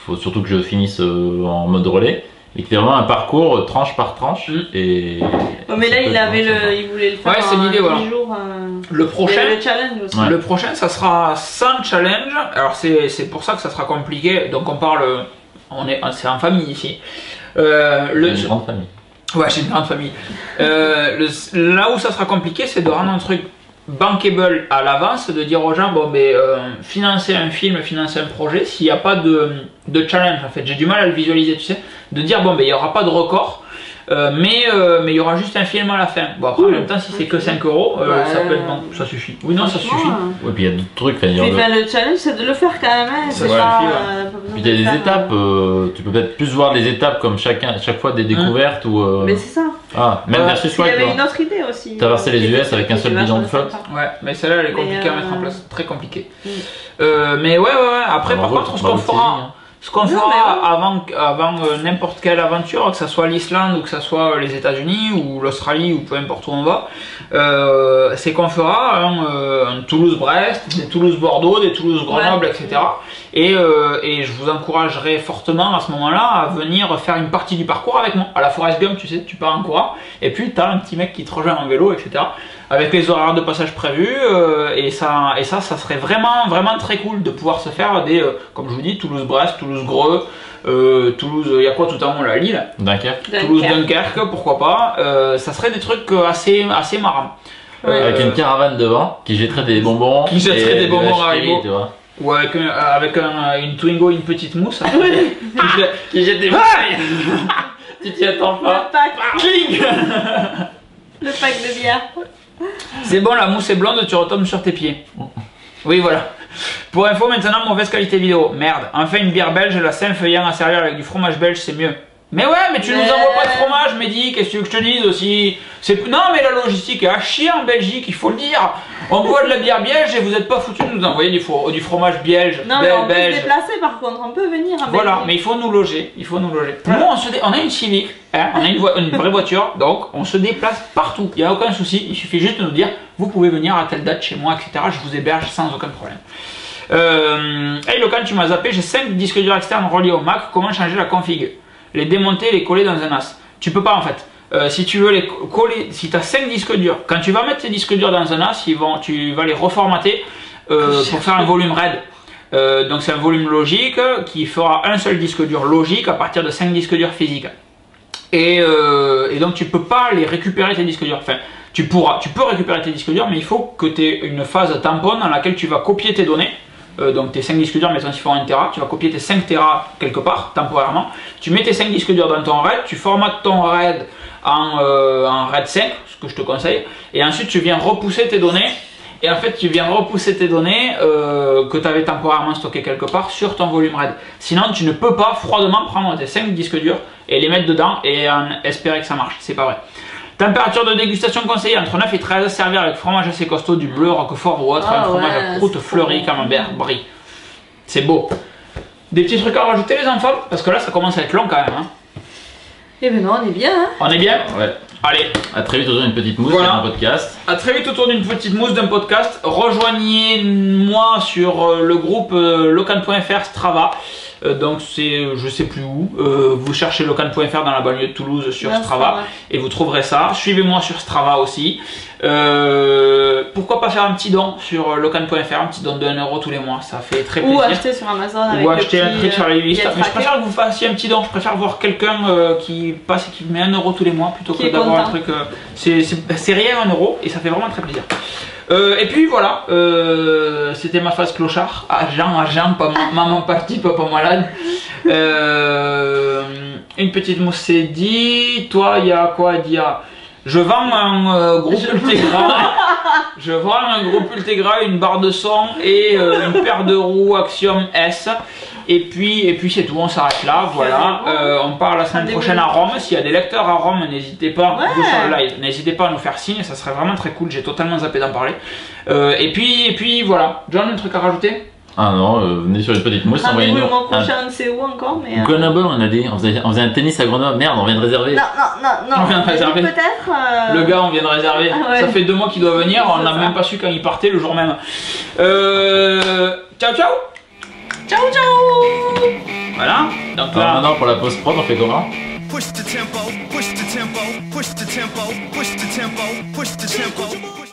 faut surtout que je finisse en mode relais. Et c'était vraiment un parcours tranche par tranche. Et mais là, il voulait le faire ouais, c'est l'idée, voilà. jours. Le prochain, le challenge aussi. Le prochain, ça sera sans challenge. Alors c'est pour ça que ça sera compliqué. Donc on parle, c'est en famille ici. Une grande famille. Ouais, j'ai une grande famille. Là où ça sera compliqué, c'est de rendre un truc bankable à l'avance, de dire aux gens, bon, mais financer un film, financer un projet, s'il n'y a pas de challenge, en fait, j'ai du mal à le visualiser, tu sais, de dire, bon, ben, il n'y aura pas de record, mais il y aura juste un film à la fin. Bon, après, en même temps, si c'est que 5 €, ça peut être bon, ça suffit. Oui, non, ça suffit. Ouais, puis il y a d'autres trucs. Puis, le challenge, c'est de le faire quand même. Hein, c'est pas, puis il y a des étapes, tu peux peut-être plus voir les étapes comme chaque fois des découvertes ou. Mais c'est ça. Ah, même versus il y avait une autre idée aussi. Traverser les US avec un seul bidon de flotte. Ouais, mais celle-là, elle est compliquée à mettre en place, très compliquée. Mais ouais, après, par contre, ce qu'on fera avant n'importe quelle aventure, que ce soit l'Islande ou que ce soit les États-Unis ou l'Australie ou peu importe où on va, c'est qu'on fera un Toulouse-Brest, des Toulouse-Bordeaux, des Toulouse-Grenoble, etc. Et je vous encouragerai fortement à ce moment-là à venir faire une partie du parcours avec moi. À la Forrest Gump, tu sais, tu pars en courant et puis tu as un petit mec qui te rejoint en vélo, etc. Avec les horaires de passage prévus, et ça serait vraiment, vraiment très cool de pouvoir se faire des, comme je vous dis, Toulouse-Brest, Toulouse-Greux, Toulouse, il y a quoi tout en haut là, Lille, Toulouse-Dunkerque, pourquoi pas, ça serait des trucs assez marrants. Avec une caravane devant qui jetterait des bonbons. Qui jetterait des bonbons à Haribo, tu vois. Ou avec une Twingo, une petite mousse, qui jette des tu t'y attends pas. Le pack de bière. C'est bon, la mousse est blonde, tu retombes sur tes pieds. Oui, voilà. Pour info, maintenant, mauvaise qualité vidéo. Merde. Enfin, une bière belge, la Saint-Feuillant à servir avec du fromage belge, c'est mieux. Mais ouais, mais tu nous envoies pas de fromage, Mehdi, qu'est-ce que tu veux que je te dise aussi? Non, mais la logistique est à chier en Belgique, il faut le dire. On boit de la bière belge et vous n'êtes pas foutus de nous envoyer du fromage belge. Non, mais on peut se déplacer par contre, on peut venir en Voilà, mais il faut nous loger, Nous, on a une Civic, hein, on a une vraie voiture, donc on se déplace partout, il n'y a aucun souci, il suffit juste de nous dire, vous pouvez venir à telle date chez moi, etc. Je vous héberge sans aucun problème. Hey Locan, tu m'as zappé, j'ai 5 disques durs externes reliés au Mac, comment changer la config? Les démonter, les coller dans un NAS. Tu peux pas en fait. Si tu veux les coller, si tu as 5 disques durs, quand tu vas mettre tes disques durs dans un NAS, tu vas les reformater pour faire un volume RAID. Donc c'est un volume logique qui fera un seul disque dur logique à partir de 5 disques durs physiques. Et donc tu peux pas les récupérer tes disques durs. Enfin, tu peux récupérer tes disques durs, mais il faut que tu aies une phase tampon dans laquelle tu vas copier tes données. Donc tes 5 disques durs, mettons s'ils font 1 Tera, tu vas copier tes 5 Tera quelque part, temporairement. Tu mets tes 5 disques durs dans ton RAID, tu formates ton RAID en RAID 5, ce que je te conseille, et ensuite tu viens repousser tes données, et en fait tu viens repousser tes données que tu avais temporairement stockées quelque part sur ton volume RAID. Sinon tu ne peux pas froidement prendre tes 5 disques durs et les mettre dedans et espérer que ça marche, c'est pas vrai. Température de dégustation conseillée entre 9 et 13, servir avec fromage assez costaud, du bleu, roquefort ou autre, un fromage à croûte fleurie, camembert, brie. C'est beau. Des petits trucs à rajouter les enfants? Parce que là ça commence à être long quand même. Hein. Eh ben non, on est bien. Hein. On est bien? Ouais. Allez. À très vite autour d'une petite mousse voilà. d'un podcast. À très vite autour d'une petite mousse d'un podcast. Rejoignez-moi sur le groupe locan.fr Strava. Donc c'est je sais plus où, vous cherchez locan.fr dans la banlieue de Toulouse sur Strava et vous trouverez ça. Suivez-moi sur Strava aussi. Pourquoi pas faire un petit don sur locan.fr, un petit don de 1 € tous les mois, ça fait très plaisir. Ou acheter sur Amazon avec ou acheter un truc sur les listes. Mais je préfère que vous fassiez un petit don, je préfère voir quelqu'un qui passe et qui met 1 € tous les mois plutôt que d'avoir un truc. C'est rien 1 € et ça fait vraiment très plaisir. Et puis voilà, c'était ma phase clochard, agent, pas maman partie, papa malade. Une petite mousse, c'est dit. Toi, il y a quoi dire? Je vends un groupe Ultegra. Je vends un groupe Ultegra, une barre de son et une paire de roues Axiom S. Et puis c'est tout, on s'arrête là, voilà. On part la semaine prochaine à Rome. S'il y a des lecteurs à Rome, n'hésitez pas, vous sur le live, n'hésitez pas à nous faire signe, ça serait vraiment très cool. J'ai totalement zappé d'en parler. Et puis voilà. John, un truc à rajouter? Ah non, venez sur une petite mousse, envoyez-nous. Le mois prochain, c'est où encore mais Grenoble, on a dit, on faisait un tennis à Grenoble. Merde, on vient de réserver. Non. On vient de réserver. Peut-être. Le gars, on vient de réserver. Ah ouais. Ça fait 2 mois qu'il doit venir. On n'a même pas su quand il partait le jour même. Ciao, ciao. Ciao, ciao. Voilà. Donc Alors là, maintenant, pour la post prod, on fait comment? Push the tempo, push the tempo, push the tempo, push the tempo, push the tempo.